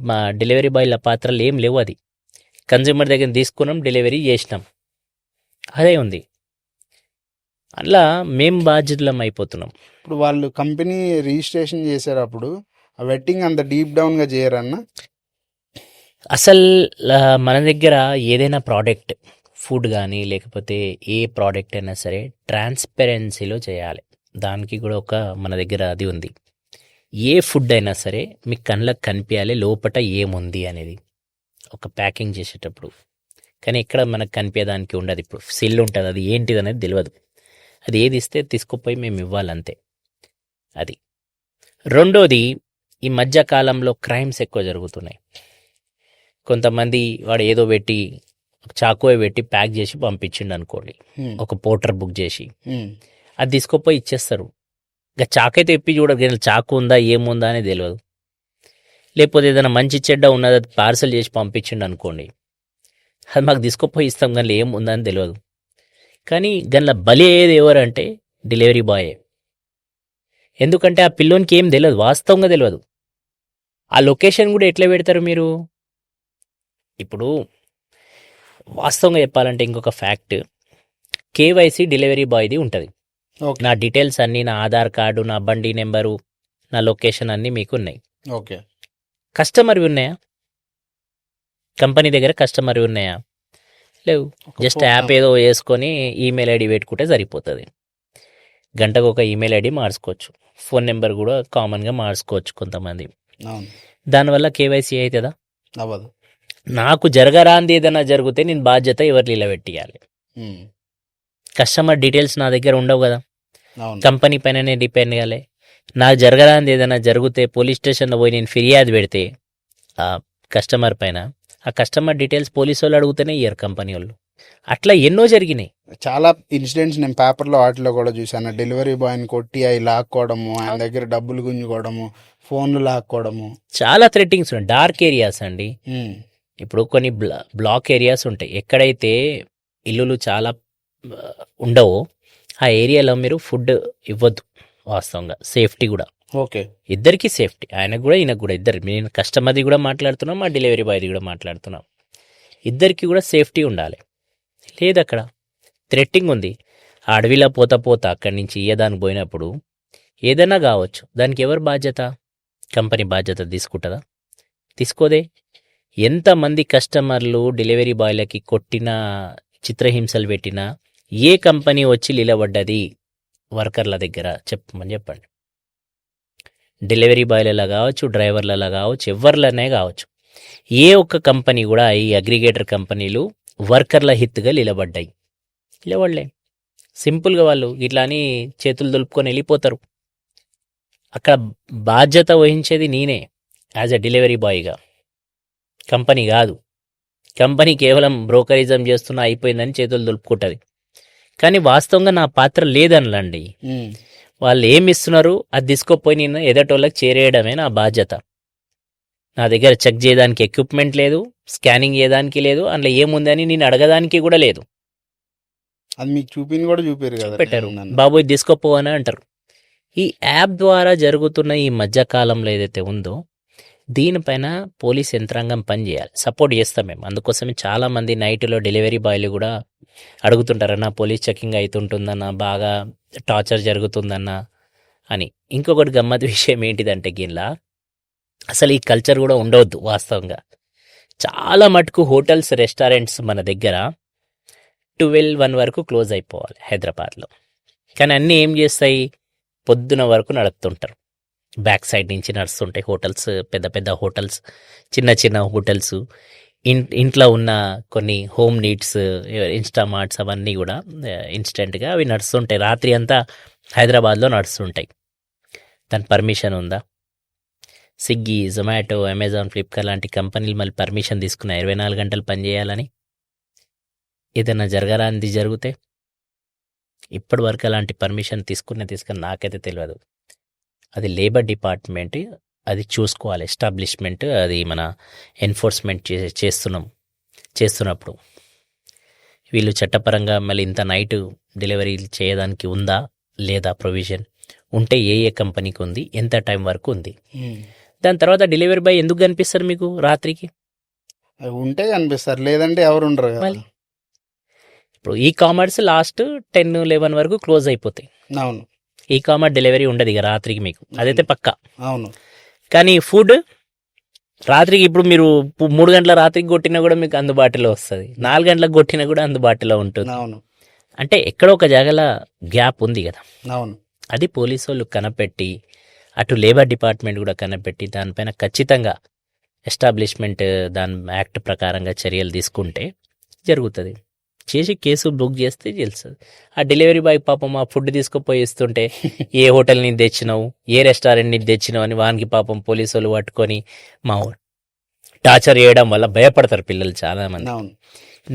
మా డెలివరీ బాయ్ల పాత్రలు ఏం లేవు. అది కన్జ్యూమర్ దగ్గర తీసుకున్నాం, డెలివరీ చేసినాం, అదే ఉంది. అట్లా మేము బాధ్యతలం అయిపోతున్నాం. ఇప్పుడు వాళ్ళు కంపెనీ రిజిస్ట్రేషన్ చేసేటప్పుడు ఆ వెట్టింగ్ అంత డీప్ డౌన్గా చేయరన్న. అసలు మన దగ్గర ఏదైనా ప్రోడక్ట్ ఫుడ్ కానీ లేకపోతే ఏ ప్రోడక్ట్ అయినా సరే ట్రాన్స్పరెన్సీలో చేయాలి. దానికి కూడా ఒక మన దగ్గర అది ఉంది. ఏ ఫుడ్ అయినా సరే మీ కళ్ళకు కనిపించాలి లోపట ఏముంది అనేది ఒక ప్యాకింగ్ చేసేటప్పుడు. కానీ ఇక్కడ మనకు కనిపించడానికి ఉండదు. ఇప్పుడు సిల్ ఉంటుంది, అది ఏంటిది అనేది తెలియదు. అది ఏది ఇస్తే తీసుకుపోయి మేము ఇవ్వాలంతే. అది రెండోది, ఈ మధ్య కాలంలో క్రైమ్స్ ఎక్కువ జరుగుతున్నాయి. కొంతమంది వాడు ఏదో పెట్టి చాకువే పెట్టి ప్యాక్ చేసి పంపించిండు అనుకోండి, ఒక పోర్టర్ బుక్ చేసి అది తీసుకుపోయి ఇచ్చేస్తారు. ఇక చాకు అయితే ఇప్పి చూడదు, చాకు ఉందా ఏముందా అనేది తెలియదు. లేకపోతే ఏదైనా మంచి చెడ్డ ఉన్నది అది పార్సల్ చేసి పంపించిండు అనుకోండి, అది మాకు తీసుకుపోయి ఇస్తాం, కానీ ఏముందా అని తెలియదు. కానీ దానిలో బలి అయ్యేది ఎవరంటే డెలివరీ బాయే. ఎందుకంటే ఆ పిల్లోనికి ఏం తెలియదు, వాస్తవంగా తెలియదు. ఆ లొకేషన్ కూడా ఎట్లా పెడతారు మీరు? ఇప్పుడు వాస్తవంగా చెప్పాలంటే ఇంకొక ఫ్యాక్ట్, కేవైసీ డెలివరీ బాయ్ది ఉంటుంది. ఓకే నా డీటెయిల్స్ అన్నీ, నా ఆధార్ కార్డు, నా బండి నెంబరు, నా లొకేషన్ అన్నీ మీకు ఉన్నాయి. ఓకే కస్టమర్వి ఉన్నాయా? కంపెనీ దగ్గర కస్టమర్వి ఉన్నాయా? లేవు. జస్ట్ యాప్ ఏదో వేసుకొని ఈమెయిల్ ఐడి పెట్టుకుంటే సరిపోతుంది. గంటకు ఒక ఈమెయిల్ ఐడి మార్చుకోవచ్చు, ఫోన్ నెంబర్ కూడా కామన్గా మార్చుకోవచ్చు కొంతమంది. అవును దానివల్ల కేవైసీ అవుతుందా? అవ్వదు. నాకు జరగరాంది ఏదైనా జరిగితే నేను బాధ్యత ఎవరు నిలబెట్టియాలి? కస్టమర్ డీటెయిల్స్ నా దగ్గర ఉండవు కదా, అవును కంపెనీ పైననే డిపెండ్ కాలే. నాకు జరగరాంది ఏదైనా జరిగితే పోలీస్ స్టేషన్లో పోయి నేను ఫిర్యాదు పెడితే ఆ కస్టమర్ పైన, ఆ కస్టమర్ డీటెయిల్స్ పోలీసు వాళ్ళు అడిగితేనే ఇయ్యరు కంపెనీ వాళ్ళు. అట్లా ఎన్నో జరిగినాయి. చాలా ఇన్సిడెంట్స్ నేను పేపర్లో వాటిలో కూడా చూసాను. డెలివరీ బాయ్ని కొట్టి అవి లాక్కోవడము, ఆయన దగ్గర డబ్బులు గుంజుకోవడము, ఫోన్లు లాక్కోవడము. చాలా థ్రెట్టింగ్స్ ఉన్నాయి. డార్క్ ఏరియాస్ అండి. ఇప్పుడు కొన్ని బ్లాక్ ఏరియాస్ ఉంటాయి, ఎక్కడైతే ఇల్లులు చాలా ఉండవో ఆ ఏరియాలో మీరు ఫుడ్ ఇవ్వద్దు. వాస్తవంగా సేఫ్టీ కూడా ఓకే ఇద్దరికి సేఫ్టీ, ఆయనకు కూడా ఈయనకు కూడా. ఇద్దరు, నేను కస్టమర్ది కూడా మాట్లాడుతున్నాం, మా డెలివరీ బాయ్ది కూడా మాట్లాడుతున్నాం. ఇద్దరికి కూడా సేఫ్టీ ఉండాలి. లేదు అక్కడ థ్రెట్టింగ్ ఉంది. ఆ అడవిలో పోతా పోతా అక్కడి నుంచి ఇయ్యదానికి పోయినప్పుడు ఏదైనా కావచ్చు, దానికి ఎవరు బాధ్యత? కంపెనీ బాధ్యత తీసుకుంటుందా? తీసుకోదే. ఎంతమంది కస్టమర్లు డెలివరీ బాయ్లకి కొట్టినా, చిత్రహింసలు పెట్టినా ఏ కంపెనీ వచ్చి నిలబడ్డది వర్కర్ల దగ్గర? చెప్పండి. డెలివరీ బాయ్లలో కావచ్చు, డ్రైవర్లలో కావచ్చు, ఎవరిలోనే కావచ్చు, ఏ ఒక్క కంపెనీ కూడా ఈ అగ్రిగేటర్ కంపెనీలు వర్కర్ల హిత్గా నిలబడ్డాయి? సింపుల్గా వాళ్ళు ఇట్లా అని చేతులు దులుపుకొని వెళ్ళిపోతారు. అక్కడ బాధ్యత వహించేది నేనే యాజ్ ఎ డెలివరీ బాయ్గా, కంపెనీ కాదు. కంపెనీ కేవలం బ్రోకరిజం చేస్తున్నా అయిపోయిందని చేతులు దులుపుకుంటుంది. కానీ వాస్తవంగా నా పాత్ర లేదనలండి. వాళ్ళు ఏమి ఇస్తున్నారు అది తీసుకోపోయి నేను ఎదటోళ్ళకి చేరేయడమే నా బాధ్యత. నా దగ్గర చెక్ చేయడానికి ఎక్విప్మెంట్ లేదు, స్కానింగ్ చేయడానికి లేదు, అందులో ఏముందని నేను అడగడానికి కూడా లేదు. అది మీకు చూపారు కదా, పెట్టారు, బాబు ఇది తీసుకోపో అని అంటారు. ఈ యాప్ ద్వారా జరుగుతున్న ఈ మధ్యకాలంలో ఏదైతే ఉందో దీనిపైన పోలీస్ యంత్రాంగం పనిచేయాలి. సపోర్ట్ చేస్తాం మేము. అందుకోసమే చాలామంది నైట్లో డెలివరీ బాయ్లు కూడా అడుగుతుంటారన్న, పోలీస్ చెకింగ్ అవుతుంటుందన్న, బాగా టార్చర్ జరుగుతుందన్న అని. ఇంకొకటి గమ్మత్ విషయం ఏంటిదంటే గిన్లా అసలు ఈ కల్చర్ కూడా ఉండవద్దు. వాస్తవంగా చాలా మటుకు హోటల్స్, రెస్టారెంట్స్ మన దగ్గర 12-1 వరకు క్లోజ్ అయిపోవాలి హైదరాబాద్లో. కానీ అన్నీ ఏం చేస్తాయి, పొద్దున వరకు నడుపుతుంటారు. బ్యాక్ సైడ్ నుంచి నడుస్తుంటాయి హోటల్స్, పెద్ద పెద్ద హోటల్స్, చిన్న చిన్న హోటల్స్, ఇంట్లో ఉన్న కొన్ని హోమ్ నీడ్స్, ఇన్స్టామార్ట్స్ అవన్నీ కూడా ఇన్స్టెంట్గా అవి నడుస్తుంటాయి. రాత్రి అంతా హైదరాబాద్లో నడుస్తుంటాయి. దాని పర్మిషన్ ఉందా? స్విగ్గీ, జొమాటో, అమెజాన్, ఫ్లిప్కార్ట్ లాంటి కంపెనీలు మళ్ళీ పర్మిషన్ తీసుకున్నాయి 24 గంటలు పనిచేయాలని. ఏదైనా జరగరానిది జరిగితే ఇప్పటి వరకు అలాంటి పర్మిషన్ తీసుకుని నాకైతే తెలియదు. అది లేబర్ డిపార్ట్మెంట్ అది చూసుకోవాలి, ఎస్టాబ్లిష్మెంట్, అది మన ఎన్ఫోర్స్మెంట్ చేస్తున్నప్పుడు వీళ్ళు చట్టపరంగా మళ్ళీ ఇంత నైట్ డెలివరీ చేయడానికి ఉందా లేదా, ప్రొవిజన్ ఉంటే ఏ కంపెనీకి ఉంది, ఎంత టైం వరకు ఉంది. దాని తర్వాత డెలివరీ బాయ్ ఎందుకు కనిపిస్తారు మీకు రాత్రికి? ఉంటే కనిపిస్తారు, లేదంటే ఎవరు ఉండరు కదా. ఇప్పుడు ఈ కామర్స్ లాస్ట్ 10-11 వరకు క్లోజ్ అయిపోతాయి. అవును, ఈ కామర్స్ డెలివరీ ఉండదు ఇక రాత్రికి మీకు, అదైతే పక్కా. అవును. కానీ ఫుడ్ రాత్రికి ఇప్పుడు మీరు 3 గంటల రాత్రికి కొట్టినా కూడా మీకు అందుబాటులో వస్తుంది, 4 గంటలకు కొట్టినా కూడా అందుబాటులో ఉంటుంది. అవును అంటే ఎక్కడో ఒక జాగల గ్యాప్ ఉంది కదా, అవును అది పోలీసు వాళ్ళు కనిపెట్టి, అటు లేబర్ డిపార్ట్మెంట్ కూడా కనిపెట్టి దానిపైన ఖచ్చితంగా ఎస్టాబ్లిష్మెంట్ దాని యాక్ట్ ప్రకారంగా చర్యలు తీసుకుంటే జరుగుతుంది. చేసి కేసు బుక్ చేస్తే తెలుస్తుంది. ఆ డెలివరీ బాయ్ పాపం ఆ ఫుడ్ తీసుకుపోయి ఇస్తుంటే ఏ హోటల్ నుంచి తెచ్చినావు, ఏ రెస్టారెంట్ నుంచి తెచ్చినావు అని వానికి పాపం పోలీసు వాళ్ళు పట్టుకొని మా టార్చర్ చేయడం వల్ల భయపడతారు పిల్లలు చాలామంది. అవును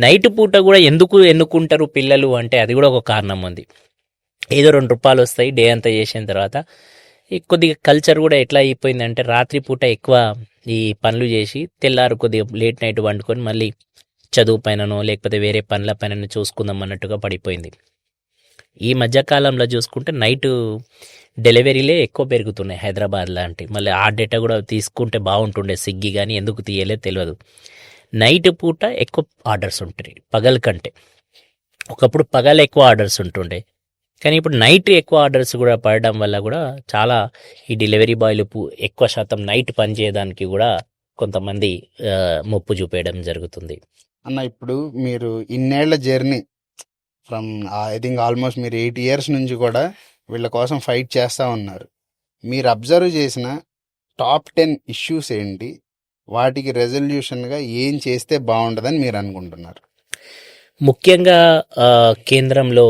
నైట్ పూట కూడా ఎందుకు ఎన్నుకుంటారు పిల్లలు అంటే అది కూడా ఒక కారణం ఉంది. ఏదో 2 రూపాయలు వస్తాయి డే అంతా చేసిన తర్వాత. ఈ కొద్దిగా కల్చర్ కూడా ఎట్లా అయిపోయిందంటే రాత్రిపూట ఎక్కువ ఈ పనులు చేసి తెల్లారు కొద్దిగా లేట్ నైట్ వండుకొని మళ్ళీ చదువు పైననో లేకపోతే వేరే పనుల పైన చూసుకుందాం అన్నట్టుగా పడిపోయింది. ఈ మధ్యకాలంలో చూసుకుంటే నైట్ డెలివరీలే ఎక్కువ పెరుగుతున్నాయి హైదరాబాద్ లాంటి. మళ్ళీ ఆ డేటా కూడా తీసుకుంటే బాగుంటుండే, స్విగ్గీ కానీ ఎందుకు తీయలే తెలియదు. నైట్ పూట ఎక్కువ ఆర్డర్స్ ఉంటాయి పగల కంటే. ఒకప్పుడు పగల ఎక్కువ ఆర్డర్స్ ఉంటుండే, కానీ ఇప్పుడు నైట్ ఎక్కువ ఆర్డర్స్ కూడా పడడం వల్ల కూడా చాలా ఈ డెలివరీ బాయ్లు ఎక్కువ శాతం నైట్ పని చేయడానికి కూడా కొంతమంది మొప్పు చూపేయడం జరుగుతుంది. అన్న ఇప్పుడు మీరు ఇన్నేళ్ల journey from I think almost మీరు 8 years నుంచి కూడా వీళ్ళ కోసం ఫైట్ చేస్తూ ఉన్నారు. మీరు అబ్జర్వ్ చేసిన టాప్ 10 ఇష్యూస్ ఏంటి, వాటికి రెజల్యూషన్గా ఏం చేస్తే బాగుంటుందని మీరు అనుకుంటున్నారు? ముఖ్యంగా కేంద్రంలో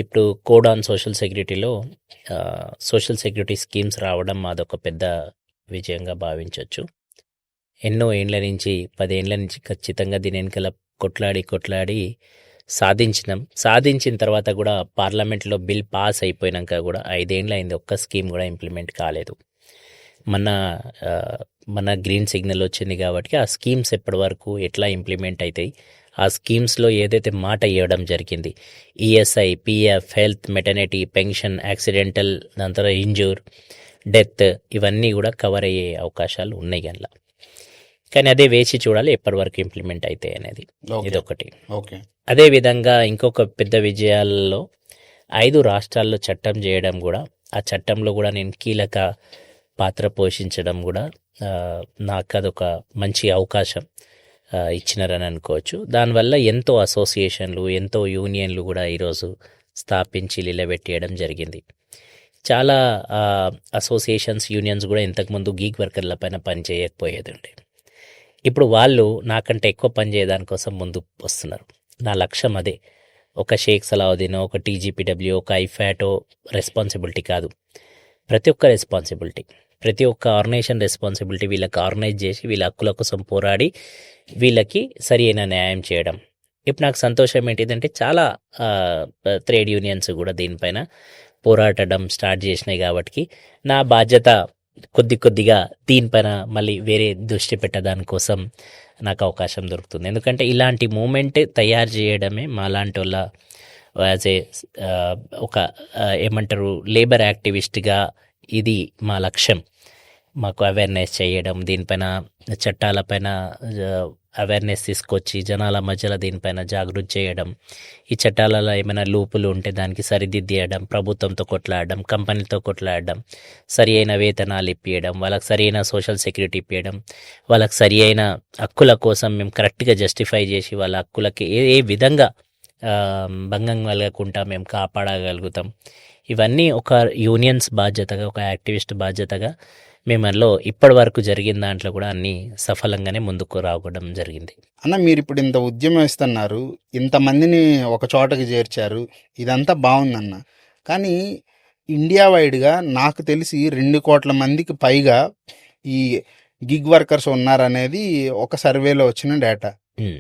ఇప్పుడు కోడ్ ఆన్ సోషల్ సెక్యూరిటీలో సోషల్ సెక్యూరిటీ స్కీమ్స్ రావడం అదొక పెద్ద విజయంగా భావించవచ్చు. ఎన్నో ఏండ్ల నుంచి 10 ఏండ్ల నుంచి ఖచ్చితంగా దీని వెనకాల కొట్లాడి సాధించిన తర్వాత కూడా పార్లమెంట్లో బిల్ పాస్ అయిపోయినాక కూడా 5 ఏండ్లు అయింది, ఒక్క స్కీమ్ కూడా ఇంప్లిమెంట్ కాలేదు. మన గ్రీన్ సిగ్నల్ వచ్చింది కాబట్టి ఆ స్కీమ్స్ ఎప్పటి వరకు ఎట్లా ఇంప్లిమెంట్ అవుతాయి, ఆ స్కీమ్స్లో ఏదైతే మాట ఇవ్వడం జరిగింది ESI, PF, health, maternity, pension, accidental, దాని తర్వాత ఇంజూర్, డెత్, ఇవన్నీ కూడా కవర్ అయ్యే అవకాశాలు ఉన్నాయి గనలా. కానీ అదే వేసి చూడాలి ఎప్పటి వరకు ఇంప్లిమెంట్ అవుతాయి అనేది. ఇదొకటి. ఓకే. అదేవిధంగా ఇంకొక పెద్ద విజయాల్లో 5 రాష్ట్రాల్లో చట్టం చేయడం కూడా, ఆ చట్టంలో కూడా నేను కీలక పాత్ర పోషించడం కూడా నాకు అదొక మంచి అవకాశం ఇచ్చినారని అనుకోవచ్చు. దానివల్ల ఎంతో అసోసియేషన్లు, ఎంతో యూనియన్లు కూడా ఈరోజు స్థాపించి నిలబెట్టేయడం జరిగింది. చాలా అసోసియేషన్స్, యూనియన్స్ కూడా ఇంతకుముందు గీగ్ వర్కర్ల పైన పని చేయకపోయేదండి. ఇప్పుడు వాళ్ళు నాకంటే ఎక్కువ పని చేయడానికోసం ముందు వస్తున్నారు. నా లక్ష్యం అదే. ఒక షేక్ సలావుద్దీన్, ఒక టీజీపీడబ్ల్యూ, ఒక ఐఫాటో రెస్పాన్సిబిలిటీ కాదు, ప్రతి ఒక్క రెస్పాన్సిబిలిటీ, ప్రతి ఒక్క ఆర్గనైజేషన్ రెస్పాన్సిబిలిటీ. వీళ్ళకి ఆర్గనైజ్ చేసి వీళ్ళ హక్కుల కోసం పోరాడి వీళ్ళకి సరి అయిన న్యాయం చేయడం. ఇప్పుడు నాకు సంతోషం ఏంటిదంటే చాలా ట్రేడ్ యూనియన్స్ కూడా దీనిపైన పోరాటం స్టార్ట్ చేసినాయి కాబట్టి నా బాధ్యత కొద్దిగా దీనిపైన మళ్ళీ వేరే దృష్టి పెట్టడానికోసం నాకు అవకాశం దొరుకుతుంది. ఎందుకంటే ఇలాంటి మూమెంట్ తయారు చేయడమే మాలాంటి వాళ్ళ యాజ్ ఏ ఒక ఏమంటారు లేబర్ యాక్టివిస్ట్గా ఇది మా లక్ష్యం. మాకు అవేర్నెస్ చేయడం, దీనిపైన చట్టాలపైన అవేర్నెస్ తీసుకొచ్చి జనాల మధ్యలో దీనిపైన జాగృతి చేయడం, ఈ చట్టాలలో ఏమైనా లూపులు ఉంటే దానికి సరిదిద్దేయడం, ప్రభుత్వంతో కొట్లాడడం, కంపెనీలతో కొట్లాడడం, సరి అయిన వేతనాలు ఇప్పించడం, వాళ్ళకి సరి అయిన సోషల్ సెక్యూరిటీ ఇప్పించడం, వాళ్ళకి సరి అయిన హక్కుల కోసం మేము కరెక్ట్గా జస్టిఫై చేసి వాళ్ళ హక్కులకి ఏ విధంగా భంగం కలగకుండా మేము కాపాడగలుగుతాం. ఇవన్నీ ఒక యూనియన్స్ బాధ్యతగా, ఒక యాక్టివిస్ట్ బాధ్యతగా మేమలో ఇప్పటి వరకు జరిగిన దాంట్లో కూడా అన్ని సఫలంగానే ముందుకు రావడం జరిగింది. అన్న, మీరు ఇప్పుడు ఇంత ఉద్యమం ఇస్తున్నారు, ఇంతమందిని ఒక చోటకి చేర్చారు, ఇదంతా బాగుందన్న. కానీ ఇండియా వైడ్గా నాకు తెలిసి 2 కోట్ల మందికి పైగా ఈ గిగ్ వర్కర్స్ ఉన్నారనేది ఒక సర్వేలో వచ్చిన డేటా.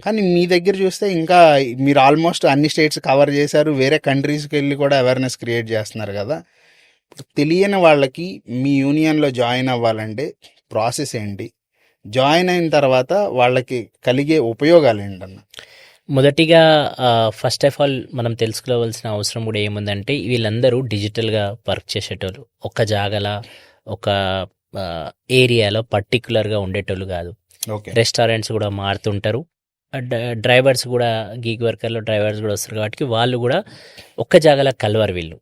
కానీ మీ దగ్గర చూస్తే ఇంకా మీరు ఆల్మోస్ట్ అన్ని స్టేట్స్ కవర్ చేశారు, వేరే కంట్రీస్కి వెళ్ళి కూడా అవేర్నెస్ క్రియేట్ చేస్తున్నారు కదా. తెలియని వాళ్ళకి మీ యూనియన్లో జాయిన్ అవ్వాలంటే ప్రాసెస్ ఏంటి, జాయిన్ అయిన తర్వాత వాళ్ళకి కలిగే ఉపయోగాలు ఏంటన్న? మొదటిగా ఫస్ట్ ఆఫ్ ఆల్ మనం తెలుసుకోవాల్సిన అవసరం కూడా ఏముందంటే వీళ్ళందరూ డిజిటల్గా వర్క్ చేసేటోళ్ళు, ఒక జాగల ఒక ఏరియాలో పర్టికులర్గా ఉండేటోళ్ళు కాదు. రెస్టారెంట్స్ కూడా మారుతుంటారు, డ్రైవర్స్ కూడా గీగ్ వర్కర్లో డ్రైవర్స్ కూడా వస్తారు కాబట్టి వాళ్ళు కూడా ఒక్క జాగల కలవరు వీళ్ళు,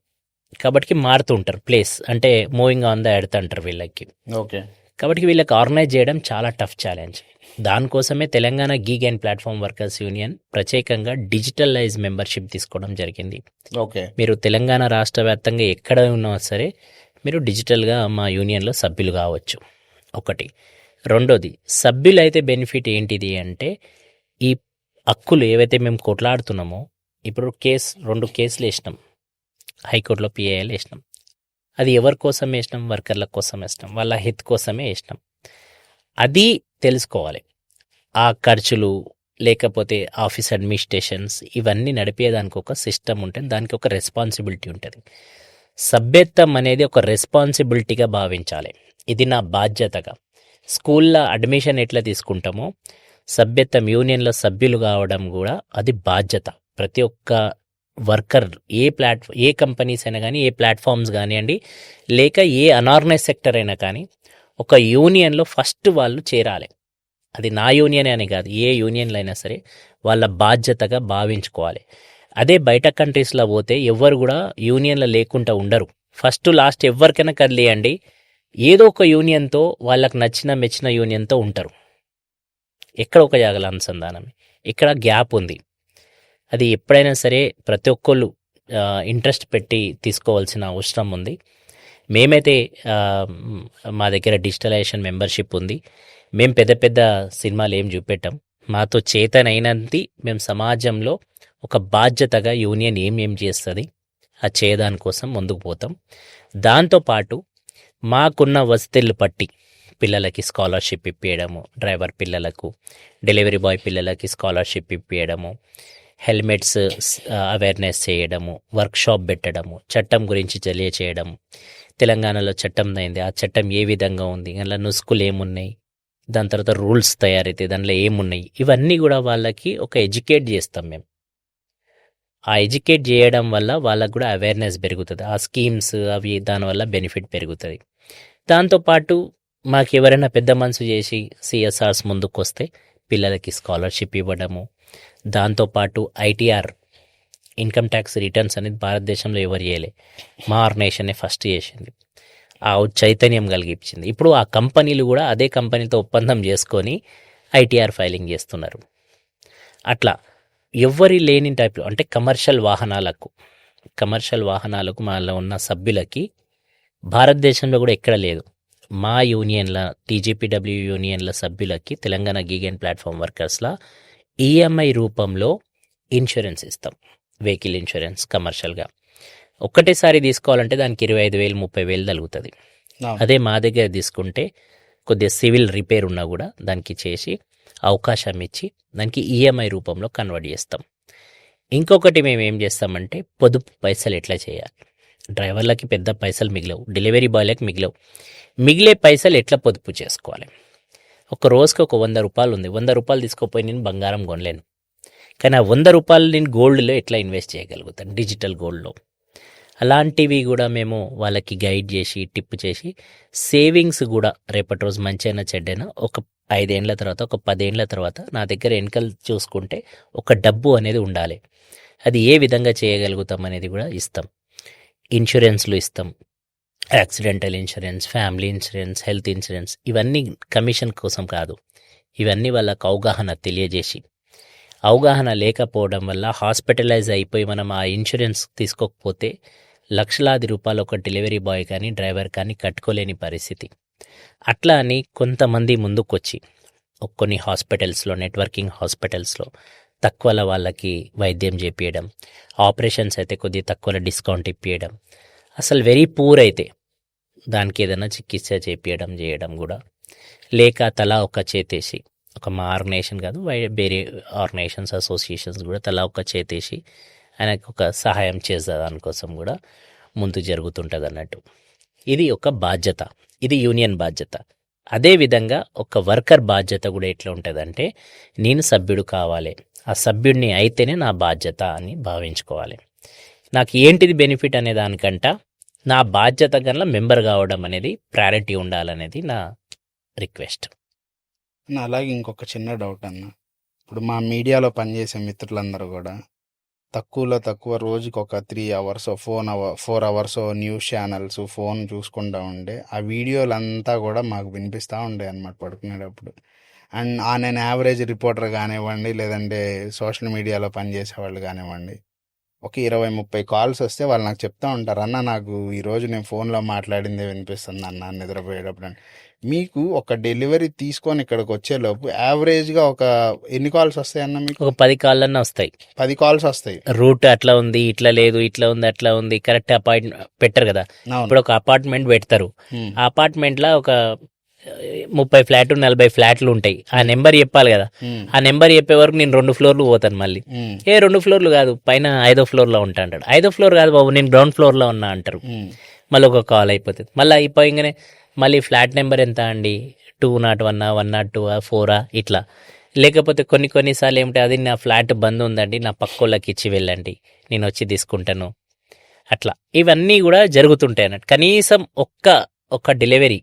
కాబట్టి మారుతూ ఉంటారు ప్లేస్, అంటే మూవింగ్ ఆన్ ద ఎర్త్ అంటారు వీళ్ళకి. ఓకే. కాబట్టి వీళ్ళకి ఆర్గనైజ్ చేయడం చాలా టఫ్ ఛాలెంజ్. దానికోసమే Telangana gig and platform workers union ప్రత్యేకంగా డిజిటలైజ్ మెంబర్షిప్ తీసుకోవడం జరిగింది. ఓకే. మీరు తెలంగాణ రాష్ట్ర వ్యాప్తంగా ఎక్కడ ఉన్నా సరే మీరు డిజిటల్గా మా యూనియన్లో సభ్యులు కావచ్చు. ఒకటి. రెండోది, సభ్యులైతే బెనిఫిట్ ఏంటిది అంటే ఈ హక్కులు ఏవైతే మేము కొట్లాడుతున్నామో, ఇప్పుడు 2 కేసులు వేసినాం, హైకోర్టులో పిఐఎల్ వేసినాం. అది ఎవరి కోసం వేసినాం? వర్కర్ల కోసం వేసినాం, వాళ్ళ హిత్ కోసమే వేసినాం. అది తెలుసుకోవాలి. ఆ ఖర్చులు లేకపోతే ఆఫీస్ అడ్మినిస్ట్రేషన్స్ ఇవన్నీ నడిపేదానికి ఒక సిస్టమ్ ఉంటుంది, దానికి ఒక రెస్పాన్సిబిలిటీ ఉంటుంది. సభ్యత్వం అనేది ఒక రెస్పాన్సిబిలిటీగా భావించాలి. ఇది నా బాధ్యతగా. స్కూల్లో అడ్మిషన్ ఎట్లా తీసుకుంటామో సభ్యత్వం, యూనియన్లో సభ్యులు కావడం కూడా అది బాధ్యత. ప్రతి ఒక్క వర్కర్ ఏ కంపెనీస్ అయినా కానీ, ఏ ప్లాట్ఫామ్స్ కానివ్వండి, లేక ఏ అనార్గనైజ్ సెక్టర్ అయినా కానీ ఒక యూనియన్లో ఫస్ట్ వాళ్ళు చేరాలి. అది నా యూనియన్ అని కాదు, ఏ యూనియన్లో అయినా సరే వాళ్ళ బాధ్యతగా భావించుకోవాలి. అదే బయట కంట్రీస్లో పోతే ఎవ్వరు కూడా యూనియన్లో లేకుండా ఉండరు. ఫస్ట్ లాస్ట్ ఎవరికైనా కదిలేయండి, ఏదో ఒక యూనియన్తో వాళ్ళకి మెచ్చిన యూనియన్తో ఉంటారు. ఎక్కడ ఒక జాగల అనుసంధానం, ఇక్కడ గ్యాప్ ఉంది. అది ఎప్పుడైనా సరే ప్రతి ఒక్కళ్ళు ఇంట్రెస్ట్ పెట్టి తీసుకోవాల్సిన అవసరం ఉంది. మేమైతే మా దగ్గర డిజిటలైజేషన్ మెంబర్షిప్ ఉంది. మేము పెద్ద పెద్ద సినిమాలు ఏం చూపెట్టాం. మాతో చేతనైనంత మేము సమాజంలో ఒక బాధ్యతగా యూనియన్ ఏం చేస్తుంది అది చేయడాని కోసం ముందుకు పోతాం. దాంతోపాటు మాకున్న వసతులు పట్టి పిల్లలకి స్కాలర్షిప్ ఇప్పించడము, డ్రైవర్ పిల్లలకు, డెలివరీ బాయ్ పిల్లలకి స్కాలర్షిప్ ఇప్పించడము, హెల్మెట్స్ అవేర్నెస్ చేయడము, వర్క్షాప్ పెట్టడము, చట్టం గురించి తెలియచేయడము. తెలంగాణలో చట్టం అయింది, ఆ చట్టం ఏ విధంగా ఉంది, అందులో నుసుకులు ఏమున్నాయి, దాని తర్వాత రూల్స్ తయారైతే దాంట్లో ఏమున్నాయి, ఇవన్నీ కూడా వాళ్ళకి ఒక ఎడ్యుకేట్ చేస్తాం మేము. ఆ ఎడ్యుకేట్ చేయడం వల్ల వాళ్ళకు కూడా అవేర్నెస్ పెరుగుతుంది. ఆ స్కీమ్స్ అవి దానివల్ల బెనిఫిట్ పెరుగుతుంది. దాంతోపాటు మాకు ఎవరైనా పెద్ద మనసు చేసి సిఎస్ఆర్స్ ముందుకు వస్తే పిల్లలకి స్కాలర్షిప్ ఇవ్వడము. దాంతోపాటు ఐటీఆర్, ఇన్కమ్ ట్యాక్స్ రిటర్న్స్ అనేది భారతదేశంలో ఎవరు చేయలే, మా ఆర్గనైజేషనే ఫస్ట్ చేసింది. ఆ చైతన్యం కలిగించింది. ఇప్పుడు ఆ కంపెనీలు కూడా అదే కంపెనీతో ఒప్పందం చేసుకొని ఐటీఆర్ ఫైలింగ్ చేస్తున్నారు. అట్లా ఎవ్వరి లేని టైప్లో అంటే కమర్షియల్ వాహనాలకు మాలో ఉన్న సభ్యులకి భారతదేశంలో కూడా ఎక్కడ లేదు. మా యూనియన్ల టీజీపీడబ్ల్యూ యూనియన్ల సభ్యులకి Telangana gig and platform వర్కర్స్లా EMI రూపంలో ఇన్సూరెన్స్ ఇస్తాం, వెహికల్ ఇన్సూరెన్స్ కమర్షియల్గా. ఒక్కటేసారి తీసుకోవాలంటే దానికి 25,000 30,000 తగ్గుతుంది. అదే మా దగ్గర తీసుకుంటే కొద్దిగా సివిల్ రిపేర్ ఉన్నా కూడా దానికి చేసి అవకాశం ఇచ్చి దానికి ఈఎంఐ రూపంలో కన్వర్ట్ చేస్తాం. ఇంకొకటి మేము ఏం చేస్తామంటే పొదుపు పైసలు ఎట్లా చేయాలి. డ్రైవర్లకి పెద్ద పైసలు మిగిలవు, డెలివరీ బాయ్లకి మిగిలే పైసలు ఎట్లా పొదుపు చేసుకోవాలి. ఒక రోజుకి ఒక 100 రూపాయలు ఉంది, 100 రూపాయలు తీసుకోపోయి నేను బంగారం కొనలేను, కానీ ఆ 100 రూపాయలు నేను గోల్డ్లో ఎట్లా ఇన్వెస్ట్ చేయగలుగుతాను, డిజిటల్ గోల్డ్లో. అలాంటివి కూడా మేము వాళ్ళకి గైడ్ చేసి టిప్ చేసి సేవింగ్స్ కూడా రేపటి రోజు మంచైనా చెడ్డైనా ఒక 5 ఏళ్ల తర్వాత ఒక 10 ఏళ్ల తర్వాత నా దగ్గర వెనకలు చూసుకుంటే ఒక డబ్బు అనేది ఉండాలి. అది ఏ విధంగా చేయగలుగుతాం అనేది కూడా ఇస్తాం. ఇన్సూరెన్స్లు ఇస్తాం, accidental insurance, family insurance, health insurance. ఇవన్నీ కమిషన్ కోసం కాదు, ఇవన్నీ వాళ్ళకు అవగాహన తెలియజేసి, అవగాహన లేకపోవడం వల్ల హాస్పిటలైజ్ అయిపోయి మనం ఆ ఇన్సూరెన్స్ తీసుకోకపోతే లక్షలాది రూపాయలు ఒక డెలివరీ బాయ్ కానీ డ్రైవర్ కానీ కట్టుకోలేని పరిస్థితి. అట్లా అని కొంతమంది ముందుకొచ్చి కొన్ని హాస్పిటల్స్లో, నెట్వర్కింగ్ హాస్పిటల్స్లో తక్కువలో వాళ్ళకి వైద్యం చేపించడం, ఆపరేషన్స్ అయితే కొద్దిగా తక్కువలో డిస్కౌంట్ ఇప్పించడం, అసలు వెరీ పూర్ అయితే దానికి ఏదైనా చికిత్స చేయడం కూడా, లేక తలా ఒక చేతేసి, ఒక మా ఆర్గనైజేషన్ కాదు వేరే ఆర్గనైజేషన్స్ అసోసియేషన్స్ కూడా తలా ఒక చేతేసి ఆయనకు ఒక సహాయం చేసే దానికోసం కూడా ముందు జరుగుతుంటుంది అన్నట్టు. ఇది ఒక బాధ్యత, ఇది యూనియన్ బాధ్యత. అదేవిధంగా ఒక వర్కర్ బాధ్యత కూడా ఎట్లా ఉంటుందంటే నేను సభ్యుడు కావాలి, ఆ సభ్యుడిని అయితేనే నా బాధ్యత అని భావించుకోవాలి. నాకు ఏంటిది బెనిఫిట్ అనే దానికంట నా బాధ్యత కన్నా మెంబర్ కావడం అనేది ప్రయారిటీ ఉండాలనేది నా రిక్వెస్ట్. అలాగే ఇంకొక చిన్న డౌట్ అన్న, ఇప్పుడు మా మీడియాలో పనిచేసే మిత్రులందరూ కూడా తక్కువలో తక్కువ రోజుకి ఒక 3 hours 4 hours news channels phone చూసుకుంటూ ఉండే ఆ వీడియోలంతా కూడా మాకు వినిపిస్తూ ఉండే అన్నమాట పడుకునేటప్పుడు. And on an average reporter కానివ్వండి, లేదంటే సోషల్ మీడియాలో పనిచేసేవాళ్ళు కానివ్వండి, ఒక 20-30 కాల్స్ వస్తే వాళ్ళు నాకు చెప్తా ఉంటారు, అన్న నాకు ఈరోజు నేను ఫోన్లో మాట్లాడిందే వినిపిస్తుంది అన్న నిద్రపోయేటప్పుడు అని. మీకు ఒక డెలివరీ తీసుకొని ఇక్కడికి వచ్చేలోపు యావరేజ్గా ఒక ఎన్ని కాల్స్ వస్తాయి అన్న మీకు? ఒక 10 కాళ్ళన్నా వస్తాయి. 10 కాల్స్ వస్తాయి. రూట్ అట్లా ఉంది, ఇట్లా లేదు, ఇట్లా ఉంది, అట్లా ఉంది, కరెక్ట్ అపాయింట్మెంట్ పెట్టరు కదా. అవును. ఇప్పుడు ఒక అపార్ట్మెంట్ పెడతారు, హ్మ్. ఆ అపార్ట్మెంట్లో ఒక 30 ఫ్లాట్లు 40 ఫ్లాట్లు ఉంటాయి. ఆ నెంబర్ చెప్పాలి కదా. హ్మ్. ఆ నెంబర్ చెప్పే వరకు నేను 2 ఫ్లోర్లు పోతాను. మళ్ళీ హ్మ్. 2 ఫ్లోర్లు కాదు, పైన 5వ ఫ్లోర్లో ఉంటా అంటాడు. 5వ ఫ్లోర్ కాదు బాబు, నేను గ్రౌండ్ ఫ్లోర్లో ఉన్నా అంటారు. హ్మ్. మళ్ళీ ఒక కాల్ అయిపోతుంది. మళ్ళీ అయిపోయింగానే మళ్ళీ ఫ్లాట్ నెంబర్ ఎంత అండి, 201, 102, 4 ఇట్లా. లేకపోతే కొన్నిసార్లు ఏమిటి, అది నా ఫ్లాట్ బంద్ ఉందండి, నా పక్కోళ్ళకి ఇచ్చి వెళ్ళండి, నేను వచ్చి తీసుకుంటాను. అట్లా ఇవన్నీ కూడా జరుగుతుంటాయి అన్నట్టు. కనీసం ఒక్క డెలివరీ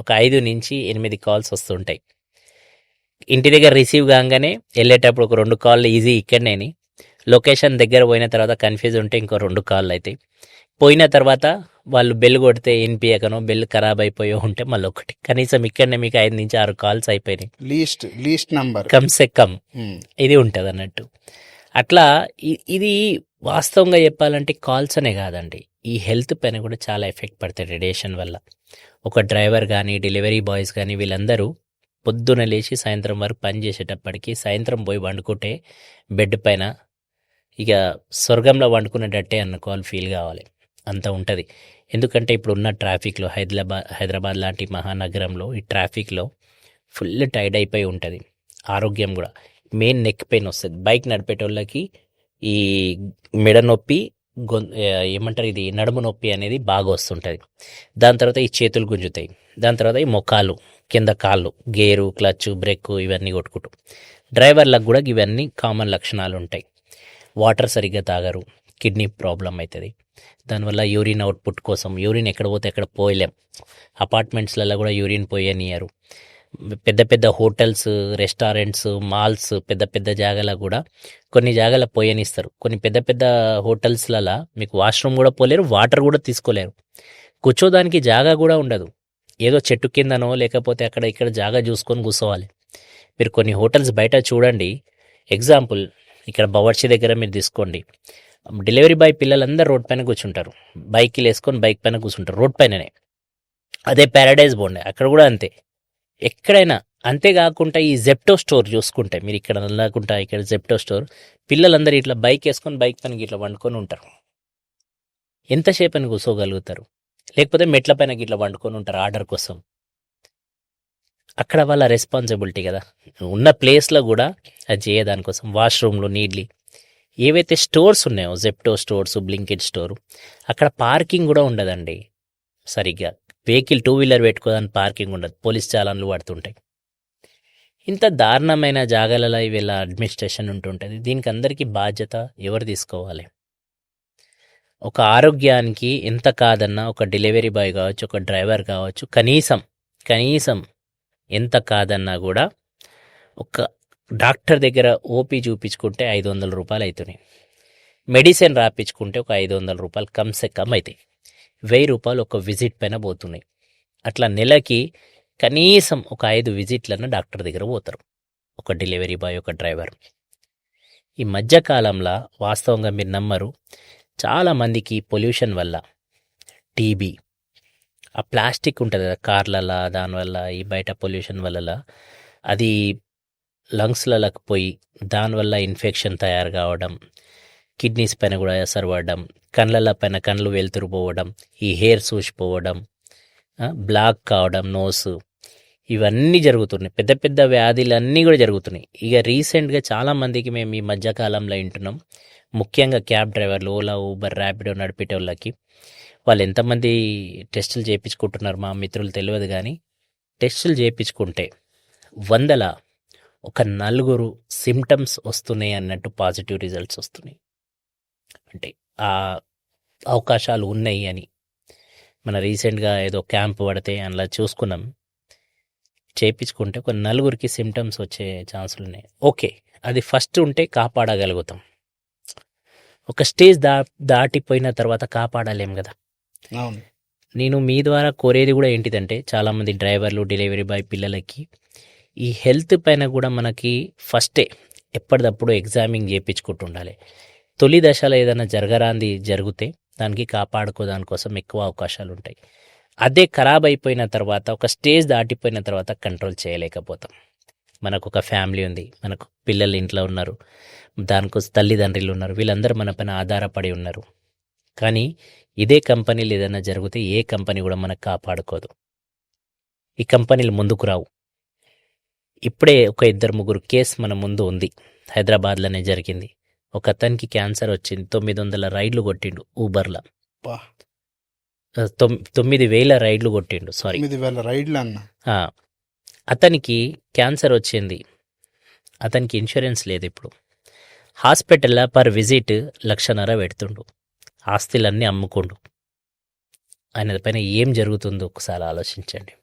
ఒక 5 నుంచి 8 కాల్స్ వస్తుంటాయి. ఇంటి దగ్గర రిసీవ్ కాగానే వెళ్ళేటప్పుడు ఒక 2 కాళ్ళు ఈజీ ఇక్కడనేని. లొకేషన్ దగ్గర పోయిన తర్వాత కన్ఫ్యూజ్ ఉంటే ఇంకో 2 కాళ్ళు అవుతాయి. పోయిన తర్వాత వాళ్ళు బెల్ కొడితే వినిపించకనో బెల్ ఖరాబ్ అయిపోయో ఉంటే మళ్ళీ ఒకటి. కనీసం ఇక్కడనే మీకు 5 నుంచి 6 కాల్స్ అయిపోయినాయి లీస్ట్ నంబర్ కమ్సే కమ్. ఇది ఉంటుంది అన్నట్టు. అట్లా ఇది వాస్తవంగా చెప్పాలంటే కాల్స్ అనే కాదండి, ఈ హెల్త్ పైన కూడా చాలా ఎఫెక్ట్ పడతాయి రేడియేషన్ వల్ల. ఒక డ్రైవర్ కానీ డెలివరీ బాయ్స్ కానీ వీళ్ళందరూ పొద్దున లేచి సాయంత్రం వరకు పని చేసేటప్పటికి సాయంత్రం పోయి వండుకుంటే బెడ్ పైన ఇక స్వర్గంలో వండుకునేటట్టే అనుకోవాలి, ఫీల్ కావాలి, అంత ఉంటుంది. ఎందుకంటే ఇప్పుడున్న ట్రాఫిక్లో హైదరాబాద్ లాంటి మహానగరంలో ఈ ట్రాఫిక్లో ఫుల్ టైర్డ్ అయిపోయి ఉంటుంది. ఆరోగ్యం కూడా మెయిన్ నెక్ పెయిన్ వస్తుంది. బైక్ నడిపేటోళ్ళకి ఈ మెడ నొప్పి, ఏమంటారు ఇది నడుము నొప్పి అనేది బాగా వస్తుంటుంది. దాని తర్వాత ఈ చేతులు గుంజుతాయి, దాని తర్వాత ఈ మొఖాలు, కింద కాళ్ళు, గేరు, క్లచ్, బ్రేక్ ఇవన్నీ కొట్టుకుంటూ. డ్రైవర్లకు కూడా ఇవన్నీ కామన్ లక్షణాలు ఉంటాయి. వాటర్ సరిగ్గా తాగరు, కిడ్నీ ప్రాబ్లం అవుతుంది. దానివల్ల యూరిన్ అవుట్పుట్ కోసం యూరిన్ ఎక్కడ పోతే ఎక్కడ పోయలేం. అపార్ట్మెంట్స్లలో కూడా యూరిన్ పోయనియరు. పెద్ద పెద్ద హోటల్స్, రెస్టారెంట్స్, మాల్స్, పెద్ద పెద్ద జాగాలో కూడా కొన్ని జాగాల పోయనిస్తారు. కొన్ని పెద్ద పెద్ద హోటల్స్లలో మీకు వాష్రూమ్ కూడా పోలేరు, వాటర్ కూడా తీసుకోలేరు. కూర్చోదానికి జాగా కూడా ఉండదు. ఏదో చెట్టు కిందనో లేకపోతే అక్కడ ఇక్కడ జాగా చూసుకొని కూర్చోవాలి. మీరు కొన్ని హోటల్స్ బయట చూడండి. ఎగ్జాంపుల్ ఇక్కడ బవర్చి దగ్గర మీరు తీసుకోండి, డెలివరీ బాయ్ పిల్లలందరూ రోడ్ పైన కూర్చుంటారు, బైక్లు వేసుకొని బైక్ పైన కూర్చుంటారు రోడ్ పైననే. అదే ప్యారడైజ్ బాగుండే, అక్కడ కూడా అంతే, ఎక్కడైనా. అంతేకాకుండా ఈ జెప్టో స్టోర్ చూసుకుంటే మీరు ఇక్కడ నల్లకుంటా ఇక్కడ జెప్టో స్టోర్, పిల్లలందరూ ఇట్లా బైక్ వేసుకొని బైక్ పైన ఇట్లా వండుకొని ఉంటారు. ఎంతసేపు అని కూర్చోగలుగుతారు? లేకపోతే మెట్ల పైన ఇట్లా వండుకొని ఉంటారు ఆర్డర్ కోసం. అక్కడ వాళ్ళ రెస్పాన్సిబిలిటీ కదా, ఉన్న ప్లేస్లో కూడా అది చేయదానికోసం. వాష్రూమ్లు నీడ్లీ ఏవైతే స్టోర్స్ ఉన్నాయో, జెప్టో స్టోర్స్, బ్లింకిట్ స్టోరు, అక్కడ పార్కింగ్ కూడా ఉండదండి సరిగ్గా. వెహికల్ 2 వీలర్ పెట్టుకోదానికి పార్కింగ్ ఉండదు, పోలీస్ చాలాన్లు పడుతుంటాయి. ఇంత దారుణమైన జాగాలలో వీళ్ళ అడ్మినిస్ట్రేషన్ ఉంటుంటుంది. దీనికి అందరికీ బాధ్యత ఎవరు తీసుకోవాలి? ఒక ఆరోగ్యానికి ఎంత కాదన్నా ఒక డెలివరీ బాయ్ కావచ్చు, ఒక డ్రైవర్ కావచ్చు, కనీసం ఎంత కాదన్నా కూడా ఒక డాక్టర్ దగ్గర ఓపీ చూపించుకుంటే 500 రూపాయలు అవుతున్నాయి. మెడిసిన్ రాపించుకుంటే ఒక 500 రూపాయలు కమ్సే కమ్ అవుతాయి. 1000 రూపాయలు ఒక విజిట్ పైన పోతున్నాయి. అట్లా నెలకి కనీసం ఒక 5 విజిట్లను డాక్టర్ దగ్గర పోతారు ఒక డెలివరీ బాయ్, ఒక డ్రైవర్. ఈ మధ్యకాలంలో వాస్తవంగా మీరు నమ్మరు, చాలామందికి పొల్యూషన్ వల్ల టీబీ, ఆ ప్లాస్టిక్ ఉంటుంది కదా కార్లలో, దానివల్ల ఈ బయట పొల్యూషన్ వల్ల అది లంగ్స్లలోకి పోయి దానివల్ల ఇన్ఫెక్షన్ తయారు కావడం, కిడ్నీస్ పైన కూడా ఎసరు పడడం, కళ్ళ పైన కళ్ళు వెలుతురు పోవడం, ఈ హెయిర్ సూసిపోవడం, బ్లాక్ కావడం నోస్, ఇవన్నీ జరుగుతున్నాయి. పెద్ద పెద్ద వ్యాధులన్నీ కూడా జరుగుతున్నాయి. ఇక రీసెంట్గా చాలామందికి మేము ఈ మధ్యకాలంలో వింటున్నాం, ముఖ్యంగా క్యాబ్ డ్రైవర్లు, ఓలా, ఊబర్, ర్యాపిడో నడిపేట వాళ్ళకి వాళ్ళు ఎంతమంది టెస్టులు చేయించుకుంటున్నారు మా మిత్రులు తెలియదు, కానీ టెస్టులు చేయించుకుంటే 100ల ఒక 4 సిమ్టమ్స్ వస్తున్నాయి అన్నట్టు పాజిటివ్ రిజల్ట్స్ వస్తున్నాయి. అంటే ఆ అవకాశాలు ఉన్నాయి అని మన రీసెంట్గా ఏదో క్యాంప్ పడితే అలా చూసుకున్నాం. చేయించుకుంటే ఒక 4కి సిమ్టమ్స్ వచ్చే ఛాన్సులు ఉన్నాయి. ఓకే, అది ఫస్ట్ ఉంటే కాపాడగలుగుతాం. ఒక స్టేజ్ దాటిపోయిన తర్వాత కాపాడలేం కదా. అవును. నేను మీ ద్వారా కోరేది కూడా ఏంటిదంటే, చాలామంది డ్రైవర్లు, డెలివరీ బాయ్ పిల్లలకి ఈ హెల్త్ పైన కూడా మనకి ఫస్టే ఎప్పటికప్పుడు ఎగ్జామింగ్ చేయించుకుంటూ ఉండాలి. తొలి దశలో ఏదైనా జరిగితే దానికి దానికోసం ఎక్కువ అవకాశాలు ఉంటాయి. అదే ఖరాబ్ అయిపోయిన తర్వాత, ఒక స్టేజ్ దాటిపోయిన తర్వాత కంట్రోల్ చేయలేకపోతాం. మనకు ఒక ఫ్యామిలీ ఉంది, మనకు పిల్లలు ఇంట్లో ఉన్నారు, దానికోసం తల్లిదండ్రులు ఉన్నారు, వీళ్ళందరూ మన పైన ఆధారపడి ఉన్నారు. కానీ ఇదే కంపెనీలు ఏదైనా జరిగితే ఏ కంపెనీ కూడా మనకు కాపాడుకోదు. ఈ కంపెనీలు ముందుకు రావు. ఇప్పుడే ఒక 2-3 కేసు మన ముందు ఉంది. హైదరాబాద్లోనే జరిగింది. ఒక అతనికి క్యాన్సర్ వచ్చింది, 900 రైడ్లు కొట్టిండు ఊబర్లో. 9,000 రైడ్లు కొట్టిండు, సారీ 9,000 రైడ్లు అన్న. అతనికి క్యాన్సర్ వచ్చింది, అతనికి ఇన్సూరెన్స్ లేదు. ఇప్పుడు హాస్పిటల్లో పర్ విజిట్ 1,50,000 పెడుతుండు, ఆస్తులన్నీ అమ్ముకుండు. ఆయన పైన ఏం జరుగుతుందో ఒకసారి ఆలోచించండి.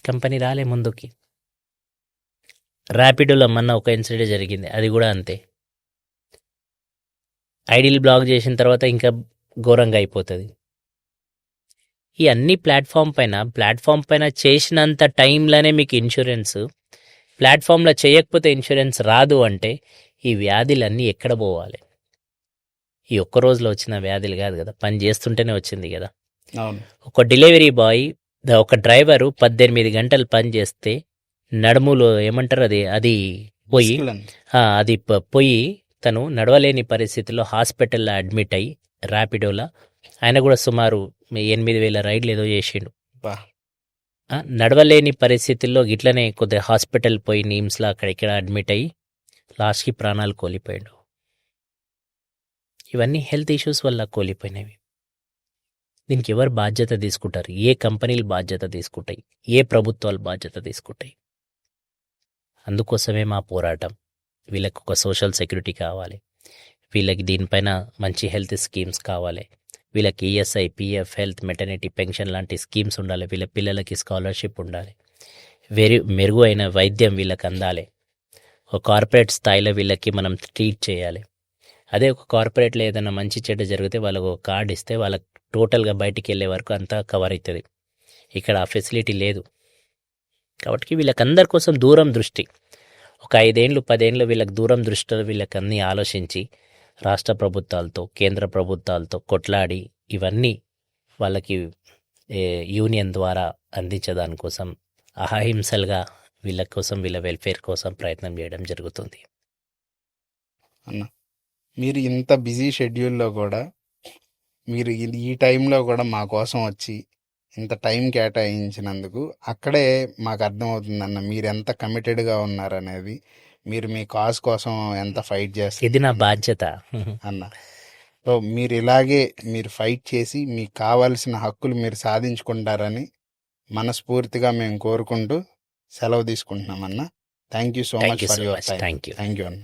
కంపెనీ రాలే ముందుకి. ర్యాపిడోలో మొన్న ఒక ఇన్సిడెంట్ జరిగింది, అది కూడా అంతే. ఐడీలు బ్లాక్ చేసిన తర్వాత ఇంకా ఘోరంగా అయిపోతుంది. ఈ అన్ని ప్లాట్ఫామ్ పైన చేసినంత టైంలోనే మీకు ఇన్సూరెన్స్, ప్లాట్ఫామ్లో చేయకపోతే ఇన్సూరెన్స్ రాదు అంటే ఈ వ్యాధులన్నీ ఎక్కడ పోవాలి? ఈ ఒక్క రోజులో వచ్చిన వ్యాధులు కాదు కదా, పని చేస్తుంటేనే వచ్చింది కదా. ఒక డెలివరీ బాయ్, ఒక డ్రైవరు 18 గంటలు పని చేస్తే నడుములో ఏమంటారు అది పోయి పోయి తను నడవలేని పరిస్థితిలో హాస్పిటల్లో అడ్మిట్ అయ్యి ర్యాపిడోలో, ఆయన కూడా సుమారు 8,000 రైడ్లు ఏదో చేసిండు. నడవలేని పరిస్థితుల్లో ఇట్లనే కొద్దిగా హాస్పిటల్ పోయి నిమ్స్లో అక్కడ ఇక్కడ అడ్మిట్ అయ్యి లాస్ట్కి ప్రాణాలు కోల్పోయాడు. ఇవన్నీ హెల్త్ ఇష్యూస్ వల్ల కోల్పోయినవి. దీనికి ఎవరు బాధ్యత తీసుకుంటారు? ఏ కంపెనీలు బాధ్యత తీసుకుంటాయి? ఏ ప్రభుత్వాలు బాధ్యత తీసుకుంటాయి? అందుకోసమే మా పోరాటం. వీళ్ళకి ఒక సోషల్ సెక్యూరిటీ కావాలి, వీళ్ళకి దీనిపైన మంచి హెల్త్ స్కీమ్స్ కావాలి, వీళ్ళకి ESI, PF, health, maternity, pension లాంటి స్కీమ్స్ ఉండాలి, వీళ్ళ పిల్లలకి స్కాలర్షిప్ ఉండాలి, మెరుగు అయిన వైద్యం వీళ్ళకి అందాలి. ఒక కార్పొరేట్ స్థాయిలో వీళ్ళకి మనం ట్రీట్ చేయాలి. అదే ఒక కార్పొరేట్లో ఏదైనా మంచి చెడ్డ జరిగితే వాళ్ళకు ఒక కార్డు ఇస్తే వాళ్ళకి టోటల్గా బయటికి వెళ్ళే వరకు అంతా కవర్ అవుతుంది. ఇక్కడ ఆ ఫెసిలిటీ లేదు. కాబట్టి వీళ్ళకందరి కోసం దూరం దృష్టి, ఒక 5 ఏళ్ళు 10 ఏళ్ళు వీళ్ళకి దూరం దృష్టిలో వీళ్ళకి అన్నీ ఆలోచించి రాష్ట్ర ప్రభుత్వాలతో, కేంద్ర ప్రభుత్వాలతో కొట్లాడి ఇవన్నీ వాళ్ళకి యూనియన్ ద్వారా అందించడానికోసం అహింసలుగా వీళ్ళ కోసం, వీళ్ళ వెల్ఫేర్ కోసం ప్రయత్నం చేయడం జరుగుతుంది. అన్న, మీరు ఇంత బిజీ షెడ్యూల్లో కూడా మీరు ఈ టైంలో కూడా మా కోసం వచ్చి ఇంత టైం కేటాయించినందుకు అక్కడే మాకు అర్థమవుతుందన్న మీరు ఎంత కమిటెడ్గా ఉన్నారనేది, మీరు మీ కాజ్ కోసం ఎంత ఫైట్ చేస్తారు. ఇది నా బాధ్యత అన్న. సో మీరు ఇలాగే మీరు ఫైట్ చేసి మీకు కావాల్సిన హక్కులు మీరు సాధించుకుంటారని మనస్ఫూర్తిగా మేము కోరుకుంటూ సెలవు తీసుకుంటున్నాం అన్న. Thank you so much for your time. Thank you thank you అన్న.